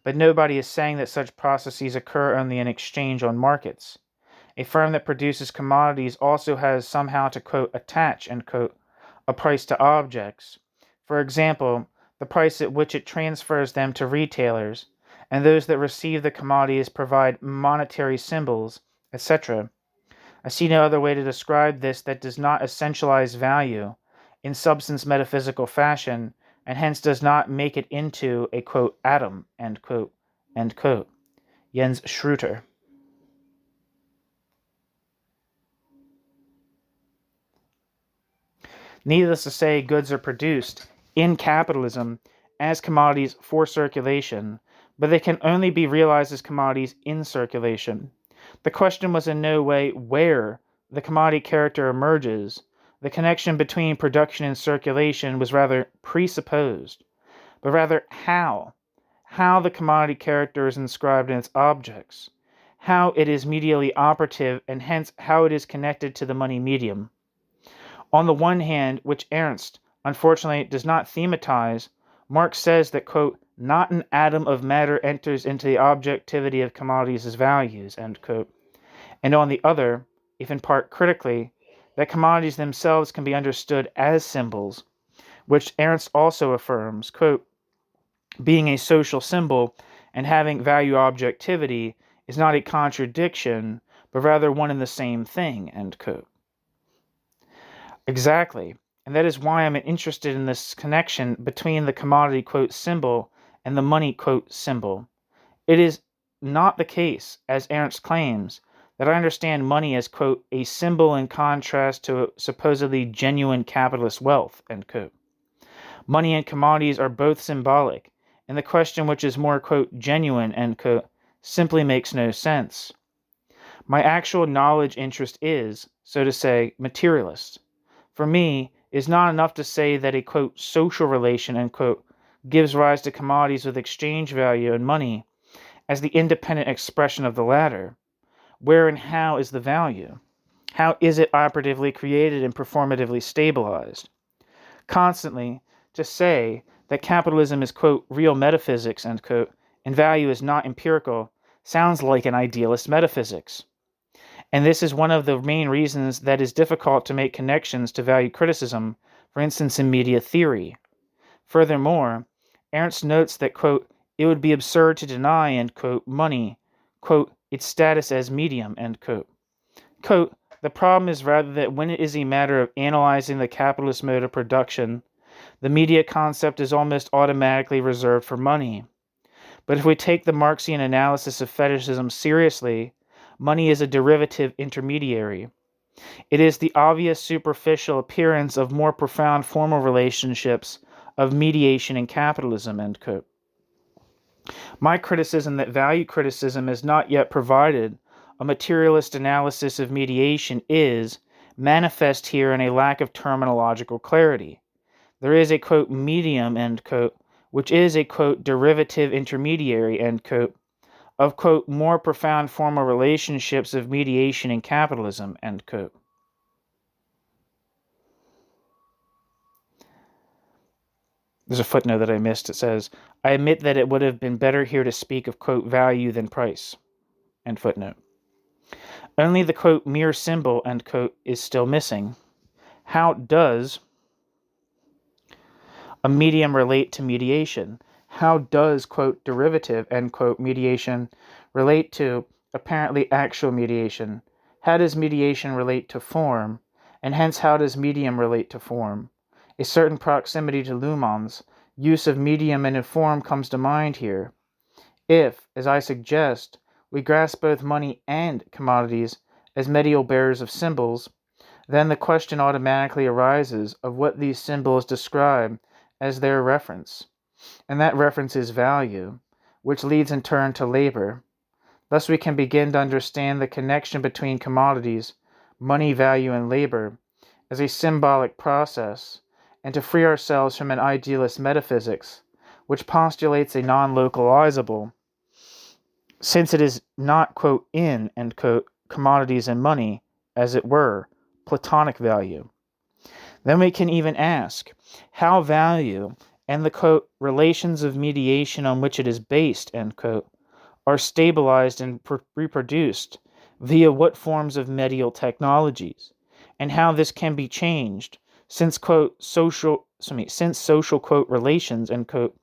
But nobody is saying that such processes occur only in exchange on markets. A firm that produces commodities also has somehow to, quote, attach, end quote, a price to objects. For example, the price at which it transfers them to retailers, and those that receive the commodities provide monetary symbols, etc. I see no other way to describe this that does not essentialize value in substance metaphysical fashion, and hence does not make it into a, quote, atom, end quote, End quote. Jens Schröter. Needless to say, goods are produced in capitalism as commodities for circulation, but they can only be realized as commodities in circulation. The question was in no way where the commodity character emerges. The connection between production and circulation was rather presupposed, but rather how the commodity character is inscribed in its objects, how it is medially operative, and hence how it is connected to the money medium. On the one hand, which Ernst, unfortunately, does not thematize, Marx says that, quote, not an atom of matter enters into the objectivity of commodities as values, end quote. And on the other, if in part critically, that commodities themselves can be understood as symbols, which Ernst also affirms, quote, being a social symbol and having value objectivity is not a contradiction, but rather one and the same thing, end quote. Exactly, and that is why I'm interested in this connection between the commodity, quote, symbol and the money, quote, symbol. It is not the case, as Ernst claims, that I understand money as, quote, a symbol in contrast to supposedly genuine capitalist wealth, end quote. Money and commodities are both symbolic, and the question which is more, quote, genuine, end quote, simply makes no sense. My actual knowledge interest is, so to say, materialist. For me, it is not enough to say that a, quote, social relation, end quote, gives rise to commodities with exchange value and money as the independent expression of the latter. Where and how is the value? How is it operatively created and performatively stabilized? Constantly, to say that capitalism is, quote, real metaphysics, end quote, and value is not empirical, sounds like an idealist metaphysics. And this is one of the main reasons that it is difficult to make connections to value criticism, for instance in media theory. Furthermore, Ernst notes that, quote, it would be absurd to deny, end quote, money, quote, its status as medium, end quote. Quote, the problem is rather that when it is a matter of analyzing the capitalist mode of production, the media concept is almost automatically reserved for money. But if we take the Marxian analysis of fetishism seriously, money is a derivative intermediary. It is the obvious superficial appearance of more profound formal relationships of mediation in capitalism, end quote. My criticism that value criticism has not yet provided a materialist analysis of mediation is manifest here in a lack of terminological clarity. There is a, quote, medium, end quote, which is a, quote, derivative intermediary, end quote, of, quote, more profound formal relationships of mediation in capitalism, end quote. There's a footnote that I missed. It says, I admit that it would have been better here to speak of, quote, value than price, end footnote. Only the, quote, mere symbol, end quote, is still missing. How does a medium relate to mediation? How does, quote, derivative, end quote, mediation relate to apparently actual mediation? How does mediation relate to form? And hence, how does medium relate to form? A certain proximity to Luhmann's use of medium and form comes to mind here. If, as I suggest, we grasp both money and commodities as medial bearers of symbols, then the question automatically arises of what these symbols describe as their reference, and that reference is value, which leads in turn to labor. Thus we can begin to understand the connection between commodities, money, value, and labor as a symbolic process, and to free ourselves from an idealist metaphysics, which postulates a non-localizable, since it is not, quote, in, end quote, commodities and money, as it were, Platonic value. Then we can even ask how value and the, quote, relations of mediation on which it is based, end quote, are stabilized and reproduced via what forms of medial technologies, and how this can be changed since, quote, social, quote, relations, end quote,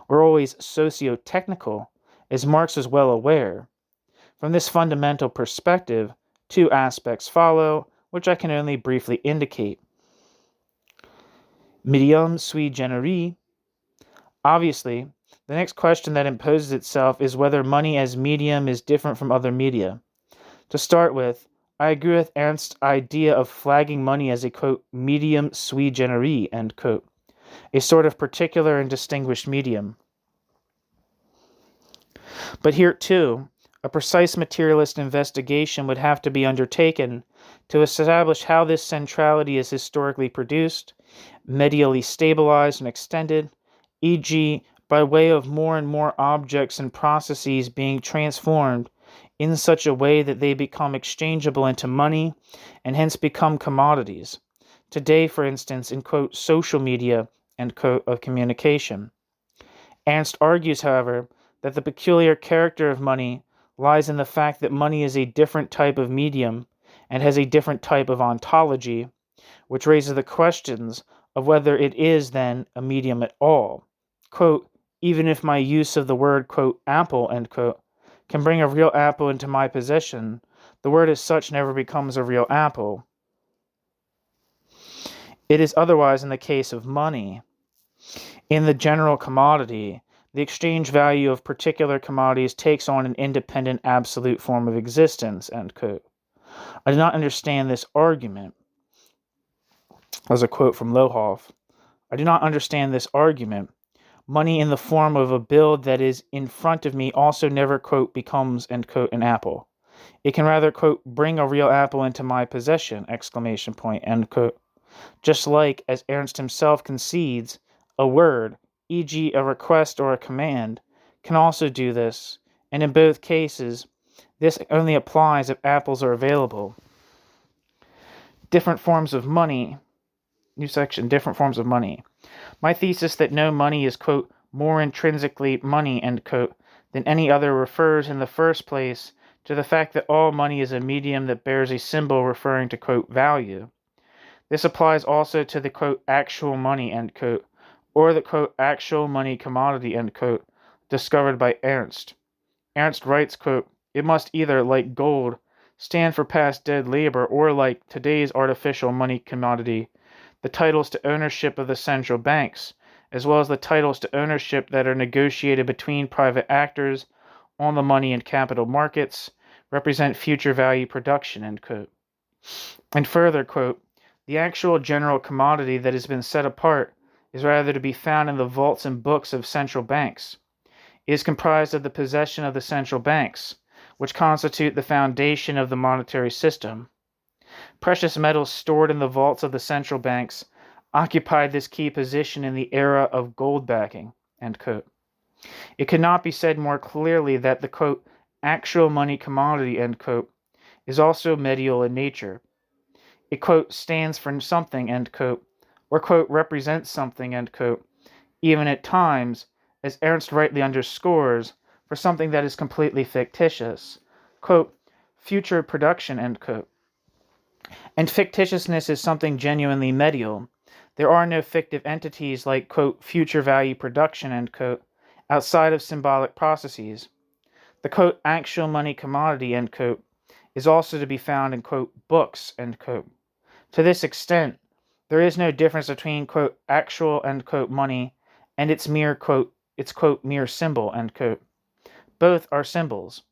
are always socio-technical, as Marx is well aware. From this fundamental perspective, two aspects follow, which I can only briefly indicate. Medium sui generis. Obviously, The next question that imposes itself is whether money as medium is different from other media. To start with, I agree with Ernst's idea of flagging money as a, quote, medium sui generis, end quote, a sort of particular and distinguished medium. But here, too, a precise materialist investigation would have to be undertaken to establish how this centrality is historically produced, medially stabilized and extended, e.g., by way of more and more objects and processes being transformed in such a way that they become exchangeable into money and hence become commodities. Today, for instance, in, quote, social media, end quote, of communication. Ernst argues, however, that the peculiar character of money lies in the fact that money is a different type of medium and has a different type of ontology, which raises the questions of whether it is, then, a medium at all. Quote, even if my use of the word, quote, apple, end quote, can bring a real apple into my possession, the word as such never becomes a real apple. It is otherwise in the case of money. In the general commodity, the exchange value of particular commodities takes on an independent absolute form of existence, end quote. I do not understand this argument. As a quote from Lohoff, I do not understand this argument. Money in the form of a bill that is in front of me also never, quote, becomes, end quote, an apple. It can rather, quote, bring a real apple into my possession, exclamation point, end quote. Just like, as Ernst himself concedes, a word, e.g. a request or a command, can also do this, and in both cases, this only applies if apples are available. Different forms of money. New section, different forms of money. My thesis that no money is, quote, more intrinsically money, end quote, than any other refers in the first place to the fact that all money is a medium that bears a symbol referring to, quote, value. This applies also to the, quote, actual money, end quote, or the, quote, actual money commodity, end quote, discovered by Ernst. Ernst writes, quote, it must either, like gold, stand for past dead labor, or like today's artificial money commodity, the titles to ownership of the central banks, as well as the titles to ownership that are negotiated between private actors on the money and capital markets, represent future value production, end quote. And further, quote, the actual general commodity that has been set apart is rather to be found in the vaults and books of central banks. It is comprised of the possession of the central banks, which constitute the foundation of the monetary system. Precious metals stored in the vaults of the central banks occupied this key position in the era of gold backing, end quote. It could not be said more clearly that the, quote, actual money commodity, end quote, is also medial in nature. It, quote, stands for something, end quote, or, quote, represents something, end quote, even at times, as Ernst rightly underscores, for something that is completely fictitious, quote, future production, end quote. And fictitiousness is something genuinely medial. There are no fictive entities like, quote, future value production, end quote, outside of symbolic processes. The, quote, actual money commodity, end quote, is also to be found in, quote, books, end quote. To this extent, there is no difference between, quote, actual, end quote, money and its mere, quote, mere symbol, end quote. Both are symbols.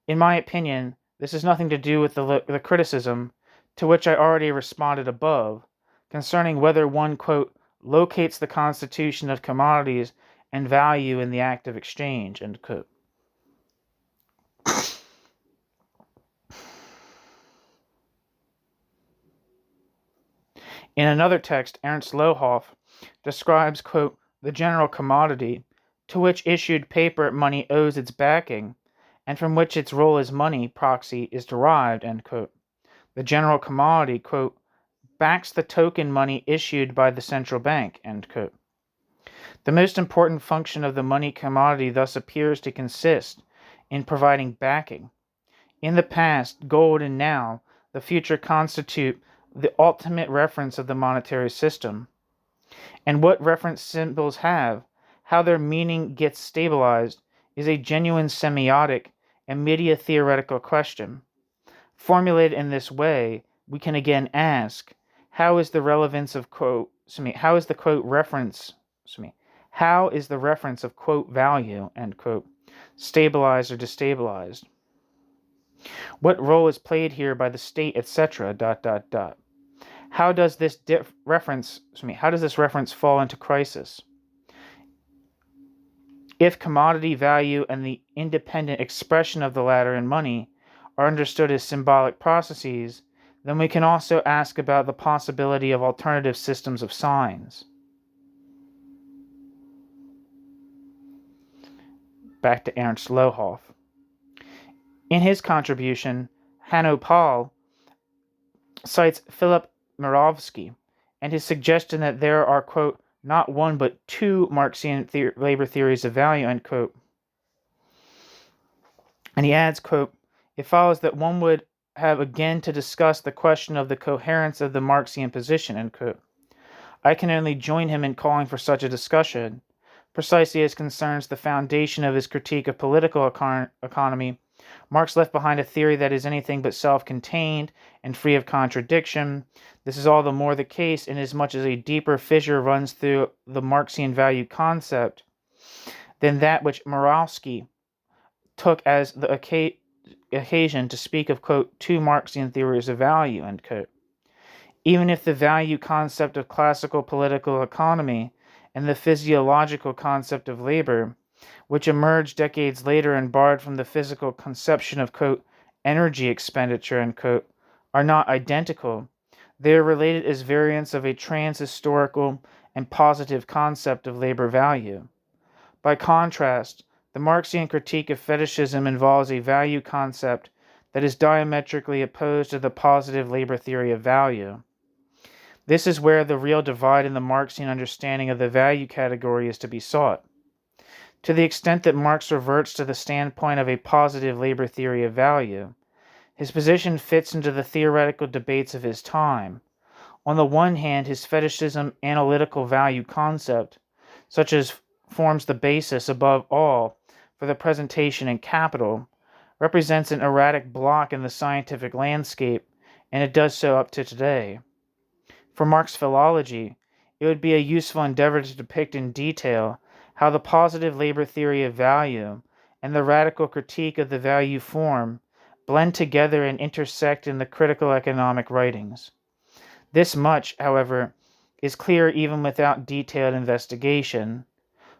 In my opinion, this has nothing to do with the criticism to which I already responded above, concerning whether one, quote, locates the constitution of commodities and value in the act of exchange, end quote. In another text, Ernst Lohoff describes, quote, the general commodity to which issued paper money owes its backing, and from which its role as money proxy is derived, end quote. The general commodity, quote, backs the token money issued by the central bank, end quote. The most important function of the money commodity thus appears to consist in providing backing. In the past, gold, and now, the future constitute the ultimate reference of the monetary system. And what reference symbols have, how their meaning gets stabilized, is a genuine semiotic and media-theoretical question. Formulated in this way, we can again ask, how is the relevance of, quote, how is the, quote, reference, How is the reference of, quote, value, end quote, stabilized or destabilized? What role is played here by the state, etc., ... How does this reference fall into crisis? If commodity value and the independent expression of the latter in money are understood as symbolic processes, then we can also ask about the possibility of alternative systems of signs. Back to Ernst Lohoff. In his contribution, Hanno Pahl cites Philip Mirovsky and his suggestion that there are, quote, not one but two Marxian labor theories of value, end quote. And he adds, quote, it follows that one would have again to discuss the question of the coherence of the Marxian position, end quote. I can only join him in calling for such a discussion, precisely as concerns the foundation of his critique of political economy. Marx left behind a theory that is anything but self-contained and free of contradiction. This is all the more the case inasmuch as a deeper fissure runs through the Marxian value concept than that which Mirovsky took as the occasion to speak of, quote, two Marxian theories of value, end quote. Even if the value concept of classical political economy and the physiological concept of labor, which emerged decades later and borrowed from the physical conception of, quote, energy expenditure, end quote, are not identical, they are related as variants of a trans-historical and positive concept of labor value. By contrast, the Marxian critique of fetishism involves a value concept that is diametrically opposed to the positive labor theory of value. This is where the real divide in the Marxian understanding of the value category is to be sought. To the extent that Marx reverts to the standpoint of a positive labor theory of value, his position fits into the theoretical debates of his time. On the one hand, his fetishism analytical value concept, such as forms the basis, above all, for the presentation in Capital, represents an erratic block in the scientific landscape, and it does so up to today. For Marx philology, it would be a useful endeavor to depict in detail how the positive labor theory of value and the radical critique of the value form blend together and intersect in the critical economic writings. This much, however, is clear even without detailed investigation.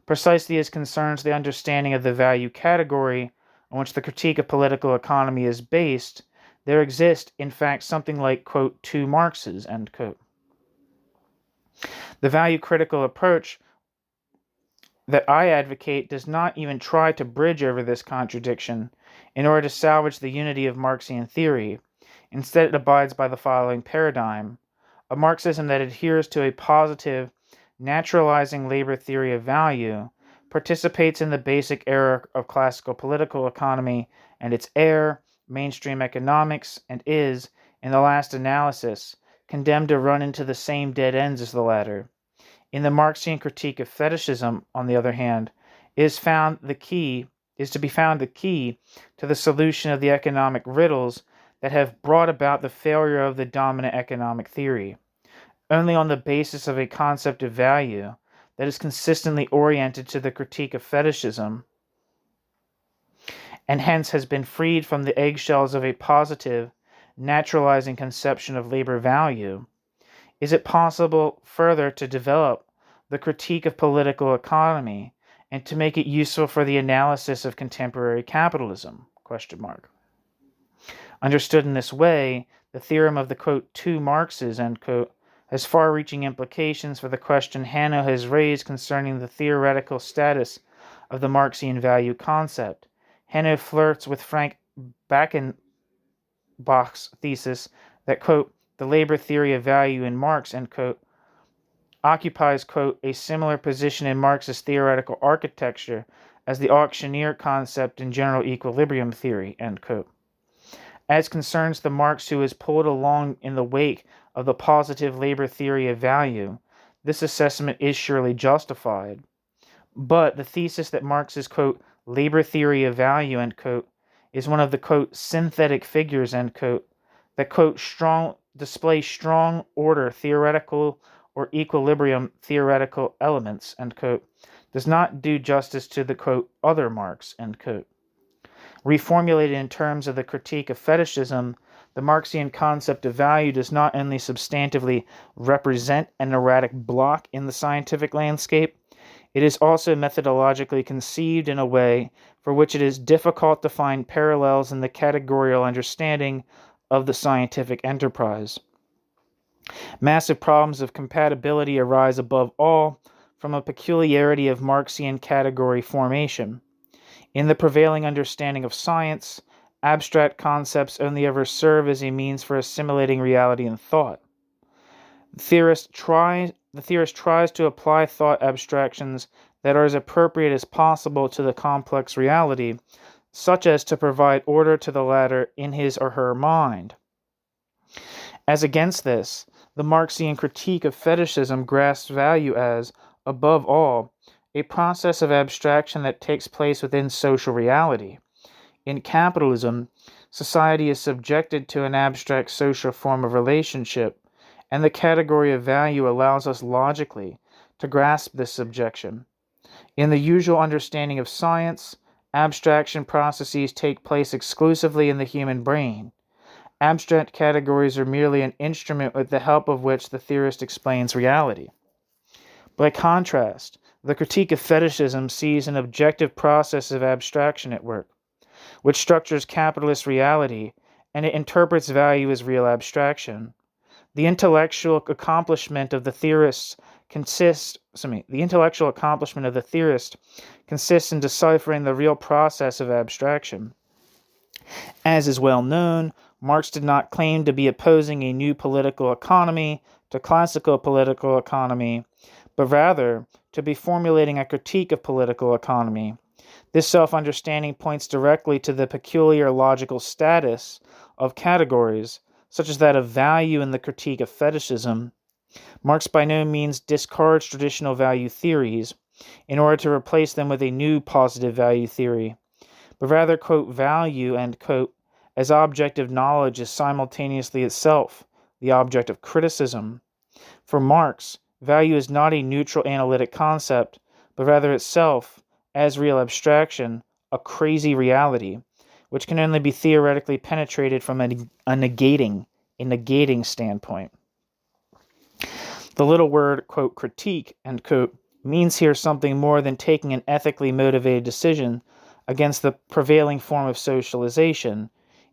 Precisely as concerns the understanding of the value category on which the critique of political economy is based, there exist, in fact, something like, quote, two Marxes, end quote. The value critical approach that I advocate does not even try to bridge over this contradiction in order to salvage the unity of Marxian theory. Instead, it abides by the following paradigm: a Marxism that adheres to a positive, naturalizing labor theory of value, participates in the basic error of classical political economy and its heir, mainstream economics, and is, in the last analysis, condemned to run into the same dead ends as the latter. In the Marxian critique of fetishism, on the other hand, is to be found the key to the solution of the economic riddles that have brought about the failure of the dominant economic theory. Only on the basis of a concept of value that is consistently oriented to the critique of fetishism, and hence has been freed from the eggshells of a positive, naturalizing conception of labor value, is it possible further to develop the critique of political economy and to make it useful for the analysis of contemporary capitalism? ? Understood in this way, the theorem of the, quote, two Marxes, end quote, has far-reaching implications for the question Hanno has raised concerning the theoretical status of the Marxian value concept. Hanno flirts with Frank Backenbach's thesis that, quote, the labor theory of value in Marx, end quote, occupies, quote, a similar position in Marx's theoretical architecture as the auctioneer concept in general equilibrium theory, end quote. As concerns the Marx who is pulled along in the wake of the positive labor theory of value, this assessment is surely justified. But the thesis that Marx's, quote, labor theory of value, end quote, is one of the, quote, synthetic figures, end quote, that, quote, display strong order theoretical or equilibrium theoretical elements, end quote, does not do justice to the, quote, other Marx, end quote. Reformulated in terms of the critique of fetishism, the Marxian concept of value does not only substantively represent an erratic block in the scientific landscape, it is also methodologically conceived in a way for which it is difficult to find parallels in the categorical understanding of the scientific enterprise. Massive problems of compatibility arise above all from a peculiarity of Marxian category formation. In the prevailing understanding of science, abstract concepts only ever serve as a means for assimilating reality and thought. The theorist tries to apply thought abstractions that are as appropriate as possible to the complex reality, such as to provide order to the latter in his or her mind. As against this, the Marxian critique of fetishism grasps value as, above all, a process of abstraction that takes place within social reality. In capitalism, society is subjected to an abstract social form of relationship, and the category of value allows us logically to grasp this subjection. In the usual understanding of science, abstraction processes take place exclusively in the human brain. Abstract categories are merely an instrument with the help of which the theorist explains reality. By contrast, the critique of fetishism sees an objective process of abstraction at work, which structures capitalist reality, and it interprets value as real abstraction. The intellectual accomplishment of the theorist consists in deciphering the real process of abstraction. As is well known, Marx did not claim to be opposing a new political economy to classical political economy, but rather to be formulating a critique of political economy. This self-understanding points directly to the peculiar logical status of categories, such as that of value in the critique of fetishism. Marx by no means discards traditional value theories in order to replace them with a new positive value theory, but rather, quote, value, end quote, as objective knowledge is simultaneously itself the object of criticism. For Marx, value is not a neutral analytic concept, but rather itself, as real abstraction, a crazy reality, which can only be theoretically penetrated from a negating standpoint. The little word, quote, critique, end quote, means here something more than taking an ethically motivated decision against the prevailing form of socialization.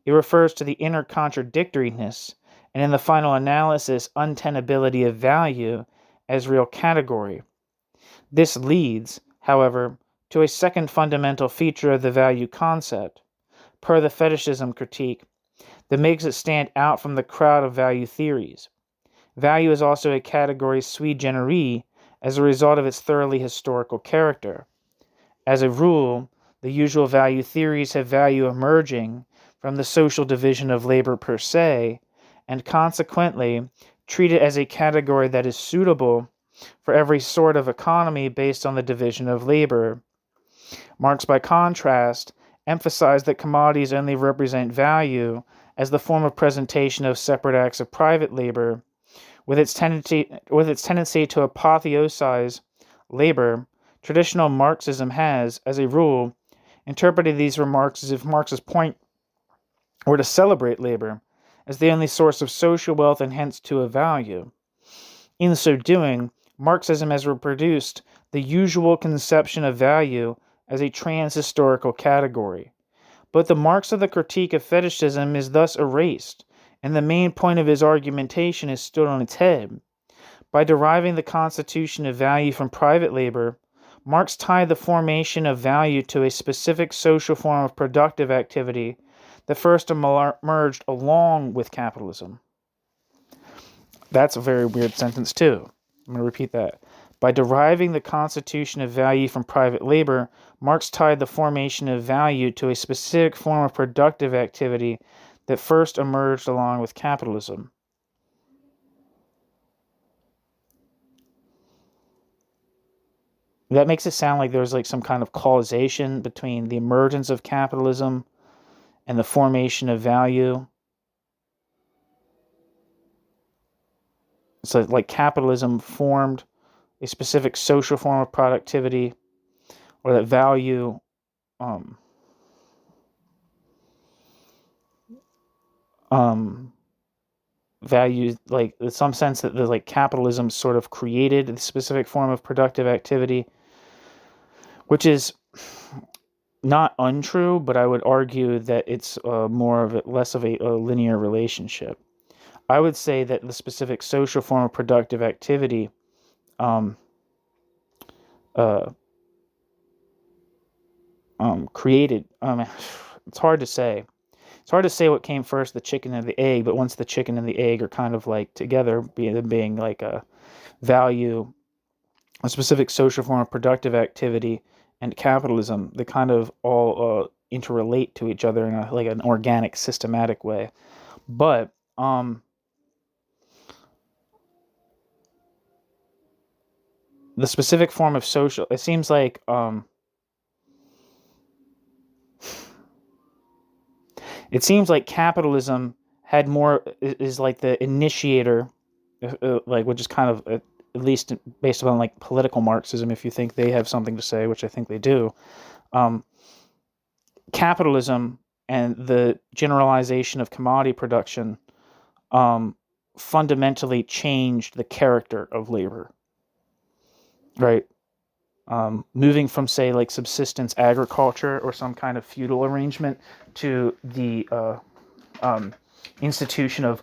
It refers to the inner contradictoriness, and in the final analysis, untenability of value as real category. This leads, however, to a second fundamental feature of the value concept, per the fetishism critique, that makes it stand out from the crowd of value theories. Value is also a category sui generis as a result of its thoroughly historical character. As a rule, the usual value theories have value emerging from the social division of labor per se, and consequently treat it as a category that is suitable for every sort of economy based on the division of labor. Marx, by contrast, emphasized that commodities only represent value as the form of presentation of separate acts of private labor, with its tendency to apotheosize labor. Traditional Marxism has, as a rule, interpreted these remarks as if Marx's point were to celebrate labor as the only source of social wealth and hence to a value. In so doing, Marxism has reproduced the usual conception of value as a trans-historical category. But the Marx of the critique of fetishism is thus erased, and the main point of his argumentation is stood on its head. By deriving the constitution of value from private labor, Marx tied the formation of value to a specific social form of productive activity that first emerged along with capitalism. That's a very weird sentence too. I'm going to repeat that. By deriving the constitution of value from private labor, Marx tied the formation of value to a specific form of productive activity that first emerged along with capitalism. That makes it sound like there's like some kind of causation between the emergence of capitalism and the formation of value. So like capitalism formed a specific social form of productivity, or that value um, um, value, like in some sense that the like capitalism sort of created a specific form of productive activity, which is not untrue, but I would argue that it's less of a linear relationship. I would say that the specific social form of productive activity um, uh, created. It's hard to say. It's hard to say what came first, the chicken or the egg. But once the chicken and the egg are kind of like together, being like a value, a specific social form of productive activity, and capitalism, they kind of all interrelate to each other in like an organic, systematic way. But the specific form of social, it seems like capitalism had more is like the initiator, like which is kind of at least based upon like political Marxism, if you think they have something to say, which I think they do. Um, Capitalism and the generalization of commodity production um, fundamentally changed the character of labor, right? Moving from, say, like subsistence agriculture or some kind of feudal arrangement to the institution of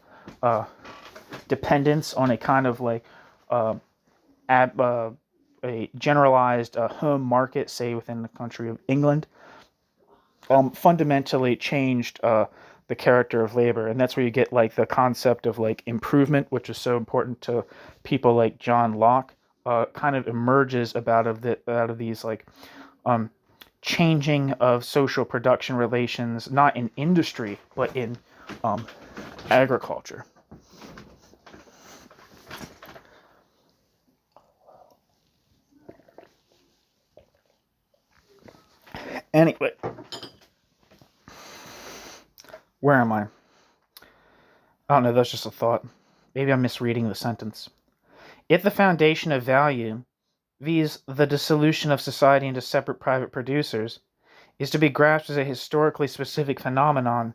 dependence on a kind of like uh, a generalized home market, say within the country of England, fundamentally changed the character of labor, and that's where you get like the concept of like improvement, which is so important to people like John Locke. Kind of emerges out of these like um, changing of social production relations, not in industry but in um, agriculture. Anyway, where am I? I don't know. That's just a thought. Maybe I'm misreading the sentence. If the foundation of value, viz., the dissolution of society into separate private producers, is to be grasped as a historically specific phenomenon,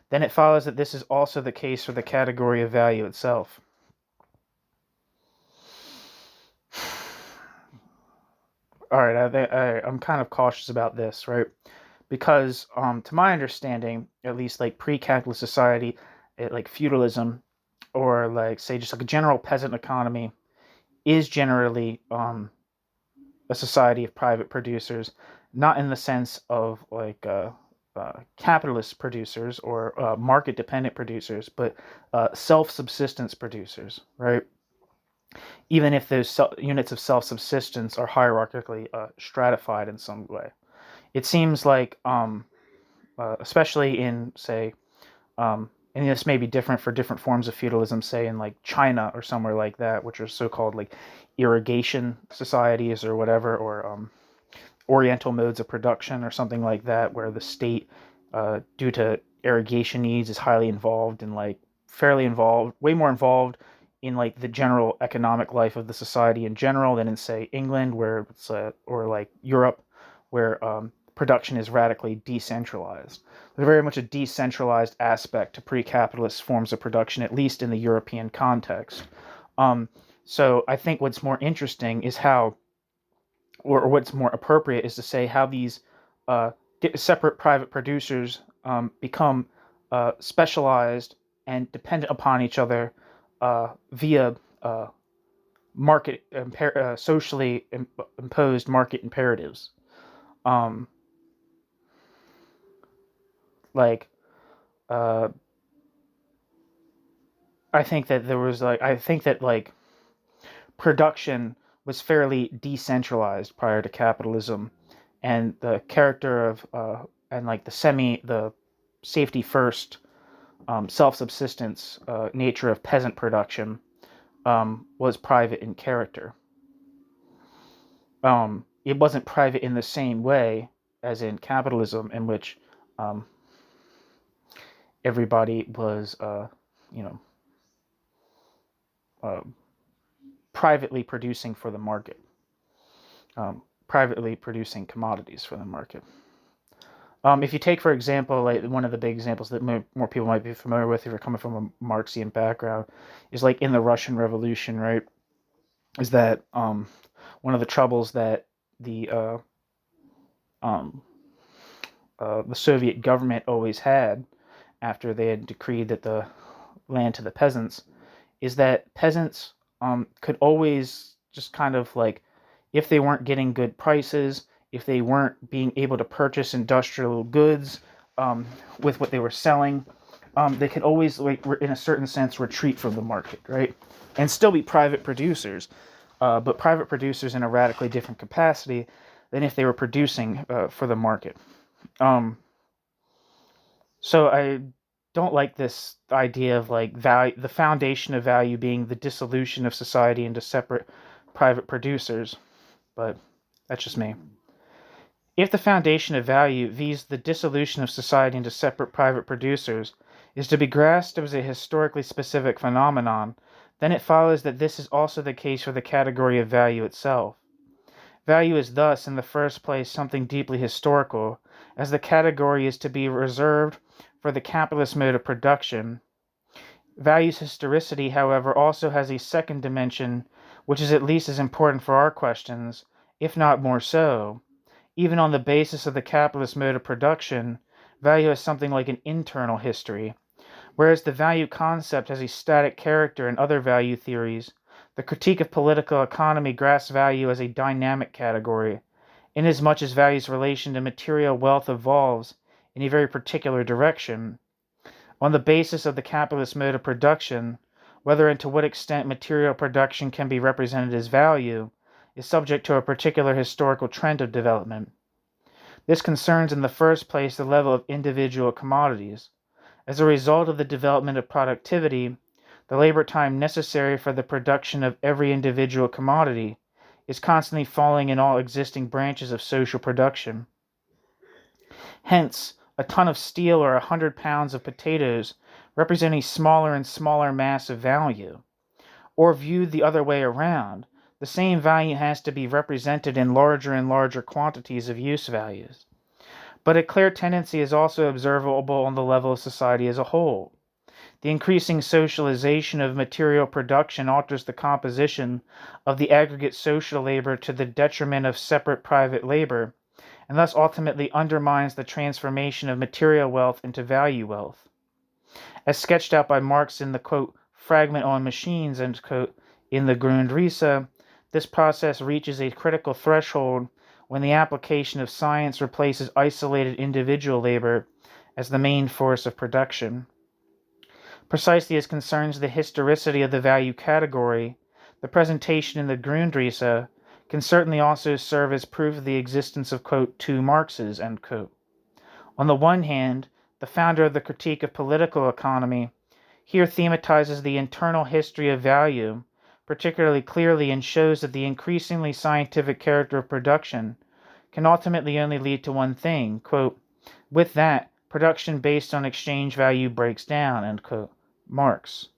then it follows that this is also the case for the category of value itself. All right, I'm kind of cautious about this, right? Because, to my understanding, at least like pre-capitalist society, like feudalism, or like say just like a general peasant economy, is generally a society of private producers, not in the sense of like capitalist producers or market-dependent producers, but self-subsistence producers, right? Even if those units of self-subsistence are hierarchically stratified in some way. It seems like, especially in, say, and this may be different for different forms of feudalism, say in like China or somewhere like that, which are so-called like irrigation societies or whatever, or oriental modes of production or something like that, where the state, due to irrigation needs, is highly involved and like fairly involved, way more involved in like the general economic life of the society in general than in, say, England, where it's or like Europe, where production is radically decentralized. There's very much a decentralized aspect to pre-capitalist forms of production, at least in the European context. So I think what's more interesting is how, or what's more appropriate is to say how these uh, separate private producers become specialized and dependent upon each other via market socially imposed market imperatives. Um, like uh, I think that like production was fairly decentralized prior to capitalism, and the character of and like the safety first, self-subsistence nature of peasant production was private in character. It wasn't private in the same way as in capitalism, in which um, everybody was, you know, privately producing for the market, privately producing commodities for the market. If you take, for example, like one of the big examples that more people might be familiar with if you're coming from a Marxian background, is like in the Russian Revolution, right? Is that one of the troubles that the Soviet government always had after they had decreed that the land to the peasants, is that peasants could always just kind of like, if they weren't getting good prices, if they weren't being able to purchase industrial goods with what they were selling, they could always, like, in a certain sense, retreat from the market, right? And still be private producers, but private producers in a radically different capacity than if they were producing for the market. So I don't like this idea of like value, the foundation of value being the dissolution of society into separate private producers, but that's just me. If the foundation of value, viz. The dissolution of society into separate private producers, is to be grasped as a historically specific phenomenon, then it follows that this is also the case for the category of value itself. Value is thus, in the first place, something deeply historical, as the category is to be reserved for the capitalist mode of production. Value's historicity, however, also has a second dimension, which is at least as important for our questions, if not more so. Even on the basis of the capitalist mode of production, value has something like an internal history. Whereas the value concept has a static character in other value theories, the critique of political economy grasps value as a dynamic category, inasmuch as value's relation to material wealth evolves in a very particular direction. On the basis of the capitalist mode of production, whether and to what extent material production can be represented as value is subject to a particular historical trend of development. This concerns in the first place the level of individual commodities. As a result of the development of productivity, the labor time necessary for the production of every individual commodity is constantly falling in all existing branches of social production. Hence, a ton of steel or 100 pounds of potatoes represent a smaller and smaller mass of value. Or viewed the other way around, the same value has to be represented in larger and larger quantities of use values. But a clear tendency is also observable on the level of society as a whole. The increasing socialization of material production alters the composition of the aggregate social labor to the detriment of separate private labor, and thus ultimately undermines the transformation of material wealth into value wealth. As sketched out by Marx in the, quote, fragment on machines, end quote, in the Grundrisse, this process reaches a critical threshold when the application of science replaces isolated individual labor as the main force of production. Precisely as concerns the historicity of the value category, the presentation in the Grundrisse can certainly also serve as proof of the existence of, quote, two Marxes, end quote. On the one hand, the founder of the critique of political economy here thematizes the internal history of value particularly clearly and shows that the increasingly scientific character of production can ultimately only lead to one thing, quote, with that, production based on exchange value breaks down, end quote. Marx.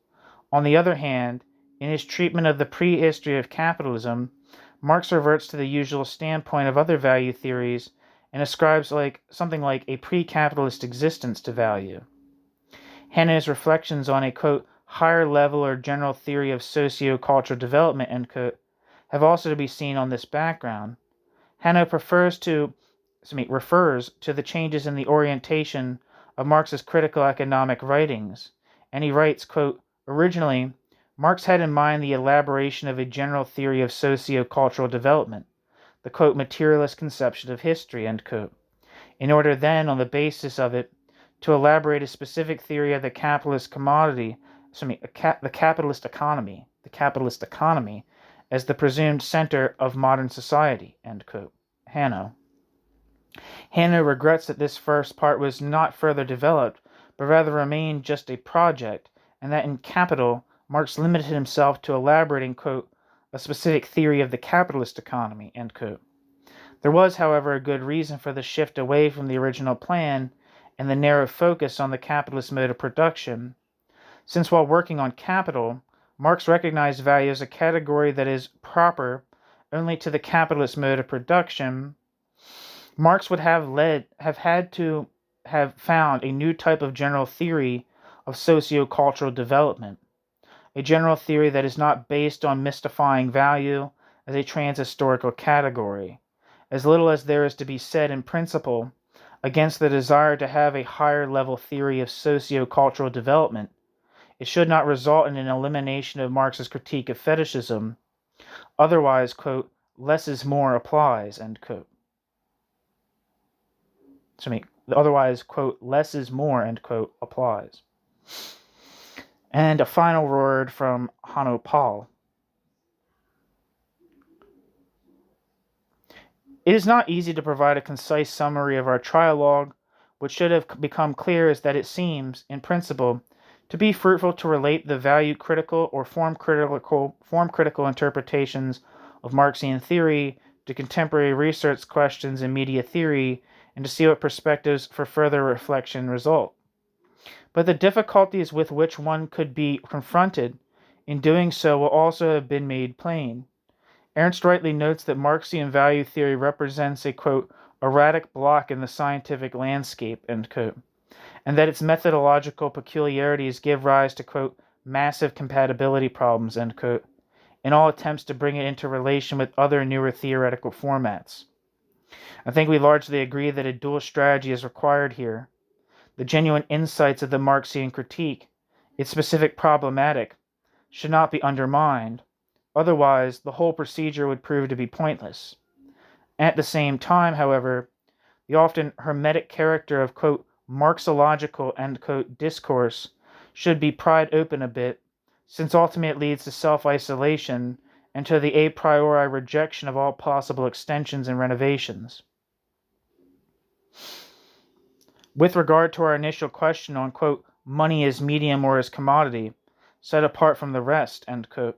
On the other hand, in his treatment of the prehistory of capitalism, Marx reverts to the usual standpoint of other value theories and ascribes something like a pre-capitalist existence to value. Hanno's reflections on a, quote, higher level or general theory of socio-cultural development, end quote, have also to be seen on this background. Hanno refers to the changes in the orientation of Marx's critical economic writings, and he writes, quote, originally, Marx had in mind the elaboration of a general theory of socio-cultural development, the, quote, materialist conception of history, end quote, in order then, on the basis of it, to elaborate a specific theory of the capitalist the capitalist economy as the presumed center of modern society, end quote. Hanno regrets that this first part was not further developed, but rather remained just a project, and that in Capital, Marx limited himself to elaborating, quote, a specific theory of the capitalist economy, end quote. There was, however, a good reason for the shift away from the original plan and the narrow focus on the capitalist mode of production, since while working on Capital, Marx recognized value as a category that is proper only to the capitalist mode of production, Marx would have had to have found a new type of general theory of socio-cultural development, a general theory that is not based on mystifying value as a transhistorical category, as little as there is to be said in principle against the desire to have a higher level theory of socio-cultural development. It should not result in an elimination of Marx's critique of fetishism. Otherwise, quote, less is more applies, end quote. Otherwise, quote, less is more, end quote, applies. And a final word from Hanno Pahl. It is not easy to provide a concise summary of our trialogue. What should have become clear is that it seems, in principle, to be fruitful to relate the value-critical or form-critical interpretations of Marxian theory to contemporary research questions in media theory, and to see what perspectives for further reflection result. But the difficulties with which one could be confronted in doing so will also have been made plain. Ernst rightly notes that Marxian value theory represents a, quote, erratic block in the scientific landscape, end quote, and that its methodological peculiarities give rise to, quote, massive compatibility problems, end quote, in all attempts to bring it into relation with other newer theoretical formats. I think we largely agree that a dual strategy is required here. The genuine insights of the Marxian critique, its specific problematic, should not be undermined. Otherwise, the whole procedure would prove to be pointless. At the same time, however, the often hermetic character of, quote, Marxological, end quote, discourse should be pried open a bit, since ultimately it leads to self-isolation and to the a priori rejection of all possible extensions and renovations. With regard to our initial question on, quote, money as medium or as commodity, set apart from the rest, end quote,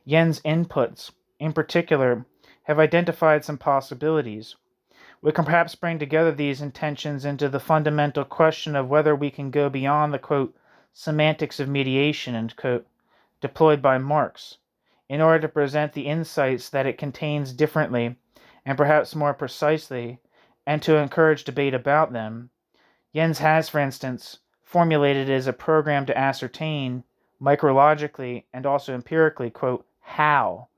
Yen's inputs, in particular, have identified some possibilities. We can perhaps bring together these intentions into the fundamental question of whether we can go beyond the, quote, semantics of mediation, end quote, deployed by Marx, in order to present the insights that it contains differently and perhaps more precisely, and to encourage debate about them. Jens has, for instance, formulated it as a program to ascertain, micrologically and also empirically, quote, how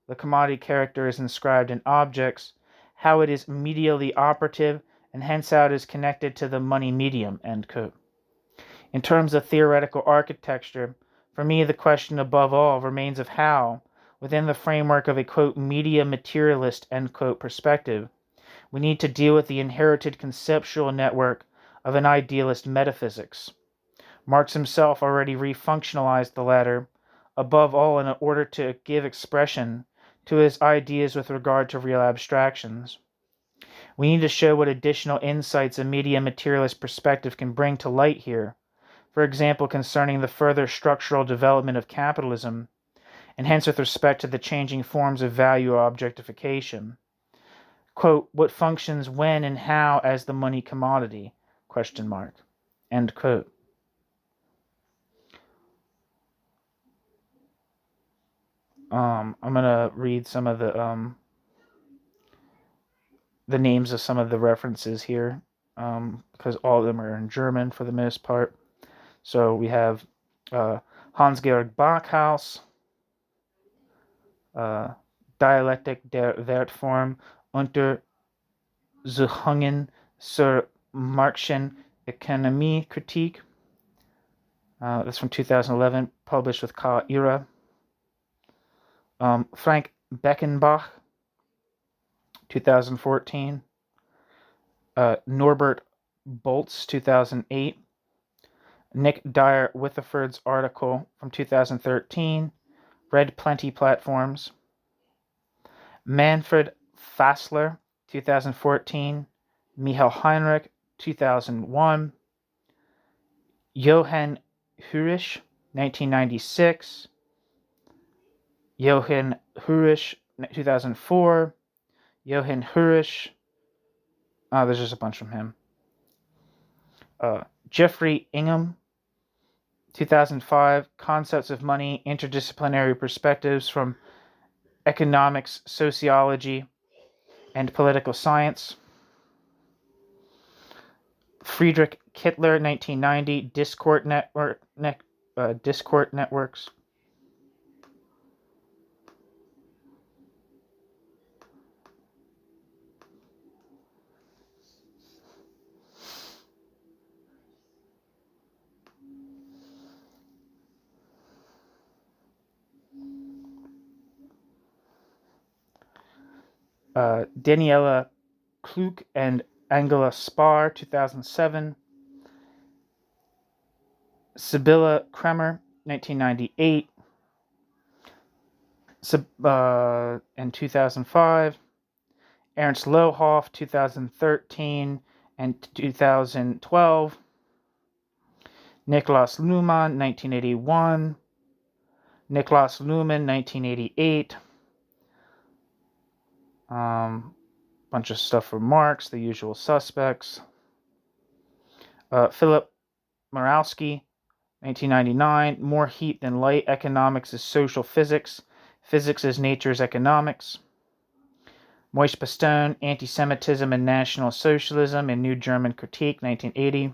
the commodity character is inscribed in objects, how it is medially operative, and hence how it is connected to the money medium, end quote. In terms of theoretical architecture, for me the question above all remains of how, within the framework of a, quote, media materialist, end quote, perspective, we need to deal with the inherited conceptual network of an idealist metaphysics. Marx himself already refunctionalized the latter, above all in order to give expression to his ideas with regard to real abstractions. We need to show what additional insights a media materialist perspective can bring to light here, for example concerning the further structural development of capitalism, and hence with respect to the changing forms of value objectification. Quote, what functions when and how as the money commodity, question mark, end quote. I'm gonna read some of the names of some of the references here, because all of them are in German for the most part. So we have Hans-Georg Bachhaus, Dialektik der Wertform Untersuchungen zur Marxischen Ökonomiekritik. That's from 2011, published with K. Ira. Frank Beckenbach, 2014. Norbert Boltz, 2008. Nick Dyer Witheford's article from 2013, read plenty platforms. Manfred Fassler, 2014. Michael Heinrich, 2001. Johann Hurich, 1996. Johann Hurich, 2004. Johann Hurich. There's just a bunch from him. Jeffrey Ingham, 2005, Concepts of Money, Interdisciplinary Perspectives from Economics, Sociology, and Political Science. Friedrich Kittler, 1990, Discord Networks. Daniela Klug and Angela Spar, 2007. Sibylla Kremer, 1998. And 2005. Ernst Lohoff, 2013 and 2012. Niklas Luhmann, 1981. Niklas Luhmann, 1988. Bunch of stuff from Marx, The Usual Suspects. Philip Morawski, 1999. More Heat Than Light, Economics is Social Physics. Physics is Nature's Economics. Moishe Pastone, Anti-Semitism and National Socialism in New German Critique, 1980.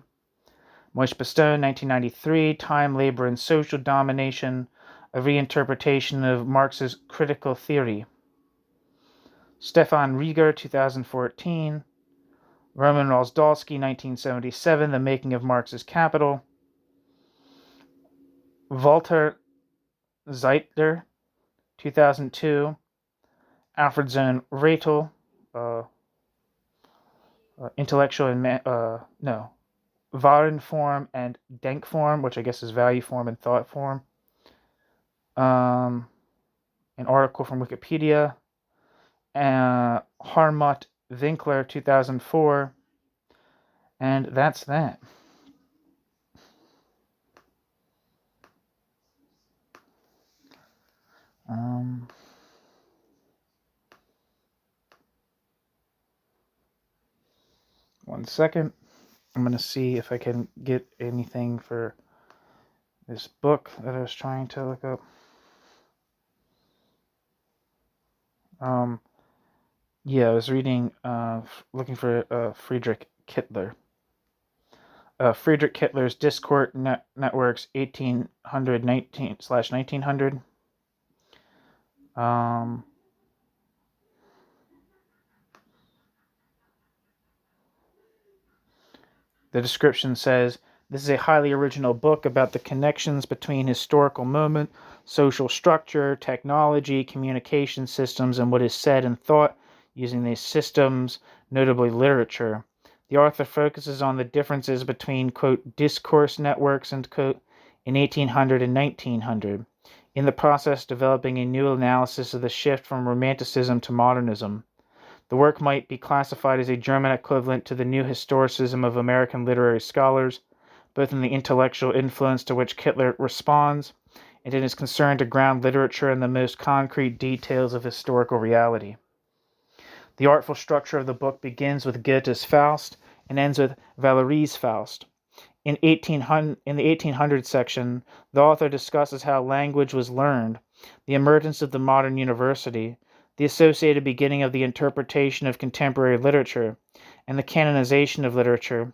Moishe Pastone, 1993. Time, Labor, and Social Domination, a Reinterpretation of Marx's Critical Theory. Stefan Rieger, 2014. Roman Rozdolsky, 1977. The Making of Marx's Capital. Walter Zeitler, 2002. Alfred Zone Ratel, Intellectual and Warenform and Denkform, which I guess is value form and thought form. An article from Wikipedia. Harmut Winkler, 2004. And that's that. One second. I'm going to see if I can get anything for this book that I was trying to look up. Yeah, I was reading, looking for Friedrich Kittler. Friedrich Kittler's Discord Networks, 1819/1900. The description says, this is a highly original book about the connections between historical moment, social structure, technology, communication systems, and what is said and thought using these systems, notably literature. The author focuses on the differences between, quote, discourse networks, and quote, in 1800 and 1900, in the process developing a new analysis of the shift from Romanticism to modernism. The work might be classified as a German equivalent to the new historicism of American literary scholars, both in the intellectual influence to which Kittler responds and in his concern to ground literature in the most concrete details of historical reality. The artful structure of the book begins with Goethe's Faust and ends with Valerie's Faust. In the 1800 section, the author discusses how language was learned, the emergence of the modern university, the associated beginning of the interpretation of contemporary literature, and the canonization of literature.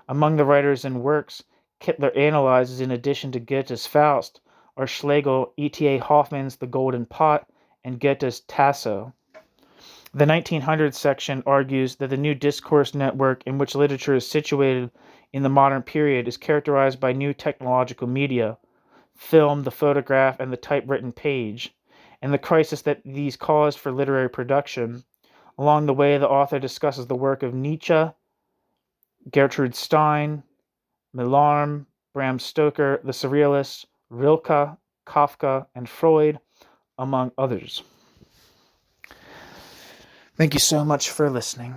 Among the writers and works Kittler analyzes, in addition to Goethe's Faust, are Schlegel, E.T.A. Hoffmann's The Golden Pot, and Goethe's Tasso. The 1900s section argues that the new discourse network in which literature is situated in the modern period is characterized by new technological media, film, the photograph, and the typewritten page, and the crisis that these caused for literary production. Along the way, the author discusses the work of Nietzsche, Gertrude Stein, Mallarmé, Bram Stoker, the Surrealists, Rilke, Kafka, and Freud, among others. Thank you so much for listening.